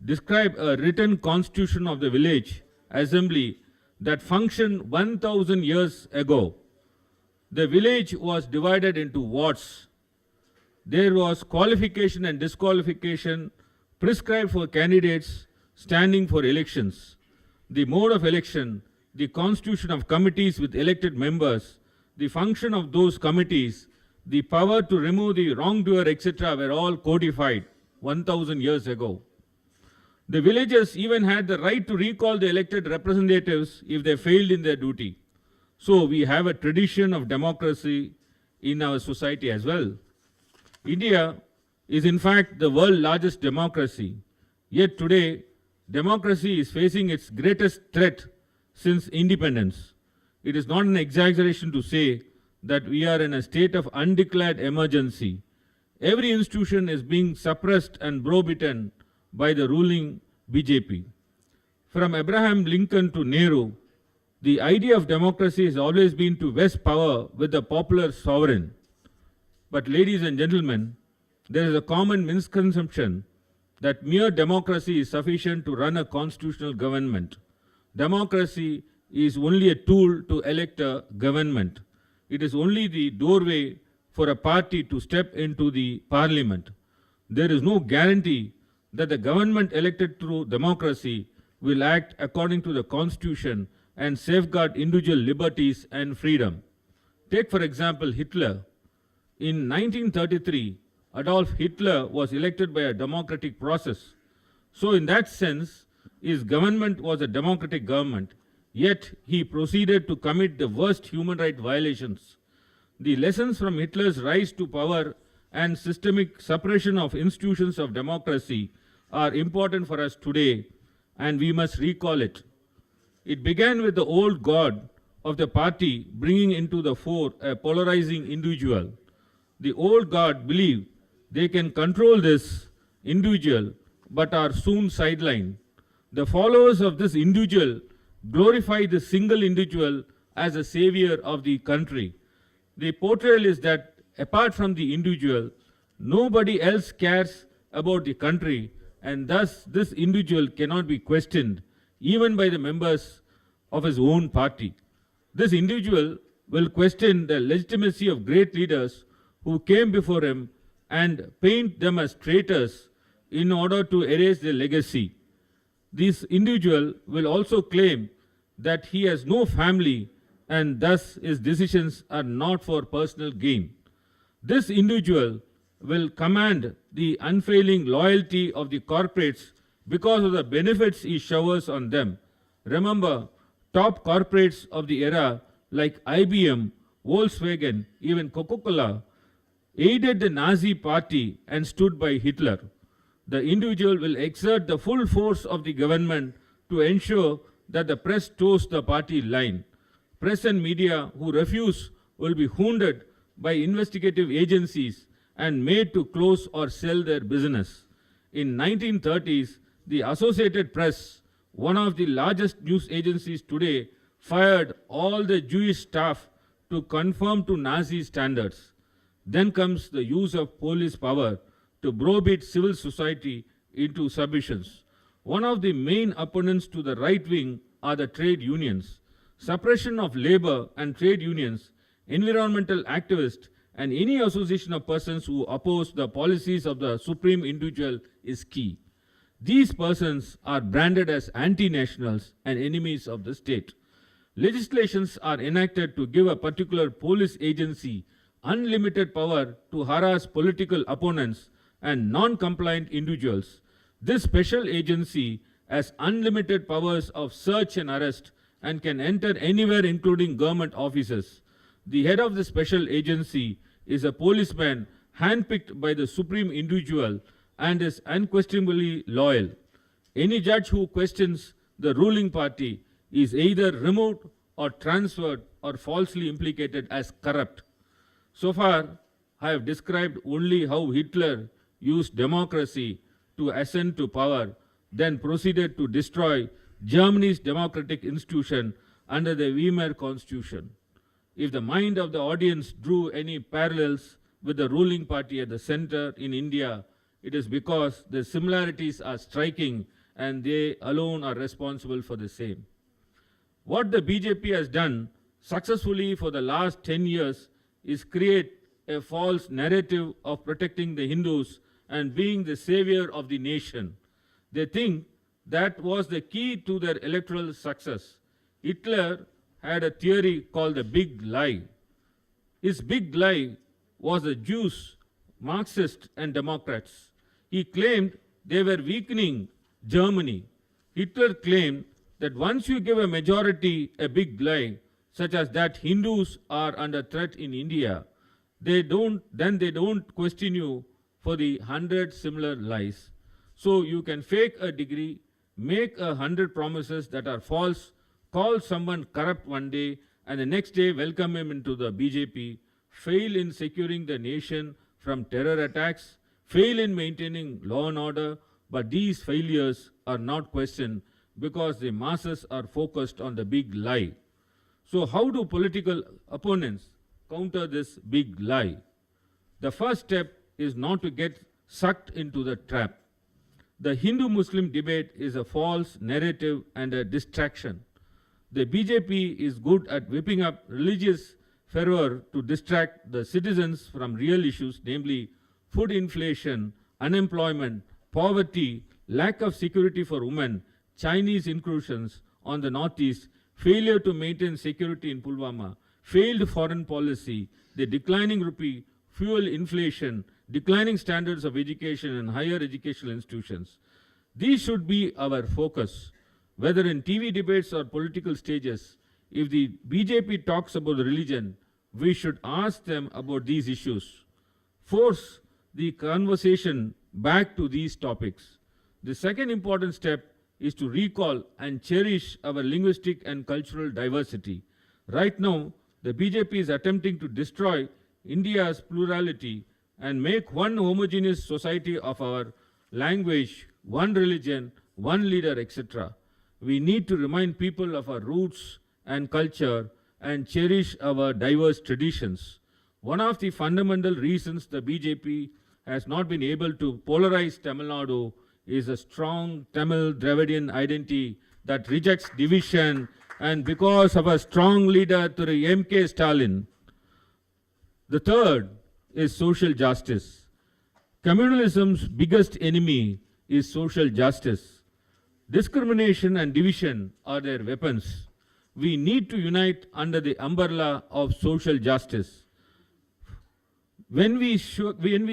K: described a written constitution of the village assembly that functioned 1000 years ago. The village was divided into wards. There was qualification and disqualification prescribed for candidates standing for elections. The mode of election, the constitution of committees with elected members, the function of those committees, the power to remove the wrongdoer, etc. were all codified 1000 years ago. The villagers even had the right to recall the elected representatives if they failed in their duty. So we have a tradition of democracy in our society as well. India is in fact the world's largest democracy. Yet today, democracy is facing its greatest threat since independence. It is not an exaggeration to say that we are in a state of undeclared emergency. Every institution is being suppressed and browbeaten by the ruling BJP. From Abraham Lincoln to Nehru, the idea of democracy has always been to vest power with the popular sovereign. But ladies and gentlemen, there is a common misconception that mere democracy is sufficient to run a constitutional government. Democracy is only a tool to elect a government. It is only the doorway for a party to step into the parliament. There is no guarantee that the government elected through democracy will act according to the constitution and safeguard individual liberties and freedom. Take for example Hitler. In 1933, Adolf Hitler was elected by a democratic process. So in that sense, his government was a democratic government, yet he proceeded to commit the worst human rights violations. The lessons from Hitler's rise to power and systemic suppression of institutions of democracy are important for us today, and we must recall it. It began with the old god of the party bringing into the fore a polarizing individual. The old god believed they can control this individual but are soon sidelined. The followers of this individual glorify the single individual as a savior of the country. The portrayal is that apart from the individual, nobody else cares about the country, and thus this individual cannot be questioned even by the members of his own party. This individual will question the legitimacy of great leaders who came before him and paint them as traitors in order to erase their legacy. This individual will also claim that he has no family and thus his decisions are not for personal gain. This individual will command the unfailing loyalty of the corporates because of the benefits he showers on them. Remember, top corporates of the era like IBM, Volkswagen, even Coca-Cola aided the Nazi party and stood by Hitler. The individual will exert the full force of the government to ensure that the press toes the party line. Press and media who refuse will be hounded by investigative agencies and made to close or sell their business. In 1930s, the Associated Press, one of the largest news agencies today, fired all the Jewish staff to conform to Nazi standards. Then comes the use of police power to browbeat civil society into submissions. One of the main opponents to the right wing are the trade unions. Suppression of labor and trade unions, environmental activists, and any association of persons who oppose the policies of the supreme individual is key. These persons are branded as anti-nationals and enemies of the state. Legislations are enacted to give a particular police agency unlimited power to harass political opponents and non-compliant individuals. This special agency has unlimited powers of search and arrest and can enter anywhere including government offices. The head of the special agency is a policeman handpicked by the supreme individual and is unquestionably loyal. Any judge who questions the ruling party is either removed or transferred or falsely implicated as corrupt. So far, I have described only how Hitler used democracy to ascend to power, then proceeded to destroy Germany's democratic institution under the Weimar Constitution. If the mind of the audience drew any parallels with the ruling party at the center in India, it is because the similarities are striking and they alone are responsible for the same. What the BJP has done successfully for the last 10 years is create a false narrative of protecting the Hindus and being the savior of the nation. They think that was the key to their electoral success. Hitler had a theory called the big lie. His big lie was the Jews, Marxists and Democrats. He claimed they were weakening Germany. Hitler claimed that once you give a majority a big lie, such as that Hindus are under threat in India, they don't question you for the 100 similar lies. So you can fake a degree, make 100 promises that are false, call someone corrupt one day, and the next day welcome him into the BJP, fail in securing the nation from terror attacks, fail in maintaining law and order, but these failures are not questioned because the masses are focused on the big lie. So how do political opponents counter this big lie? The first step is not to get sucked into the trap. The Hindu-Muslim debate is a false narrative and a distraction. The BJP is good at whipping up religious fervor to distract the citizens from real issues, namely food inflation, unemployment, poverty, lack of security for women, Chinese incursions on the Northeast, failure to maintain security in Pulwama, failed foreign policy, the declining rupee, fuel inflation, declining standards of education and higher educational institutions. These should be our focus, whether in TV debates or political stages. If the BJP talks about religion, we should ask them about these issues. Force the conversation back to these topics. The second important step is to recall and cherish our linguistic and cultural diversity. Right now, the BJP is attempting to destroy India's plurality and make one homogeneous society of our language, one religion, one leader, etc. We need to remind people of our roots and culture and cherish our diverse traditions. One of the fundamental reasons the BJP has not been able to polarize Tamil Nadu is a strong Tamil Dravidian identity that rejects division, and because of a strong leader Through M.K. Stalin. The third is social justice. Communalism's biggest enemy is social justice. Discrimination and division are their weapons. We need to unite under the umbrella of social justice. When we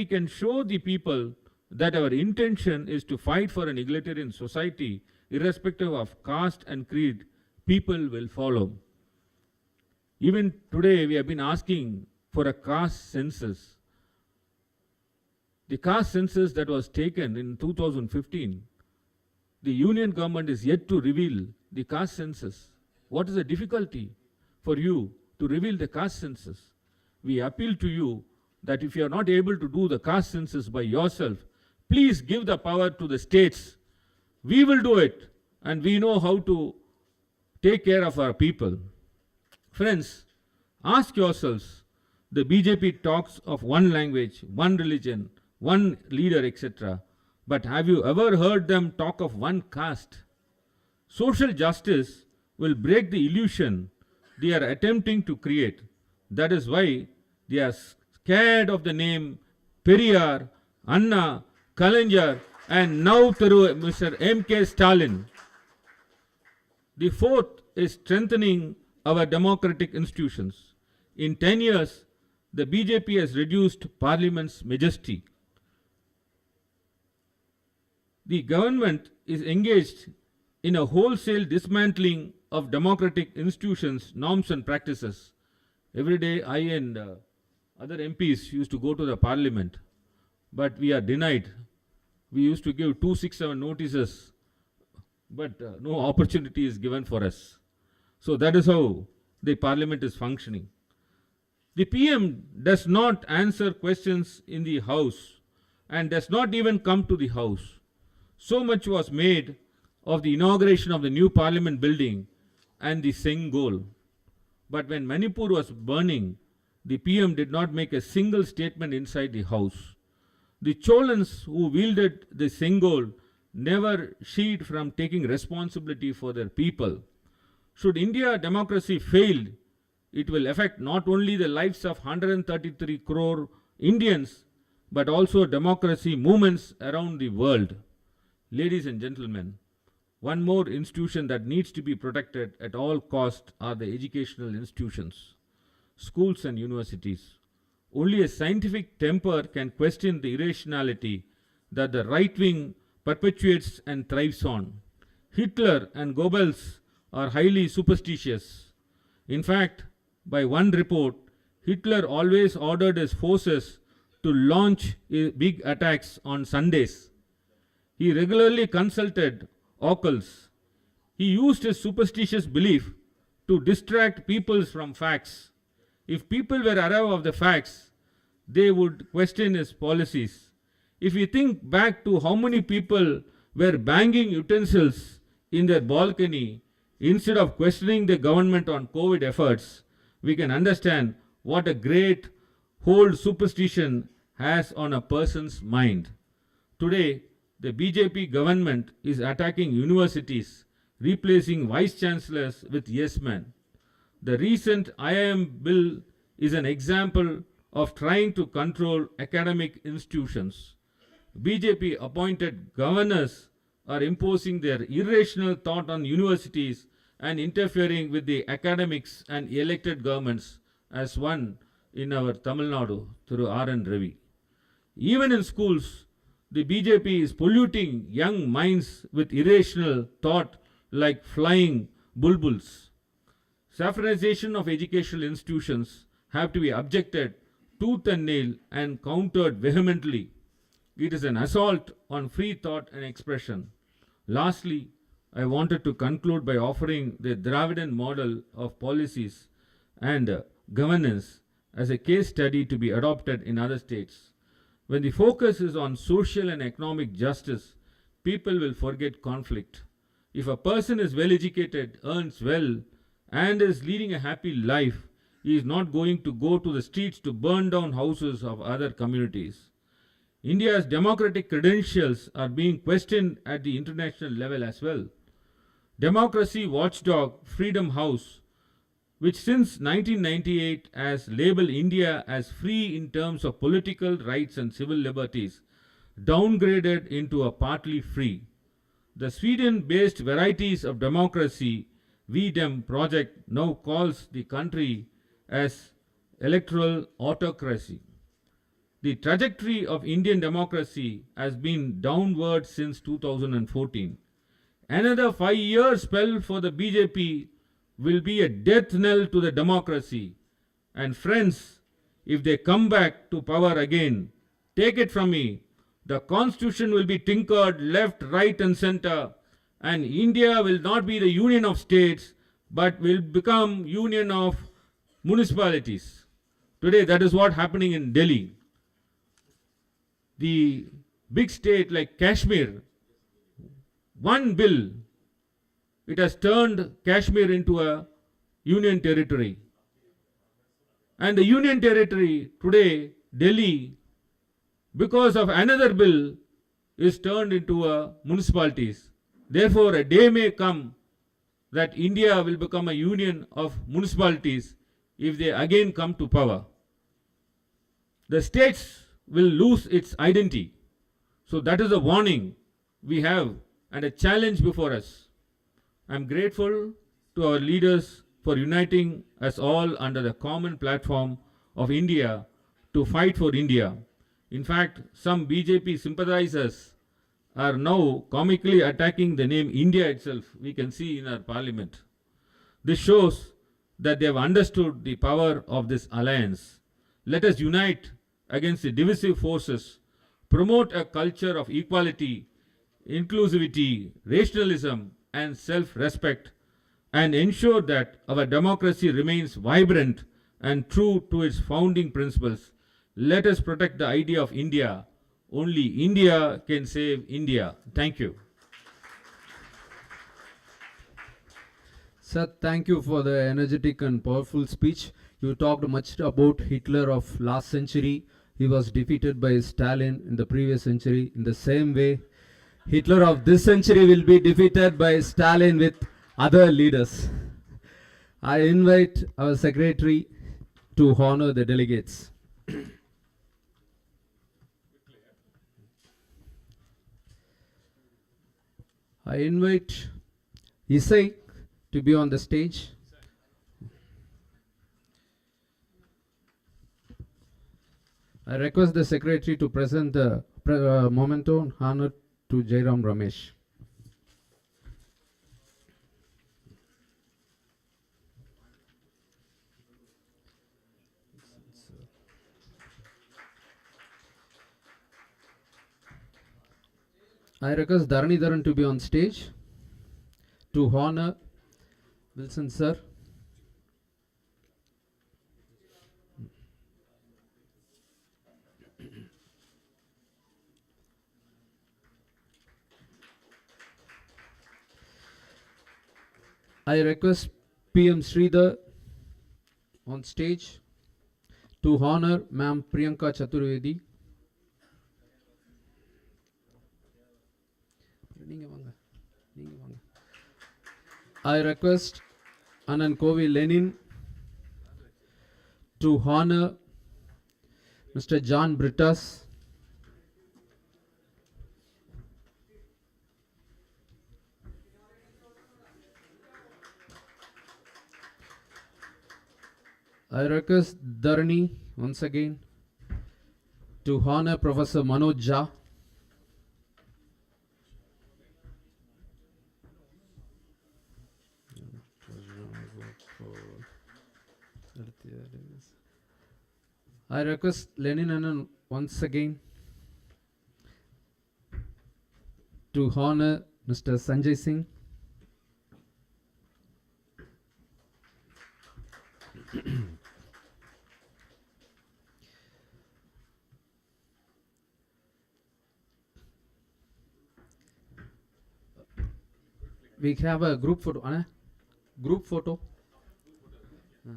K: can show the people that our intention is to fight for an egalitarian society, irrespective of caste and creed, people will follow. Even today, we have been asking for a caste census. The caste census that was taken in 2015, the union government is yet to reveal the caste census. What is the difficulty for you to reveal the caste census? We appeal to you that if you are not able to do the caste census by yourself, please give the power to the states. We will do it, and we know how to take care of our people. Friends, ask yourselves, the BJP talks of one language, one religion, one leader, etc. But have you ever heard them talk of one caste? Social justice will break the illusion they are attempting to create. That is why they are scared of the name Periyar, Anna, Kalaignar, and now through Mr. M.K. Stalin. The fourth is strengthening our democratic institutions. In 10 years, the BJP has reduced Parliament's majesty. The government is engaged in a wholesale dismantling of democratic institutions, norms and practices. Every day I and other MPs used to go to the Parliament, but we are denied. We used to give 267 notices, but no opportunity is given for us. So that is how the Parliament is functioning. The PM does not answer questions in the House and does not even come to the House. So much was made of the inauguration of the new Parliament building and the Sengol. But when Manipur was burning, the PM did not make a single statement inside the House. The Cholans who wielded the Sengol never shied from taking responsibility for their people. Should India democracy fail, it will affect not only the lives of 133 crore Indians, but also democracy movements around the world. Ladies and gentlemen, one more institution that needs to be protected at all costs are the educational institutions, schools and universities. Only a scientific temper can question the irrationality that the right wing perpetuates and thrives on. Hitler and Goebbels are highly superstitious. In fact, by one report, Hitler always ordered his forces to launch big attacks on Sundays. He regularly consulted oracles. He used his superstitious belief to distract people from facts. If people were aware of the facts, they would question his policies. If we think back to how many people were banging utensils in their balcony instead of questioning the government on COVID efforts, we can understand what a great hold superstition has on a person's mind. Today, the BJP government is attacking universities, replacing vice chancellors with yes men. The recent IIM bill is an example of trying to control academic institutions. BJP appointed governors are imposing their irrational thought on universities and interfering with the academics and elected governments, as one in our Tamil Nadu through R.N. Ravi. Even in schools, the BJP is polluting young minds with irrational thought like flying bulbuls. Saffronization of educational institutions have to be objected tooth and nail and countered vehemently. It is an assault on free thought and expression. Lastly, I wanted to conclude by offering the Dravidian model of policies and governance as a case study to be adopted in other states. When the focus is on social and economic justice, people will forget conflict. If a person is well educated, earns well, and is leading a happy life, he is not going to go to the streets to burn down houses of other communities. India's democratic credentials are being questioned at the international level as well. Democracy watchdog Freedom House, which since 1998 has labeled India as free in terms of political rights and civil liberties, downgraded into a partly free. The Sweden-based Varieties of Democracy VDEM project now calls the country as electoral autocracy. The trajectory of Indian democracy has been downward since 2014. Another 5-year spell for the BJP will be a death knell to the democracy. And friends, if they come back to power again, take it from me, the constitution will be tinkered left, right and center, and India will not be the union of states, but will become union of municipalities. Today, that is what happening in Delhi. The big state like Kashmir, one bill, it has turned Kashmir into a union territory. And the union territory today, Delhi, because of another bill, is turned into a municipalities. Therefore, a day may come that India will become a union of municipalities if they again come to power. The states will lose its identity. So that is a warning we have and a challenge before us. I am grateful to our leaders for uniting us all under the common platform of India to fight for India. In fact, some BJP sympathizers are now comically attacking the name India itself. We can see in our parliament. This shows that they have understood the power of this alliance. Let us unite against the divisive forces, promote a culture of equality, inclusivity, rationalism, and self-respect, and ensure that our democracy remains vibrant and true to its founding principles. Let us protect the idea of India. Only India can save India. Thank you.
B: Sir, thank you for the energetic and powerful speech. You talked much about Hitler of last century. He was defeated by Stalin in the previous century. In the same way, Hitler of this century will be defeated by Stalin with other leaders. I invite our secretary to honor the delegates. I invite Isai to be on the stage. I request the secretary to present the memento in honor to Jairam Ramesh. I request Dharanidharan to be on stage to honor Wilson sir. I request PM Sridhar on stage to honor Ma'am Priyanka Chaturvedi. I request Anand Kovi Lenin to honor Mr. John Brittas. I request Dharani once again to honor Professor Manoj Jha. I request Lenin Anand once again to honor Mr. Sanjay Singh. We have a group photo. Anna? Group photo. Huh?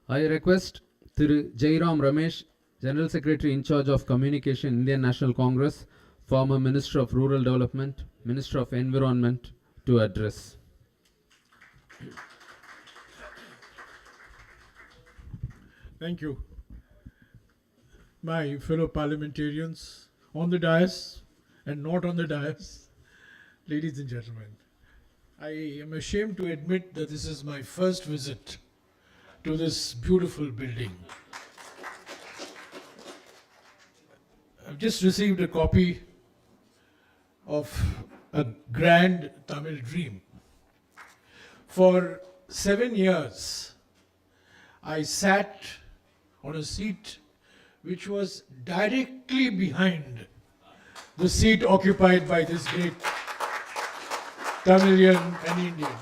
B: I request Thiru Jairam Ramesh, General Secretary in charge of Communication, Indian National Congress, former Minister of Rural Development, Minister of Environment, to address.
L: Thank you. My fellow parliamentarians on the dais and not on the dais, ladies and gentlemen, I am ashamed to admit that this is my first visit to this beautiful building. I've just received a copy of A Grand Tamil Dream. For 7 years, I sat on a seat which was directly behind the seat occupied by this great Tamilian and Indian.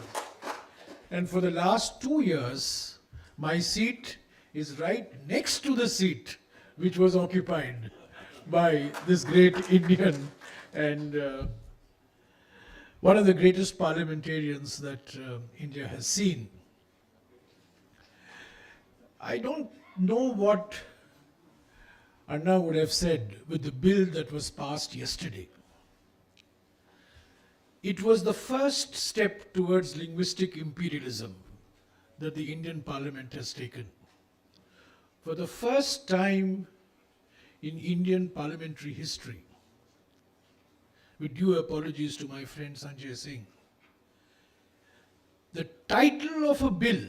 L: And for the last 2 years, my seat is right next to the seat which was occupied by this great Indian and one of the greatest parliamentarians that India has seen. I don't know what Anna would have said with the bill that was passed yesterday. It was the first step towards linguistic imperialism that the Indian Parliament has taken. For the first time in Indian parliamentary history, with due apologies to my friend Sanjay Singh, the title of a bill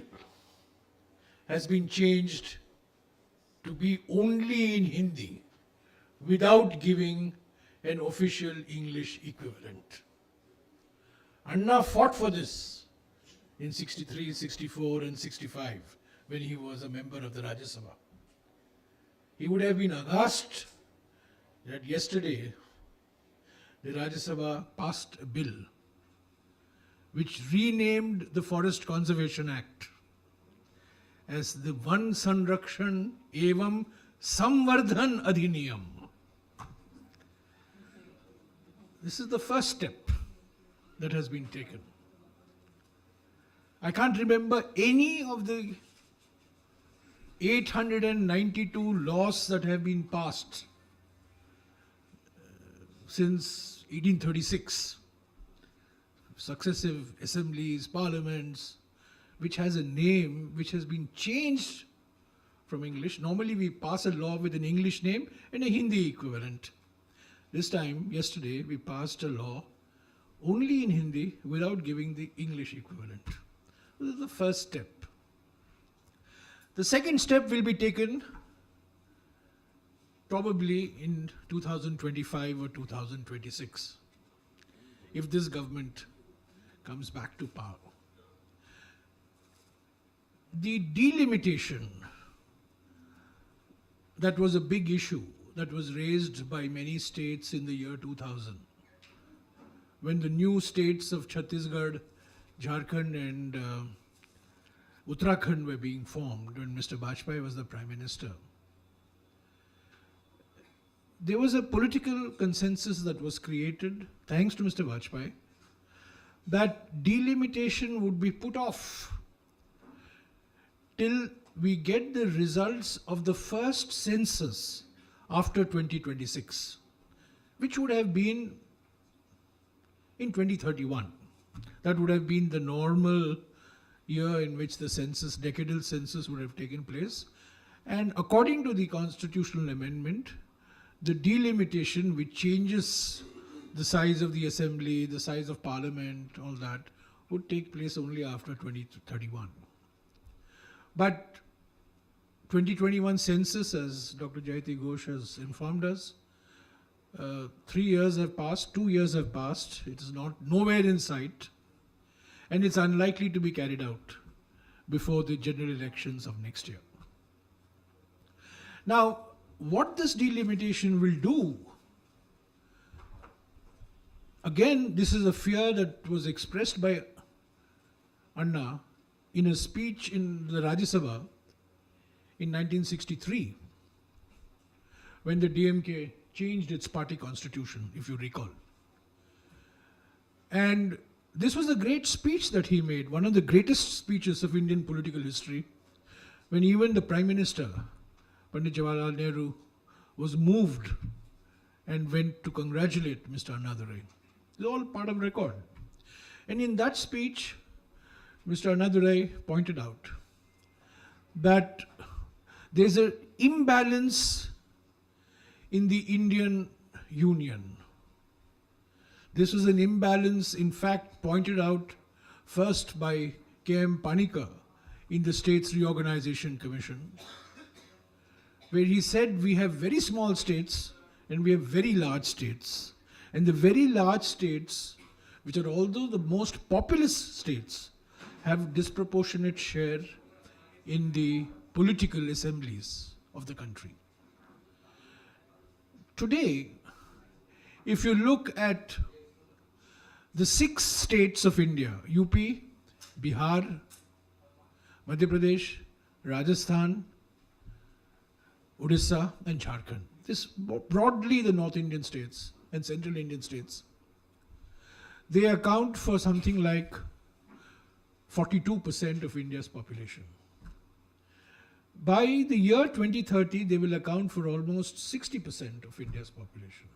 L: has been changed to be only in Hindi without giving an official English equivalent. Anna fought for this in 63, 64 and 65 when he was a member of the Rajya Sabha. He would have been aghast that yesterday the Rajya Sabha passed a bill which renamed the Forest Conservation Act as the Van Sanrakshan Evam Samvardhan Adhiniyam. This is the first step that has been taken. I can't remember any of the 892 laws that have been passed since 1836. Successive assemblies, parliaments, which has a name which has been changed from English. Normally we pass a law with an English name and a Hindi equivalent. This time, yesterday, we passed a law only in Hindi without giving the English equivalent. This is the first step. The second step will be taken probably in 2025 or 2026, if this government comes back to power. The delimitation, that was a big issue that was raised by many states in the year 2000, when the new states of Chhattisgarh, Jharkhand and Uttarakhand were being formed, when Mr. Bhojpuri was the Prime Minister. There was a political consensus that was created, thanks to Mr. Bhojpuri, that delimitation would be put off till we get the results of the first census after 2026, which would have been in 2031. That would have been the normal year in which the census, decadal census, would have taken place. And according to the constitutional amendment, the delimitation, which changes the size of the assembly, the size of parliament, all that, would take place only after 2031. But 2021 census, as Dr. Jayati Ghosh has informed us, 3 years have passed, 2 years have passed, it is nowhere in sight, and it's unlikely to be carried out before the general elections of next year. Now, what this delimitation will do, again, this is a fear that was expressed by Anna in a speech in the Rajya Sabha in 1963, when the DMK changed its party constitution, if you recall. And this was a great speech that he made, one of the greatest speeches of Indian political history, when even the Prime Minister, Pandit Jawaharlal Nehru, was moved and went to congratulate Mr. Annadurai. It's all part of record. And in that speech, Mr. Annadurai pointed out that there's an imbalance in the Indian Union. This was an imbalance, in fact, pointed out first by K.M. Panikar in the States Reorganization Commission, where he said we have very small states and we have very large states. And the very large states, which are although the most populous states, have disproportionate share in the political assemblies of the country. Today, if you look at the 6 states of India, UP, Bihar, Madhya Pradesh, Rajasthan, Odisha and Jharkhand, this broadly the North Indian states and Central Indian states, they account for something like 42% of India's population. By the year 2030, they will account for almost 60% of India's population.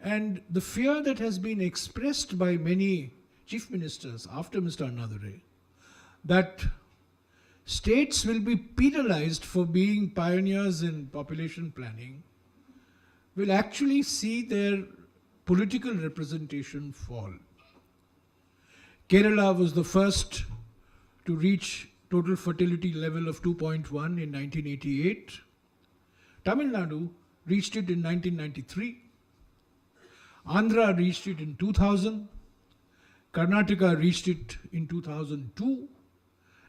L: And the fear that has been expressed by many chief ministers after Mr. Annadurai, that states will be penalized for being pioneers in population planning, will actually see their political representation fall. Kerala was the first to reach total fertility level of 2.1 in 1988. Tamil Nadu reached it in 1993. Andhra reached it in 2000. Karnataka reached it in 2002.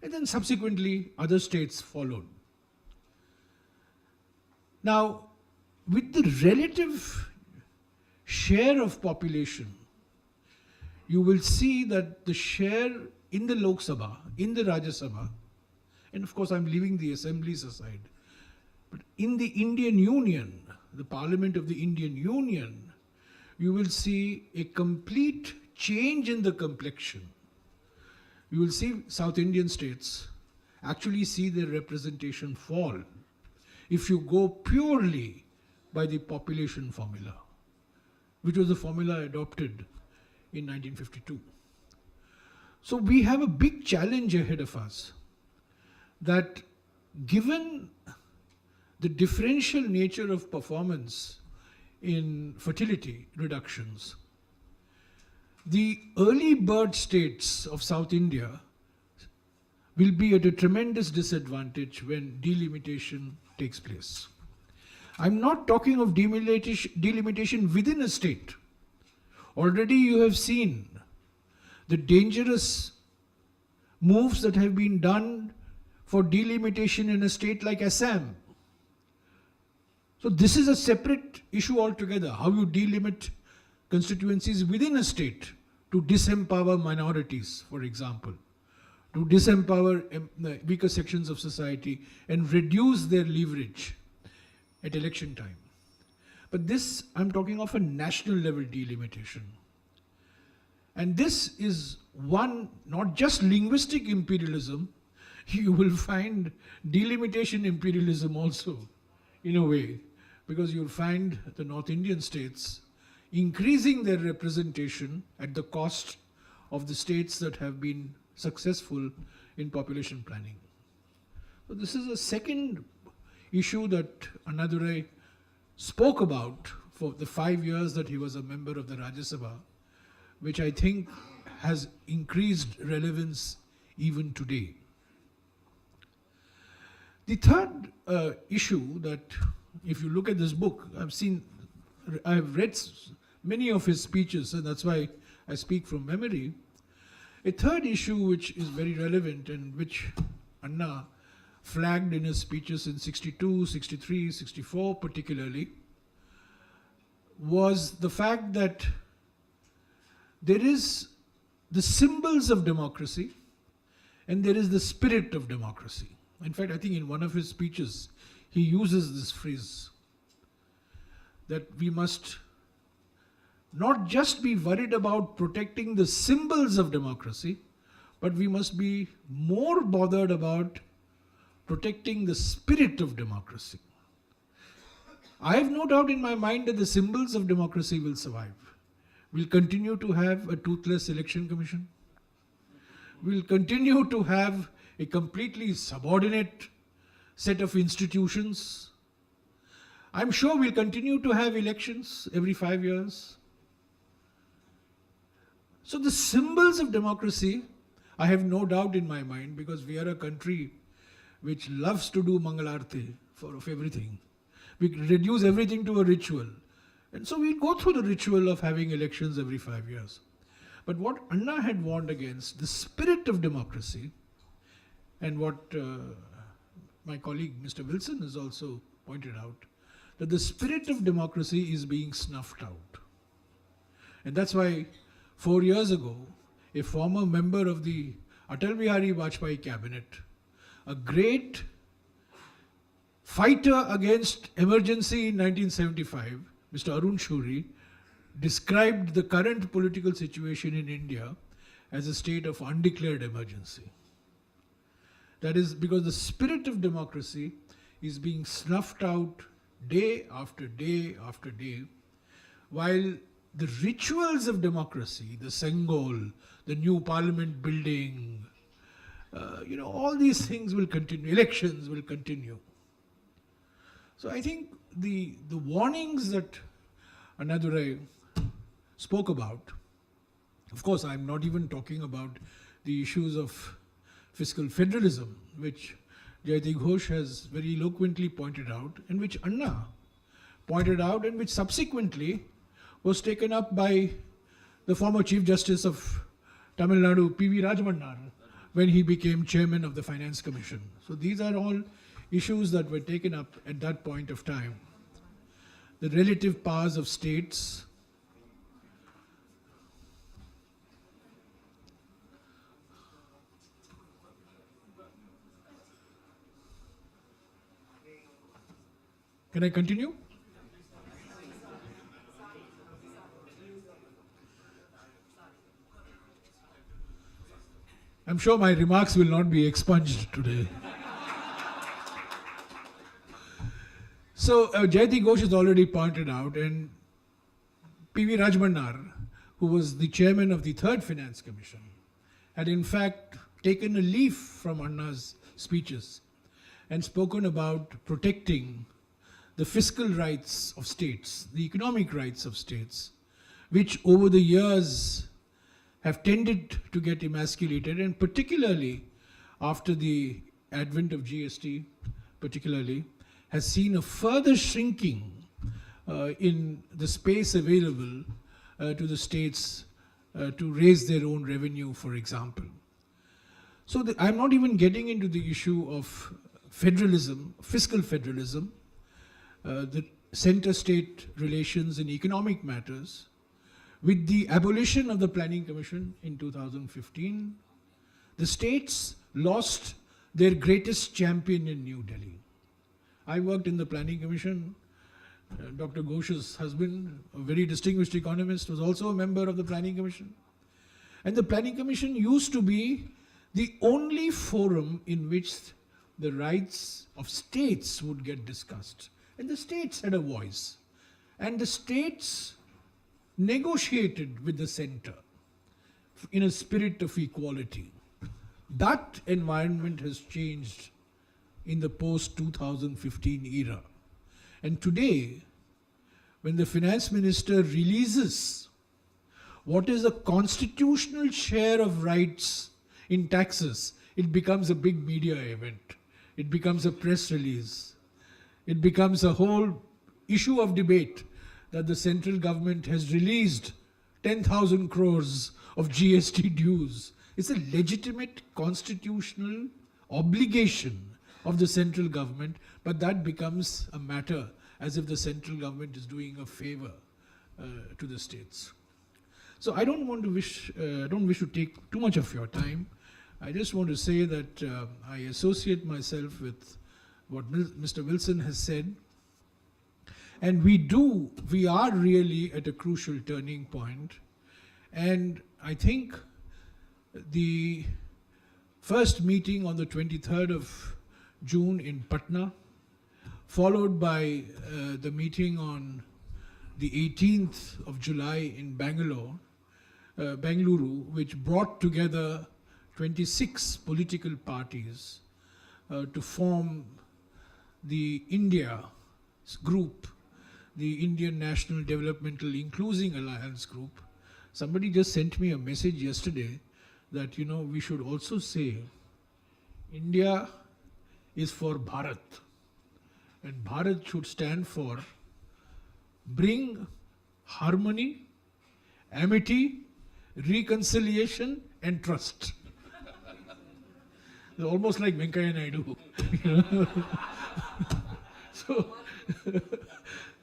L: And then subsequently other states followed. Now, with the relative share of population, you will see that the share in the Lok Sabha, in the Rajya Sabha, and of course I'm leaving the assemblies aside, but in the Indian Union, the Parliament of the Indian Union, you will see a complete change in the complexion. You will see South Indian states actually see their representation fall if you go purely by the population formula, which was the formula adopted in 1952. So we have a big challenge ahead of us, that given the differential nature of performance in fertility reductions, the early bird states of South India will be at a tremendous disadvantage when delimitation takes place. I'm not talking of delimitation within a state. Already you have seen the dangerous moves that have been done for delimitation in a state like Assam. So this is a separate issue altogether, how you delimit constituencies within a state to disempower minorities, for example, to disempower the weaker sections of society and reduce their leverage at election time. But this, I'm talking of a national level delimitation. And this is one, not just linguistic imperialism, you will find delimitation imperialism also, in a way, because you'll find the North Indian states increasing their representation at the cost of the states that have been successful in population planning. So this is a second issue that Annadurai spoke about for the 5 years that he was a member of the Rajya Sabha, which I think has increased relevance even today. The third issue that, if you look at this book, I've read many of his speeches, and that's why I speak from memory. A third issue which is very relevant and which Anna flagged in his speeches in 62, 63, 64 particularly, was the fact that there is the symbols of democracy and there is the spirit of democracy. In fact, I think in one of his speeches, he uses this phrase that we must not just be worried about protecting the symbols of democracy, but we must be more bothered about protecting the spirit of democracy. I have no doubt in my mind that the symbols of democracy will survive. We'll continue to have a toothless election commission. We'll continue to have a completely subordinate set of institutions. I'm sure we'll continue to have elections every 5 years. So the symbols of democracy, I have no doubt in my mind, because we are a country which loves to do Mangalarti of everything. We reduce everything to a ritual. And so we go through the ritual of having elections every 5 years. But what Anna had warned against, the spirit of democracy, and what my colleague Mr. Wilson has also pointed out, that the spirit of democracy is being snuffed out. And that's why 4 years ago, a former member of the Atal Bihari Vajpayee cabinet, a great fighter against emergency in 1975, Mr. Arun Shuri, described the current political situation in India as a state of undeclared emergency. That is because the spirit of democracy is being snuffed out day after day after day, while the rituals of democracy, the Sengol, the new parliament building, all these things will continue, elections will continue. So I think the warnings that Annadurai spoke about, of course I'm not even talking about the issues of fiscal federalism, which Jayati Ghosh has very eloquently pointed out, and which Anna pointed out, and which subsequently was taken up by the former Chief Justice of Tamil Nadu, P.V. Rajmannar, when he became chairman of the Finance Commission. So these are all issues that were taken up at that point of time. The relative powers of states, can I continue? I'm sure my remarks will not be expunged today. So Jayati Ghosh has already pointed out, and P.V. Rajmannar, who was the chairman of the Third Finance Commission, had in fact taken a leaf from Anna's speeches and spoken about protecting the fiscal rights of states, the economic rights of states, which over the years have tended to get emasculated, and particularly after the advent of GST, particularly, has seen a further shrinking in the space available to the states to raise their own revenue, for example. So I'm not even getting into the issue of federalism, fiscal federalism, the center-state relations in economic matters. With the abolition of the Planning Commission in 2015, the states lost their greatest champion in New Delhi. I worked in the Planning Commission. Dr. Ghosh's husband, a very distinguished economist, was also a member of the Planning Commission. And the Planning Commission used to be the only forum in which the rights of states would get discussed. And the states had a voice. And the states negotiated with the center in a spirit of equality. That environment has changed in the post-2015 era. And today, when the finance minister releases what is a constitutional share of rights in taxes, it becomes a big media event. It becomes a press release. It becomes a whole issue of debate that the central government has released 10,000 crores of GST dues. It's a legitimate constitutional obligation of the central government, but that becomes a matter as if the central government is doing a favor to the states. So I don't wish to take too much of your time. I just want to say that I associate myself with what Mr. Wilson has said, and we are really at a crucial turning point. And I think the first meeting on the 23rd of June in Patna, followed by the meeting on the 18th of July in Bangalore, Bengaluru, which brought together 26 political parties to form the India group, the Indian National Developmental Inclusive Alliance group. Somebody just sent me a message yesterday that, we should also say India is for Bharat. And Bharat should stand for bring harmony, amity, reconciliation, and trust. It's almost like Venkaiah Naidu.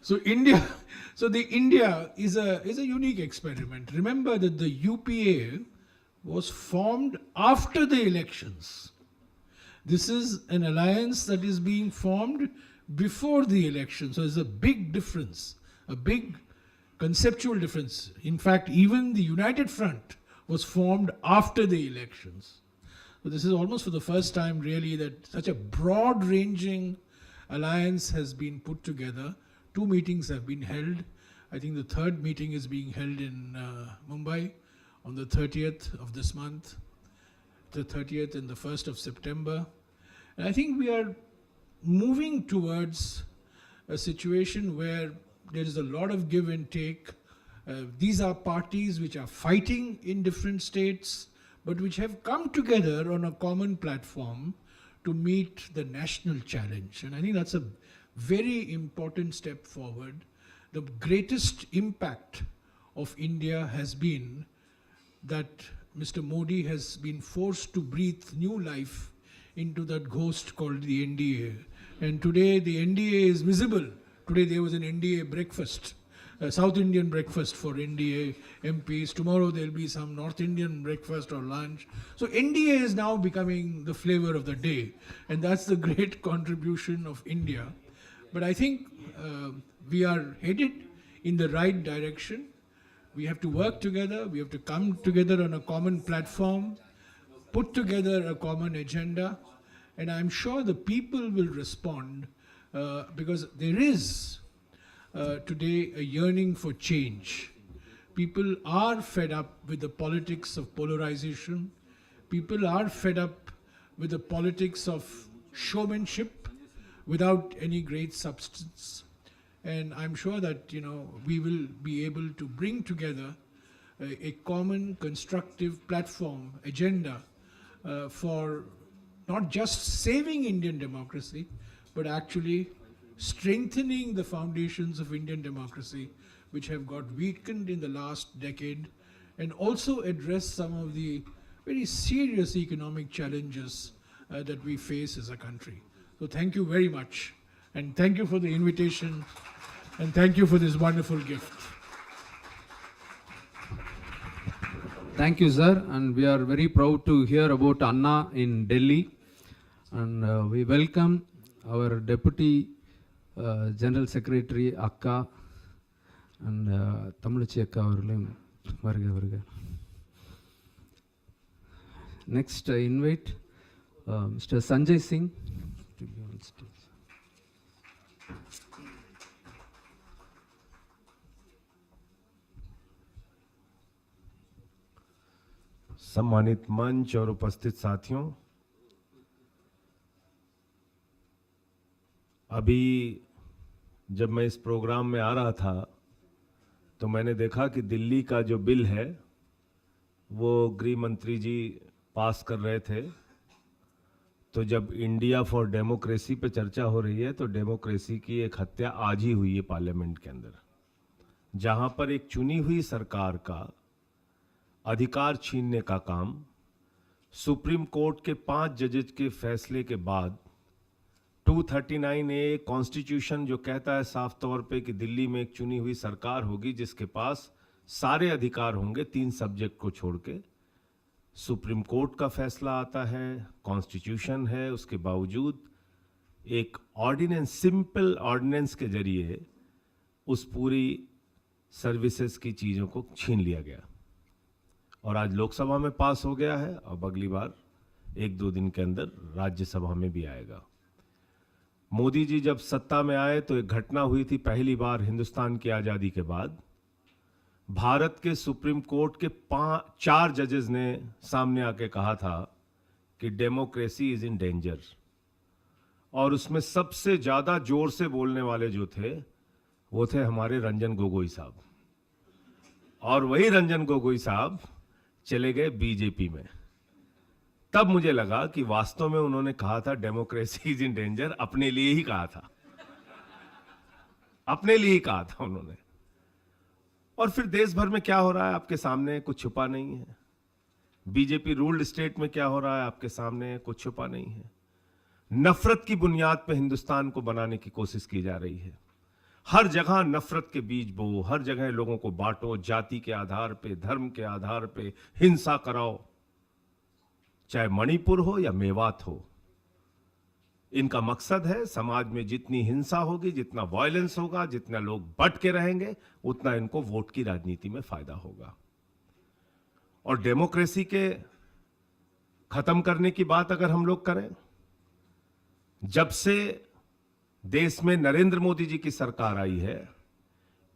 L: So India is a unique experiment. Remember that the UPA was formed after the elections. This is an alliance that is being formed before the election. So there's a big difference, a big conceptual difference. In fact, even the United Front was formed after the elections. So this is almost for the first time really that such a broad-ranging alliance has been put together. 2 meetings have been held. I think the 3rd meeting is being held in Mumbai on the 30th of this month, the 30th and the 1st of September. And I think we are moving towards a situation where there is a lot of give and take. These are parties which are fighting in different states, but which have come together on a common platform to meet the national challenge. And I think that's a very important step forward. The greatest impact of India has been that Mr. Modi has been forced to breathe new life into that ghost called the NDA. And today the NDA is visible. Today there was an NDA breakfast, a South Indian breakfast for NDA MPs. Tomorrow there'll be some North Indian breakfast or lunch. So NDA is now becoming the flavor of the day. And that's the great contribution of India. But I think we are headed in the right direction. We have to work together. We have to come together on a common platform, put together a common agenda. And I'm sure the people will respond because there is today a yearning for change. People are fed up with the politics of polarization. People are fed up with the politics of showmanship without any great substance. And I'm sure that, we will be able to bring together a common constructive platform, agenda for not just saving Indian democracy, but actually strengthening the foundations of Indian democracy, which have got weakened in the last decade, and also address some of the very serious economic challenges that we face as a country. So thank you very much, and thank you for the invitation, and thank you for this wonderful gift.
B: Thank you, sir. And we are very proud to hear about Anna in Delhi. And we welcome our Deputy General Secretary Akka and Tamilachi Akka avargalum varga varga. Next, I invite Mr. Sanjay Singh to be on stage.
M: सम्मानित मंच और उपस्थित साथियों, अभी जब मैं इस programme में आ रहा था तो मैंने देखा कि दिल्ली का जो बिल है वो गृह मंत्री जी पास कर रहे थे। तो जब इंडिया फॉर डेमोक्रेसी पे चर्चा हो रही है तो डेमोक्रेसी की एक हत्या आज ही हुई है पार्लियामेंट के अंदर, जहां पर एक चुनी हुई सरकार का अधिकार छीनने का काम सुप्रीम कोर्ट के 5 जजेस के फैसले के बाद 239A कॉन्स्टिट्यूशन जो कहता है साफ तौर पे कि दिल्ली में एक चुनी हुई सरकार होगी जिसके पास सारे अधिकार होंगे 3 सब्जेक्ट को छोड़ के। सुप्रीम कोर्ट का फैसला आता है, कॉन्स्टिट्यूशन है, उसके बावजूद एक ऑर्डिनेंस, सिंपल ऑर्डिनेंस के जरिए उस पूरी सर्विसेज की चीज़ों को छीन लिया गया और आज लोकसभा में पास हो गया है। अब अगली बार 1-2 दिन के अंदर राज्यसभा में भी आएगा। मोदी जी जब सत्ता में आए तो एक घटना हुई थी, पहली बार हिंदुस्तान की आज़ादी के बाद भारत के सुप्रीम कोर्ट के 4 जजेस ने सामने आके कहा था कि डेमोक्रेसी इज इन डेंजर, और उसमें सबसे ज़्यादा जोर से बोलने वाले जो थे वो थे हमारे रंजन गोगोई साहब, और वही रंजन गोगोई साहब चले गए बीजेपी में। तब मुझे लगा कि वास्तव में उन्होंने कहा था डेमोक्रेसी इज इन डेंजर, अपने लिए ही कहा था, अपने लिए ही कहा था उन्होंने। और फिर देश भर में क्या हो रहा है आपके सामने, कुछ छुपा नहीं है। बीजेपी रूल्ड स्टेट में क्या हो रहा है आपके सामने, कुछ छुपा नहीं है। नफरत की बुनियाद पर हिंदुस्तान को बनाने की कोशिश की जा रही है। हर जगह नफरत के बीज बो, हर जगह लोगों को बांटो, जाति के आधार पे, धर्म के आधार पे हिंसा कराओ, चाहे मणिपुर हो या मेवात हो। इनका मकसद है समाज में जितनी हिंसा होगी, जितना वायलेंस होगा, जितना लोग बट के रहेंगे, उतना इनको वोट की राजनीति में फायदा होगा। और डेमोक्रेसी के खत्म करने की बात अगर हम लोग करें, जब से देश में नरेंद्र मोदी जी की सरकार आई है,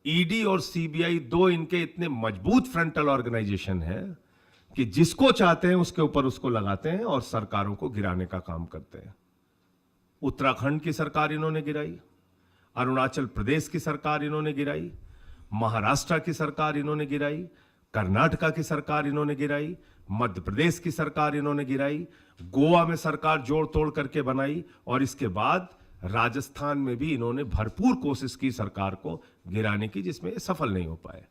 M: ईडी और सीबीआई 2 इनके इतने मजबूत फ्रंटल ऑर्गेनाइजेशन है कि जिसको चाहते हैं उसके ऊपर उसको लगाते हैं और सरकारों को गिराने का काम करते हैं। उत्तराखंड की सरकार इन्होंने गिराई, अरुणाचल प्रदेश की सरकार इन्होंने गिराई, महाराष्ट्र की सरकार इन्होंने गिराई, कर्नाटका की सरकार इन्होंने गिराई, मध्य प्रदेश की सरकार इन्होंने गिराई, गोवा में सरकार जोड़ तोड़ करके बनाई, और इसके बाद राजस्थान में भी इन्होंने भरपूर कोशिश की सरकार को गिराने की, जिसमें सफल नहीं हो पाए।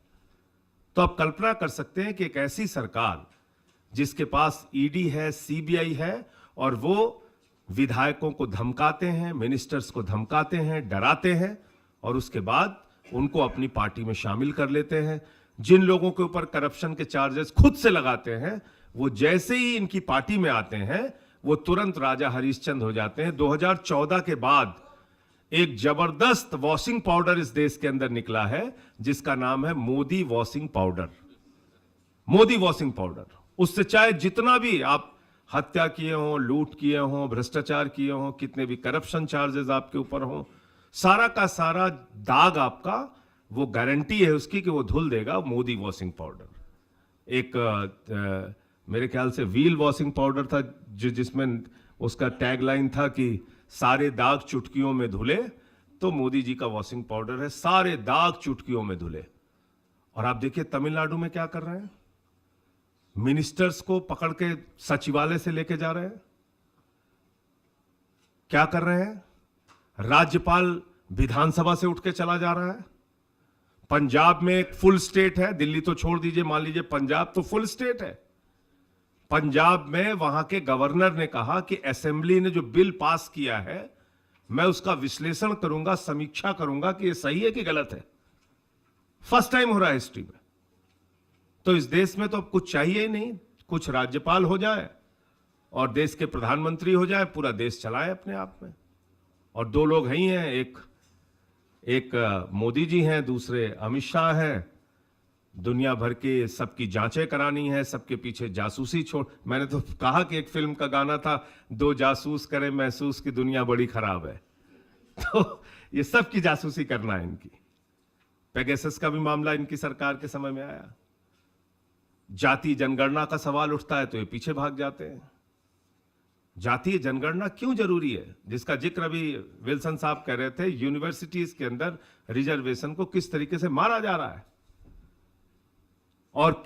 M: तो आप कल्पना कर सकते हैं कि एक ऐसी सरकार जिसके पास ईडी है, सीबीआई है, और वो विधायकों को धमकाते हैं, मिनिस्टर्स को धमकाते हैं, डराते हैं, और उसके बाद उनको अपनी पार्टी में शामिल कर लेते हैं। जिन लोगों के ऊपर करप्शन के चार्जेस खुद से लगाते हैं, वो जैसे ही इनकी पार्टी में आते हैं वो तुरंत राजा हरिश्चंद्र हो जाते हैं। 2014 के बाद एक जबरदस्त वॉशिंग पाउडर इस देश के अंदर निकला है जिसका नाम है Modi washing powder. Modi washing powder, उससे चाहे जितना भी आप हत्या किए हों, लूट किए हों, भ्रष्टाचार किए हों, कितने भी करप्शन चार्जेस आपके ऊपर हों, सारा का सारा दाग आपका, वो गारंटी है उसकी कि वो धुल देगा मोदी वॉशिंग पाउडर। एक मेरे ख्याल से व्हील वॉशिंग पाउडर था जिसमें उसका टैगलाइन था कि सारे दाग चुटकियों में धुले, तो मोदी जी का वॉशिंग पाउडर है सारे दाग चुटकियों में धुले। और आप देखिए तमिलनाडु में क्या कर रहे हैं, मिनिस्टर्स को पकड़ के सचिवालय से लेके जा रहे हैं। क्या कर रहे हैं, राज्यपाल विधानसभा से उठ के चला जा रहा है। पंजाब में एक फुल स्टेट है, दिल्ली तो छोड़ दीजिए, मान लीजिए पंजाब तो फुल स्टेट है। पंजाब में वहां के गवर्नर ने कहा कि असेंबली ने जो बिल पास किया है मैं उसका विश्लेषण करूंगा, समीक्षा करूंगा कि ये सही है कि गलत है। फर्स्ट टाइम हो रहा है हिस्ट्री में। तो इस देश में तो अब कुछ चाहिए ही नहीं, कुछ राज्यपाल हो जाए और देश के प्रधानमंत्री हो जाए, पूरा देश चलाए अपने आप में। और दो लोग ही हैं, एक मोदी जी हैं, दूसरे अमित शाह हैं। दुनिया भर के सबकी जांचें करानी है, सबके पीछे जासूसी छोड़। मैंने तो कहा कि एक फिल्म का गाना था, दो जासूस करें महसूस कि दुनिया बड़ी खराब है। तो ये सबकी जासूसी करना है इनकी। पेगासस का भी मामला इनकी सरकार के समय में आया। जाति जनगणना का सवाल उठता है तो ये पीछे भाग जाते हैं। जातीय जनगणना क्यों जरूरी है, जिसका जिक्र अभी विल्सन साहब कह रहे थे, यूनिवर्सिटीज के अंदर रिजर्वेशन को किस तरीके से मारा जा रहा है और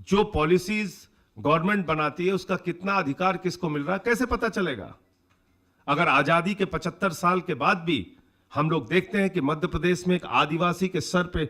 M: जो पॉलिसीज गवर्नमेंट बनाती है उसका कितना अधिकार किसको मिल रहा है, कैसे पता चलेगा। अगर आजादी के 75 साल के बाद भी हम लोग देखते हैं कि मध्य प्रदेश में एक आदिवासी के सर पे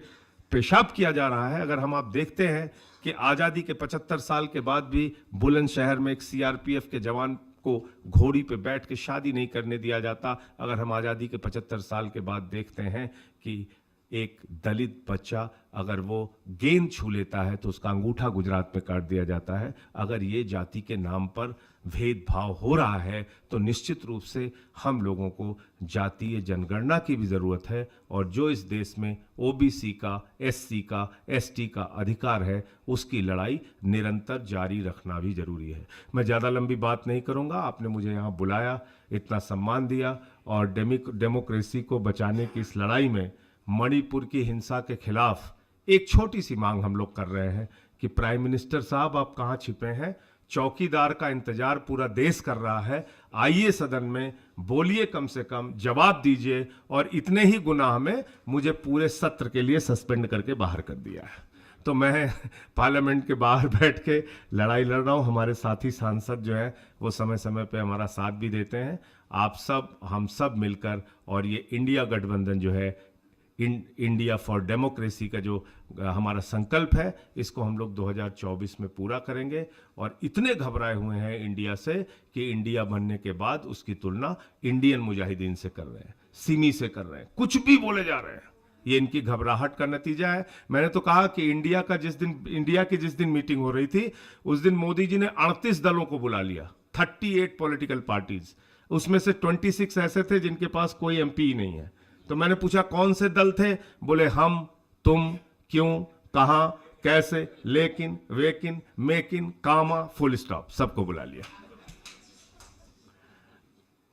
M: पेशाब किया जा रहा है, अगर हम आप देखते हैं कि आजादी के 75 साल के बाद भी बुलंदशहर में एक सीआरपीएफ के जवान को घोड़ी पे बैठ के शादी नहीं करने दिया जाता, अगर हम आजादी के 75 साल के बाद देखते हैं कि एक दलित बच्चा अगर वो गेंद छू लेता है तो उसका अंगूठा गुजरात में काट दिया जाता है, अगर ये जाति के नाम पर भेदभाव हो रहा है तो निश्चित रूप से हम लोगों को जातीय जनगणना की भी जरूरत है। और जो इस देश में ओबीसी का, एससी का, एसटी का अधिकार है उसकी लड़ाई निरंतर जारी रखना भी जरूरी है। मैं ज़्यादा लंबी बात नहीं करूंगा, आपने मुझे यहाँ बुलाया, इतना सम्मान दिया और डेमोक्रेसी को बचाने की इस लड़ाई में मणिपुर की हिंसा के खिलाफ एक छोटी सी मांग हम लोग कर रहे हैं कि प्राइम मिनिस्टर साहब आप कहाँ छिपे हैं, चौकीदार का इंतजार पूरा देश कर रहा है, आइए सदन में बोलिए, कम से कम जवाब दीजिए। और इतने ही गुनाह में मुझे पूरे सत्र के लिए सस्पेंड करके बाहर कर दिया है, तो मैं पार्लियामेंट के बाहर बैठ के लड़ाई लड़ रहा हूँ। हमारे साथी सांसद जो है वो समय समय पे हमारा साथ भी देते हैं। आप सब, हम सब मिलकर, और ये इंडिया गठबंधन जो है, इंडिया फॉर डेमोक्रेसी का जो हमारा संकल्प है, इसको हम लोग 2024 में पूरा करेंगे। और इतने घबराए हुए हैं इंडिया से कि इंडिया बनने के बाद उसकी तुलना इंडियन मुजाहिदीन से कर रहे हैं, सिमी से कर रहे हैं, कुछ भी बोले जा रहे हैं। ये इनकी घबराहट का नतीजा है। मैंने तो कहा कि इंडिया की जिस दिन मीटिंग हो रही थी उस दिन मोदी जी ने 38 दलों को बुला लिया, 38 पॉलिटिकल पार्टीज, उसमें से 26 ऐसे थे जिनके पास कोई एमपी ही नहीं है। तो मैंने पूछा कौन से दल थे, बोले हम, तुम, क्यों, कहां, कैसे, लेकिन, वेकिन, मेकिन, कामा, फुल स्टॉप, सबको बुला लिया।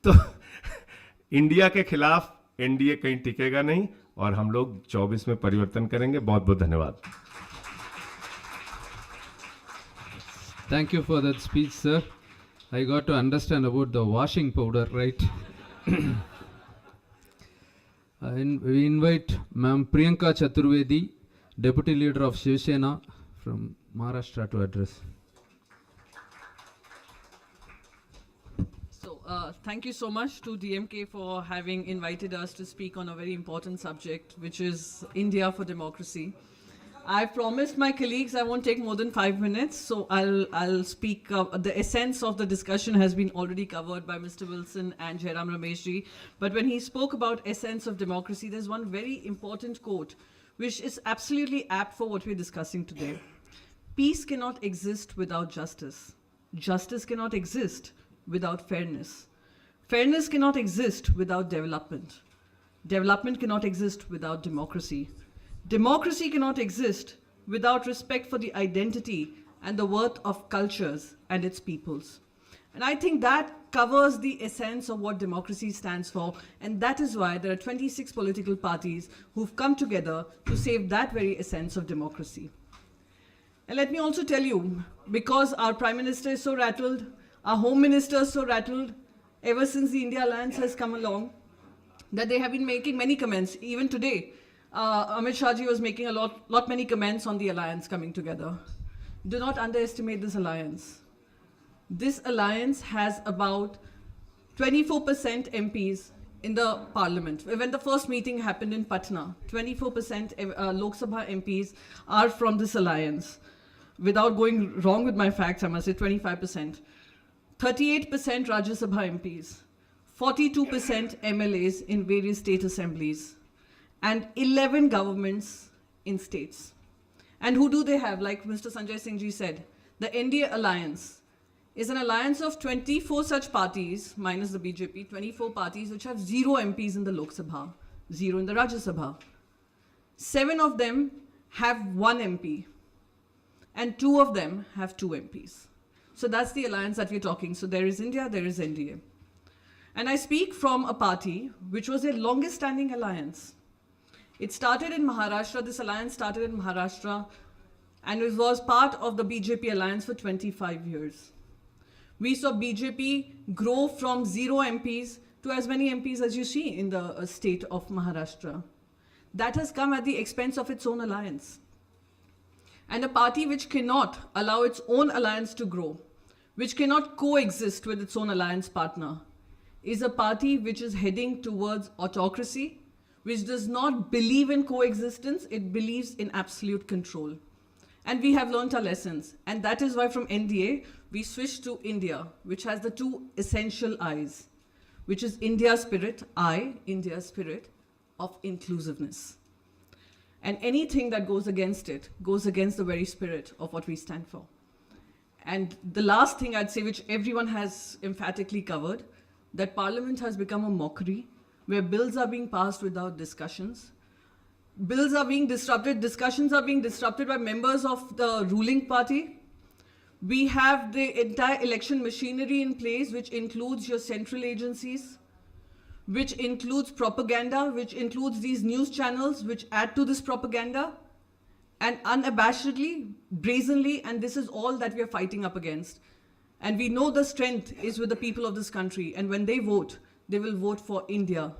M: तो इंडिया के खिलाफ एनडीए कहीं टिकेगा नहीं और हम लोग 24 में परिवर्तन करेंगे। बहुत बहुत धन्यवाद।
B: Thank you for that speech, sir. I got to understand about the washing powder, right? We invite Ma'am Priyanka Chaturvedi, Deputy Leader of Shiv Sena from Maharashtra, to address.
N: So, thank you so much to DMK for having invited us to speak on a very important subject, which is India for democracy. I promised my colleagues I won't take more than 5 minutes, so I'll speak. The essence of the discussion has been already covered by Mr. Wilson and Jairam Rameshji. But when he spoke about essence of democracy, there's one very important quote, which is absolutely apt for what we're discussing today. Peace cannot exist without justice. Justice cannot exist without fairness. Fairness cannot exist without development. Development cannot exist without democracy. Democracy cannot exist without respect for the identity and the worth of cultures and its peoples. And I think that covers the essence of what democracy stands for, and that is why there are 26 political parties who've come together to save that very essence of democracy. And let me also tell you, because our Prime Minister is so rattled, our Home Minister is so rattled, ever since the India Alliance has come along, that they have been making many comments. Even today, Amit Shah ji was making a lot many comments on the alliance coming together. Do not underestimate this alliance. This alliance has about 24% MPs in the parliament. When the first meeting happened in Patna, 24% Lok Sabha MPs are from this alliance. Without going wrong with my facts, I must say 25%. 38% Rajya Sabha MPs, 42% MLAs in various state assemblies, and 11 governments in states. And who do they have? Like Mr. Sanjay Singh ji said, the NDA alliance is an alliance of 24 such parties, minus the BJP, 24 parties which have 0 MPs in the Lok Sabha, 0 in the Rajya Sabha. 7 of them have 1 MP, and 2 of them have 2 MPs. So that's the alliance that we're talking. So there is India, there is NDA. And I speak from a party which was a longest standing alliance. It started in Maharashtra, this alliance started in Maharashtra, and it was part of the BJP alliance for 25 years. We saw BJP grow from 0 MPs to as many MPs as you see in the state of Maharashtra. That has come at the expense of its own alliance. And a party which cannot allow its own alliance to grow, which cannot coexist with its own alliance partner, is a party which is heading towards autocracy, which does not believe in coexistence, it believes in absolute control. And we have learnt our lessons. And that is why from NDA, we switched to India, which has the 2 essential I's, which is India spirit, India spirit of inclusiveness. And anything that goes against it goes against the very spirit of what we stand for. And the last thing I'd say, which everyone has emphatically covered, that Parliament has become a mockery, where bills are being passed without discussions. Bills are being disrupted, discussions are being disrupted by members of the ruling party. We have the entire election machinery in place, which includes your central agencies, which includes propaganda, which includes these news channels which add to this propaganda, and unabashedly, brazenly, and this is all that we are fighting up against. And we know the strength is with the people of this country, and when they will vote for India.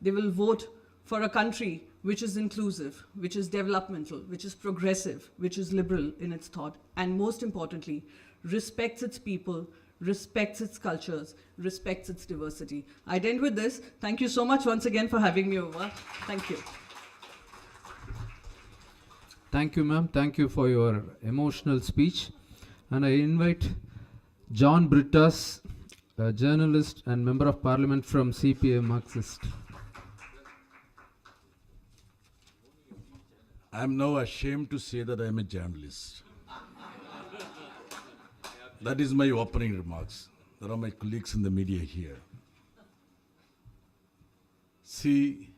N: They will vote for a country which is inclusive, which is developmental, which is progressive, which is liberal in its thought, and most importantly, respects its people, respects its cultures, respects its diversity. I'd end with this. Thank you so much once again for having me over. Thank you.
B: Thank you, ma'am. Thank you for your emotional speech. And I invite John Brittas, a journalist and member of parliament from CPA Marxist.
O: I am now ashamed to say that I am a journalist. That is my opening remarks. There are my colleagues in the media here. See,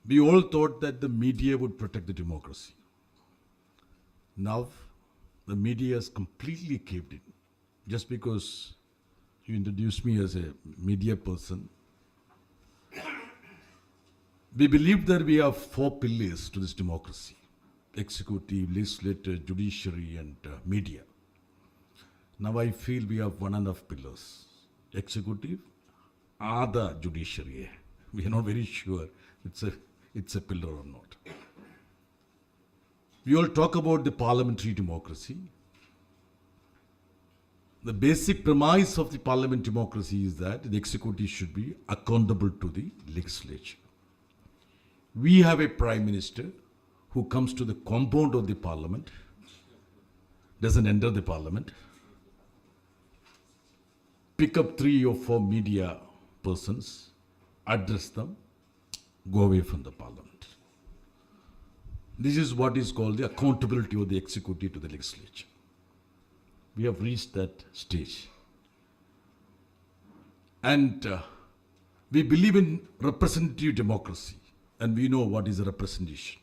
O: we all thought that the media would protect the democracy. Now, the media has completely caved in. Just because you introduced me as a media person, we believe that we have 4 pillars to this democracy: executive, legislative, judiciary, and media. Now I feel we have 1.5 pillars: executive, other judiciary. We are not very sure it's a pillar or not. We all talk about the parliamentary democracy. The basic premise of the parliament democracy is that the executive should be accountable to the legislature. We have a prime minister who comes to the compound of the parliament, doesn't enter the parliament, pick up 3 or 4 media persons, address them, go away from the parliament. This is what is called the accountability of the executive to the legislature. We have reached that stage. And we believe in representative democracy, and we know what is a representation.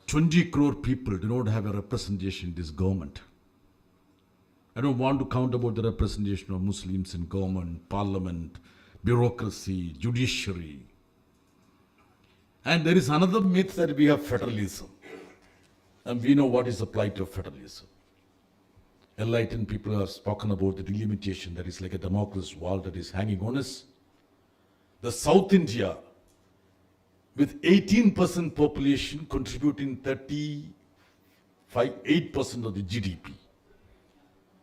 O: 20 crore people do not have a representation in this government. I don't want to count about the representation of Muslims in government, parliament, bureaucracy, judiciary. And there is another myth that we have federalism. And we know what is the plight of federalism. Enlightened people have spoken about the delimitation that is like a Damocles wall that is hanging on us. The South India with 18% population contributing 8% of the GDP.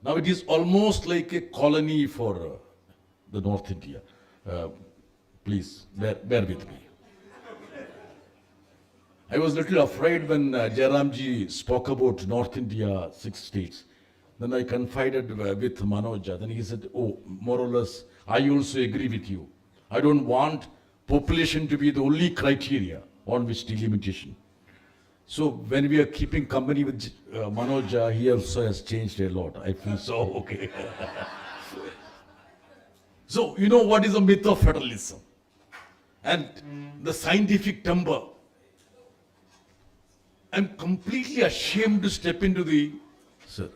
O: Now it is almost like a colony for the North India. Please bear with me. I was a little afraid when Jairamji spoke about North India, 6 states. Then I confided with Manoj. Then he said, oh, more or less, I also agree with you. I don't want population to be the only criteria on which delimitation. So when we are keeping company with Manoj, he also has changed a lot. I feel so okay. So, you know what is the myth of federalism? And the scientific timber. I'm completely ashamed to step into the... Sir.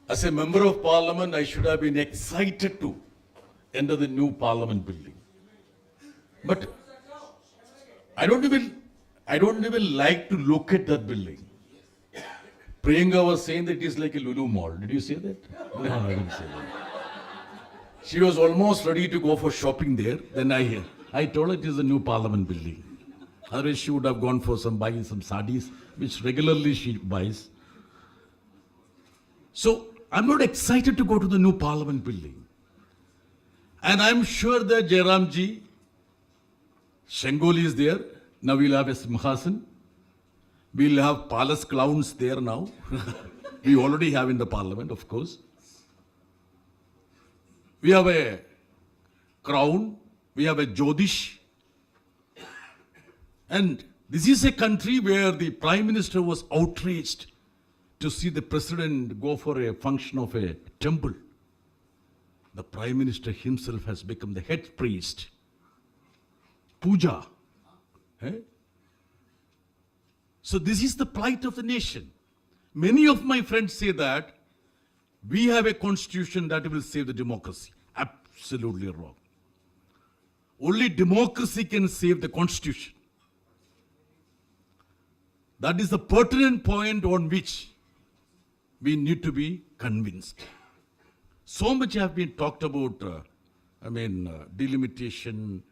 O: As a member of parliament, I should have been excited to enter the new parliament building. But I don't even like to look at that building. Priyanka was saying that it is like a Lulu mall. Did you say that? No, I didn't say that. She was almost ready to go for shopping there. Then I told her it is a new parliament building. Otherwise she would have gone for buying some sarees, which regularly she buys. So I'm not excited to go to the new parliament building. And I'm sure that Jairamji, Shengoli is there. Now we'll have a Simhasan. We'll have palace clowns there now. We already have in the parliament, of course. We have a crown. We have a Jodish. And this is a country where the Prime Minister was outraged to see the President go for a function of a temple. The Prime Minister himself has become the head priest. Puja. So this is the plight of the nation. Many of my friends say that we have a constitution that will save the democracy. Absolutely wrong. Only democracy can save the constitution. That is the pertinent point on which we need to be convinced. So much have been talked about, delimitation,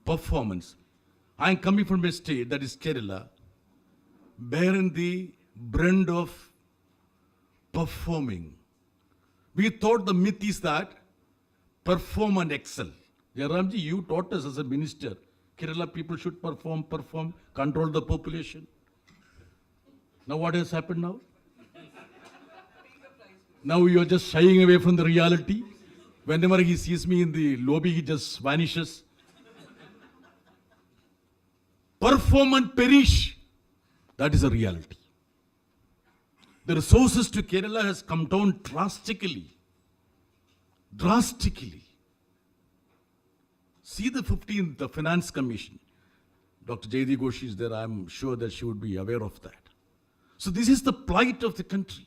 O: performance. I am coming from a state, that is Kerala, bearing the brand of performing. We thought the myth is that perform and excel. Jairamji, you taught us as a minister, Kerala people should perform, control the population. Now what has happened now? Now you are just shying away from the reality. Whenever he sees me in the lobby, he just vanishes. Perform and perish. That is a reality. The resources to Kerala has come down drastically. Drastically. See the 15th, the Finance Commission. Dr. Jayadi Ghosh is there. I'm sure that she would be aware of that. So this is the plight of the country.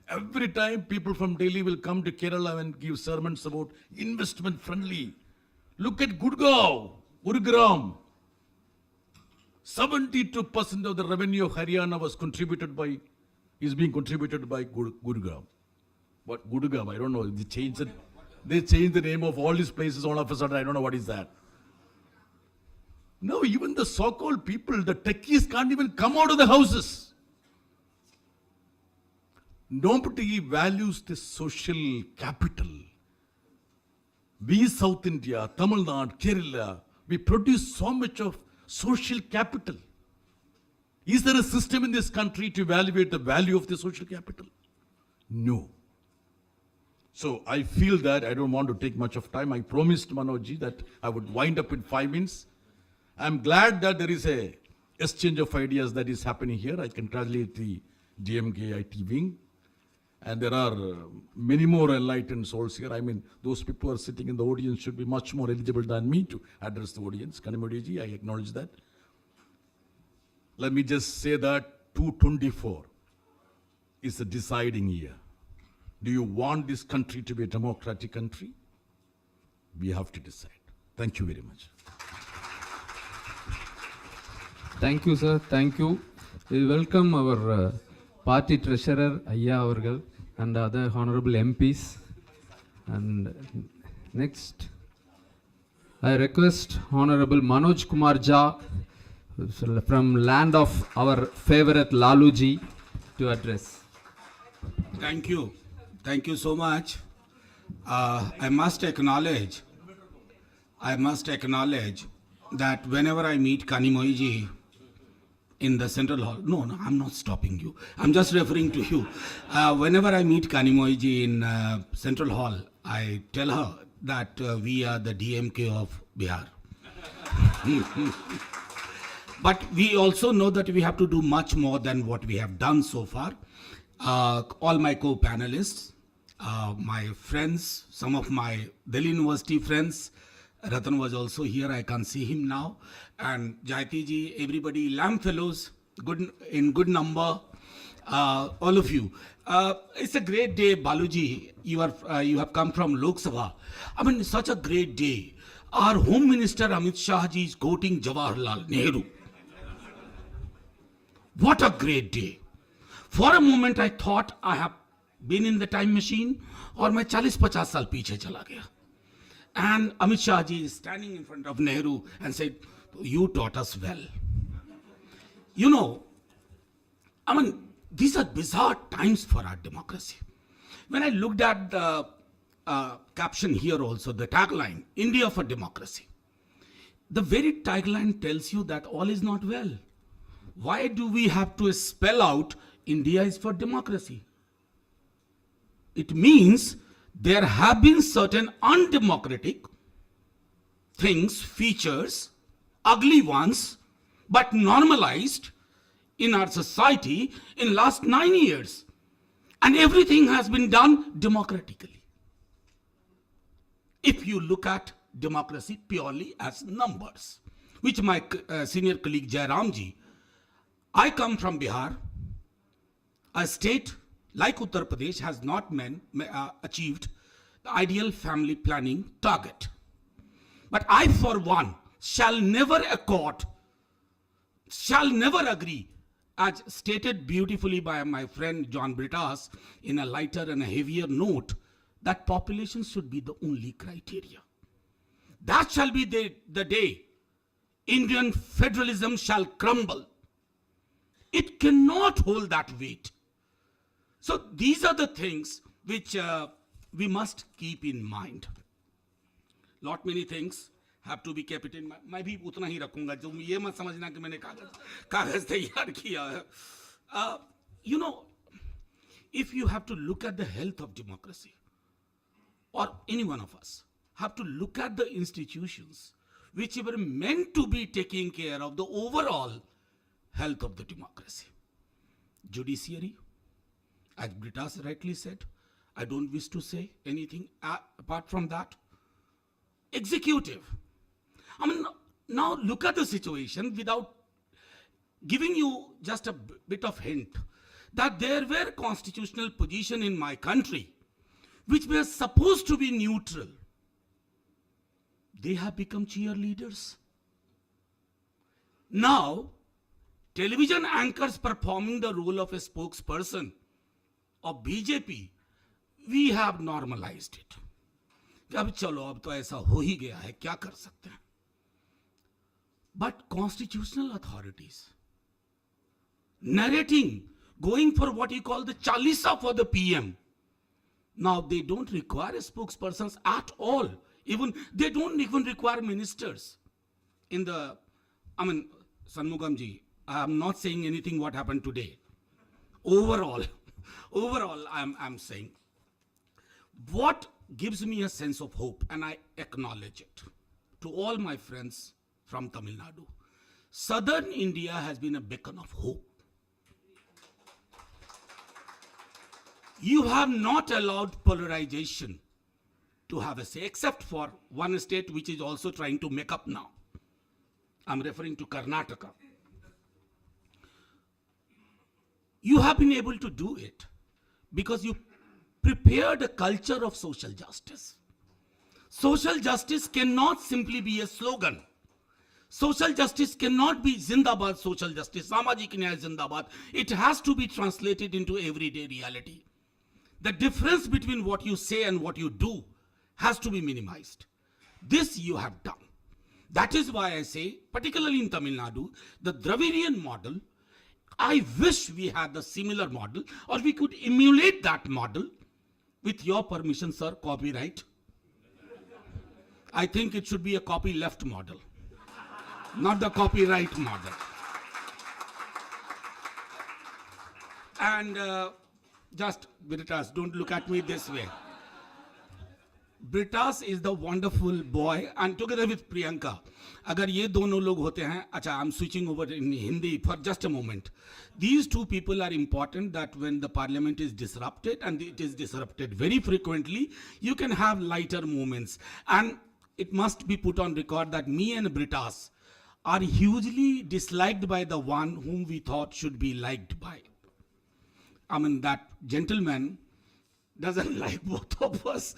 O: Every time people from Delhi will come to Kerala and give sermons about investment friendly. Look at Gurgaon, Gurugram. 72% of the revenue of Haryana is being contributed by Gurugram. What Gurugram? I don't know. They changed the name of all these places all of a sudden. I don't know what is that. No, even the so-called people, the techies can't even come out of the houses. Nobody values the social capital. We South India, Tamil Nadu, Kerala, we produce so much of social capital. Is there a system in this country to evaluate the value of the social capital? No. So I feel that I don't want to take much of time. I promised Manojji that I would wind up in 5 minutes. I'm glad that there is a exchange of ideas that is happening here. I congratulate the DMK IT wing. And there are many more enlightened souls here. I mean, those people who are sitting in the audience should be much more eligible than me to address the audience. Kanimodiji, I acknowledge that. Let me just say that 224 is a deciding year. Do you want this country to be a democratic country? We have to decide. Thank you very much.
B: Thank you, sir. Thank you. We welcome our party treasurer, Ayya Avargal, and other honorable MPs. And next, I request Honorable Manoj Kumar Jha from land of our favorite Laluji to address.
P: Thank you. Thank you so much. I must acknowledge that whenever I meet Kanimoiji in the Central Hall, no, I'm not stopping you. I'm just referring to you. Whenever I meet Kanimoiji in Central Hall, I tell her that we are the DMK of Bihar. But we also know that we have to do much more than what we have done so far. All my co-panelists, my friends, some of my Delhi University friends, Ratan was also here, I can't see him now, and Jayati ji, everybody, Lamb Fellows, in good number, all of you. It's a great day, Baluji, you have come from Lok Sabha. I mean, such a great day. Our Home Minister Amit Shah ji is quoting Jawaharlal Nehru. What a great day. For a moment I thought I have been in the time machine और मैं 40-50 साल पीछे चला गया. And Amit Shah ji is standing in front of Nehru and said, you taught us well. You know, I mean, these are bizarre times for our democracy. When I looked at the caption here also, the tagline, India for Democracy, the very tagline tells you that all is not well. Why do we have to spell out India is for democracy? It means there have been certain undemocratic things, features, ugly ones, but normalized in our society in last 9 years. And everything has been done democratically. If you look at democracy purely as numbers, which my senior colleague Jairamji, I come from Bihar, a state like Uttar Pradesh has not achieved the ideal family planning target. But I, for one, shall never agree, as stated beautifully by my friend John Britas in a lighter and a heavier note, that population should be the only criteria. That shall be the day Indian federalism shall crumble. It cannot hold that weight. So these are the things which we must keep in mind. Lot many things have to be kept in mind. मैं भी उतना ही रखूंगा जो ये मत समझना कि मैंने कागज तैयार किया है. You know, if you have to look at the health of democracy, or any one of us have to look at the institutions which were meant to be taking care of the overall health of the democracy. Judiciary, as Britas rightly said, I don't wish to say anything apart from that. Executive. I mean, now look at the situation without giving you just a bit of hint that there were constitutional positions in my country which were supposed to be neutral. They have become cheerleaders. Now, television anchors performing the role of a spokesperson of BJP, we have normalized it. अब चलो अब तो ऐसा हो ही गया है, क्या कर सकते हैं? But constitutional authorities narrating, going for what you call the Chalisa for the PM. Now they don't require spokespersons at all. Even they don't even require ministers. In the, I mean, Shanmugamji, I am not saying anything what happened today. Overall, I'm saying what gives me a sense of hope, and I acknowledge it to all my friends from Tamil Nadu. Southern India has been a beacon of hope. You have not allowed polarization to have a say, except for one state which is also trying to make up now. I'm referring to Karnataka. You have been able to do it because you prepared a culture of social justice. Social justice cannot simply be a slogan. Social justice cannot be Zindabad social justice, Samajik Nyay Zindabad. It has to be translated into everyday reality. The difference between what you say and what you do has to be minimized. This you have done. That is why I say, particularly in Tamil Nadu, the Dravidian model, I wish we had the similar model, or we could emulate that model. With your permission, sir, copyright. I think it should be a copyleft model, not the copyright model. And just, Britas, don't look at me this way. Britas is the wonderful boy, and together with Priyanka, agar ye dono log hote hain, acha, I'm switching over in Hindi for just a moment. These two people are important, that when the parliament is disrupted, and it is disrupted very frequently, you can have lighter moments. And it must be put on record that me and Britas are hugely disliked by the one whom we thought should be liked by. I mean, that gentleman doesn't like both of us,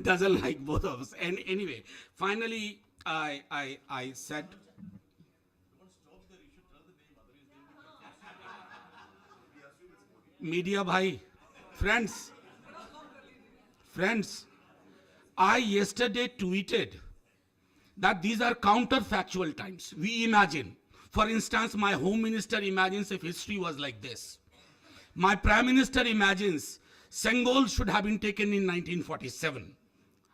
P: doesn't like both of us. And anyway, finally, I said, media bhai, friends, I yesterday tweeted that these are counterfactual times. We imagine, for instance, my home minister imagines if history was like this. My prime minister imagines Sengol should have been taken in 1947.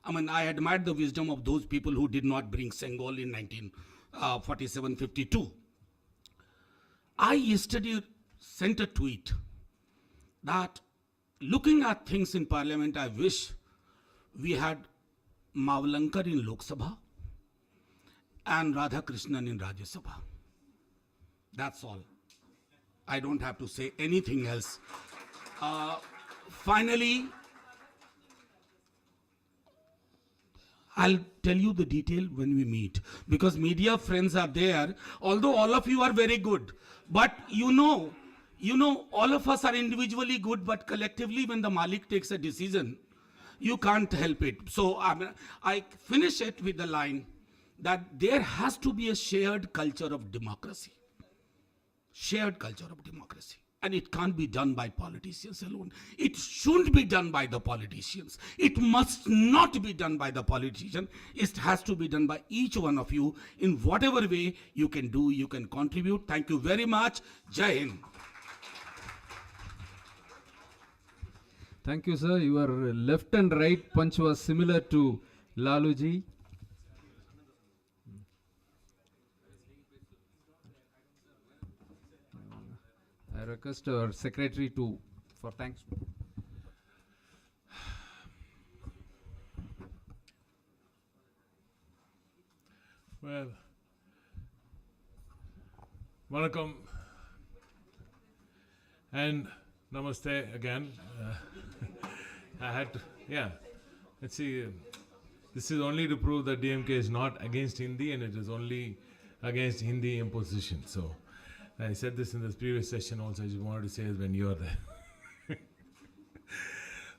P: I mean, I admired the wisdom of those people who did not bring Sengol in 1947-52. I yesterday sent a tweet that looking at things in parliament, I wish we had Mavlankar in Lok Sabha and Radhakrishnan in Rajya Sabha. That's all. I don't have to say anything else. Finally, I'll tell you the detail when we meet, because media friends are there, although all of you are very good. But you know, all of us are individually good, but collectively when the Malik takes a decision, you can't help it. So I finish it with the line that there has to be a shared culture of democracy. Shared culture of democracy. And it can't be done by politicians alone. It shouldn't be done by the politicians. It must not be done by the politician. It has to be done by each one of you in whatever way you can do, you can contribute. Thank you very much. Jai Hind.
B: Thank you, sir. Your left and right punch was similar to Laluji. I request our secretary for thanks.
D: Well, Vanakkam and Namaste again. I had to, yeah. Let's see. This is only to prove that DMK is not against Hindi and it is only against Hindi imposition. So I said this in the previous session also. I just wanted to say it when you are there.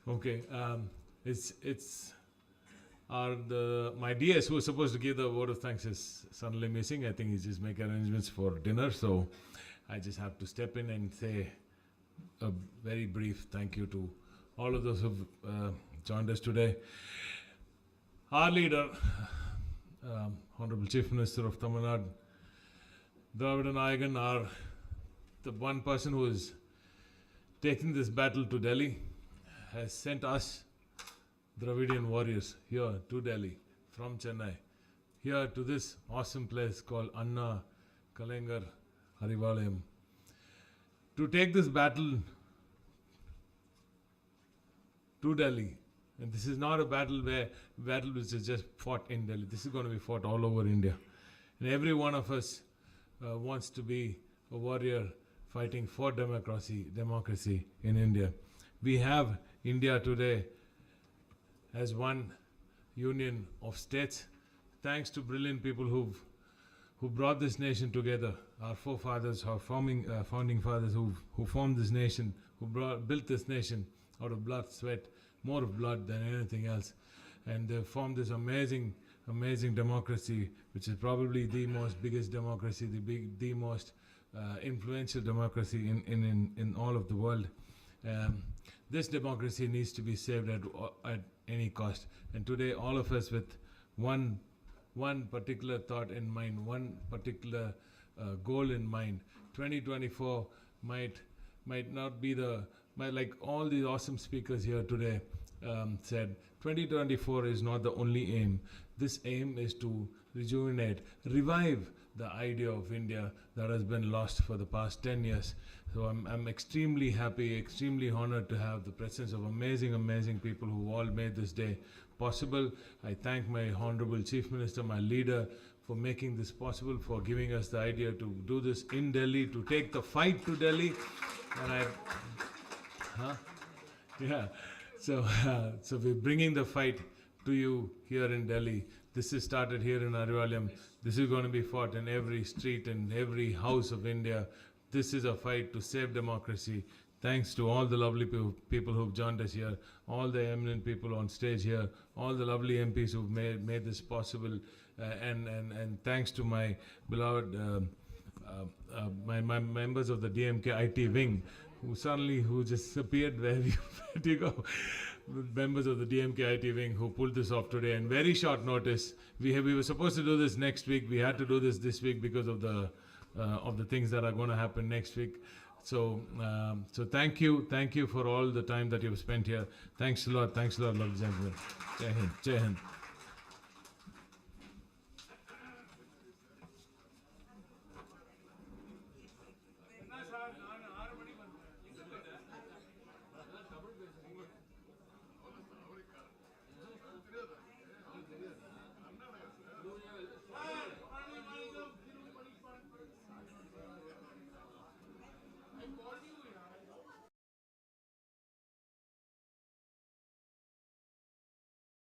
D: Okay. My DS who was supposed to give the vote of thanks is suddenly missing. I think he's just making arrangements for dinner. So I just have to step in and say a very brief thank you to all of those who've joined us today. Our leader, Honorable Chief Minister of Tamil Nadu, Dravida Nayagan, are the one person who is taking this battle to Delhi, has sent us, Dravidian warriors, here to Delhi from Chennai, here to this awesome place called Anna Kalengar Harivalayam, to take this battle to Delhi. And this is not a battle which is just fought in Delhi. This is going to be fought all over India. And every one of us wants to be a warrior fighting for democracy in India. We have India today as one union of states, thanks to brilliant people who brought this nation together. Our forefathers, our founding fathers who formed this nation, built this nation out of blood, sweat, more of blood than anything else. And they formed this amazing amazing democracy, which is probably the most biggest democracy, the most influential democracy in all of the world. This democracy needs to be saved at any cost. And today, all of us with one particular thought in mind, one particular goal in mind. 2024 might not be like all these awesome speakers here today said, 2024 is not the only aim. This aim is to rejuvenate, revive the idea of India that has been lost for the past 10 years. So I'm extremely happy, extremely honored to have the presence of amazing people who all made this day possible. I thank my Honorable Chief Minister, my leader, for making this possible, for giving us the idea to do this in Delhi, to take the fight to Delhi. And So we're bringing the fight to you here in Delhi. This is started here in Arivalyam. This is going to be fought in every street and every house of India. This is a fight to save democracy. Thanks to all the lovely people who've joined us here, all the eminent people on stage here, all the lovely MPs who've made this possible, and thanks to my beloved my members of the DMK IT wing, who just appeared. Where you go? Members of the DMK IT wing who pulled this off today in very short notice. We were supposed to do this next week. We had to do this week because of the things that are going to happen next week. So thank you for all the time that you've spent here. Thanks a lot, ladies and gentlemen. Jai Hind. Jai Hind.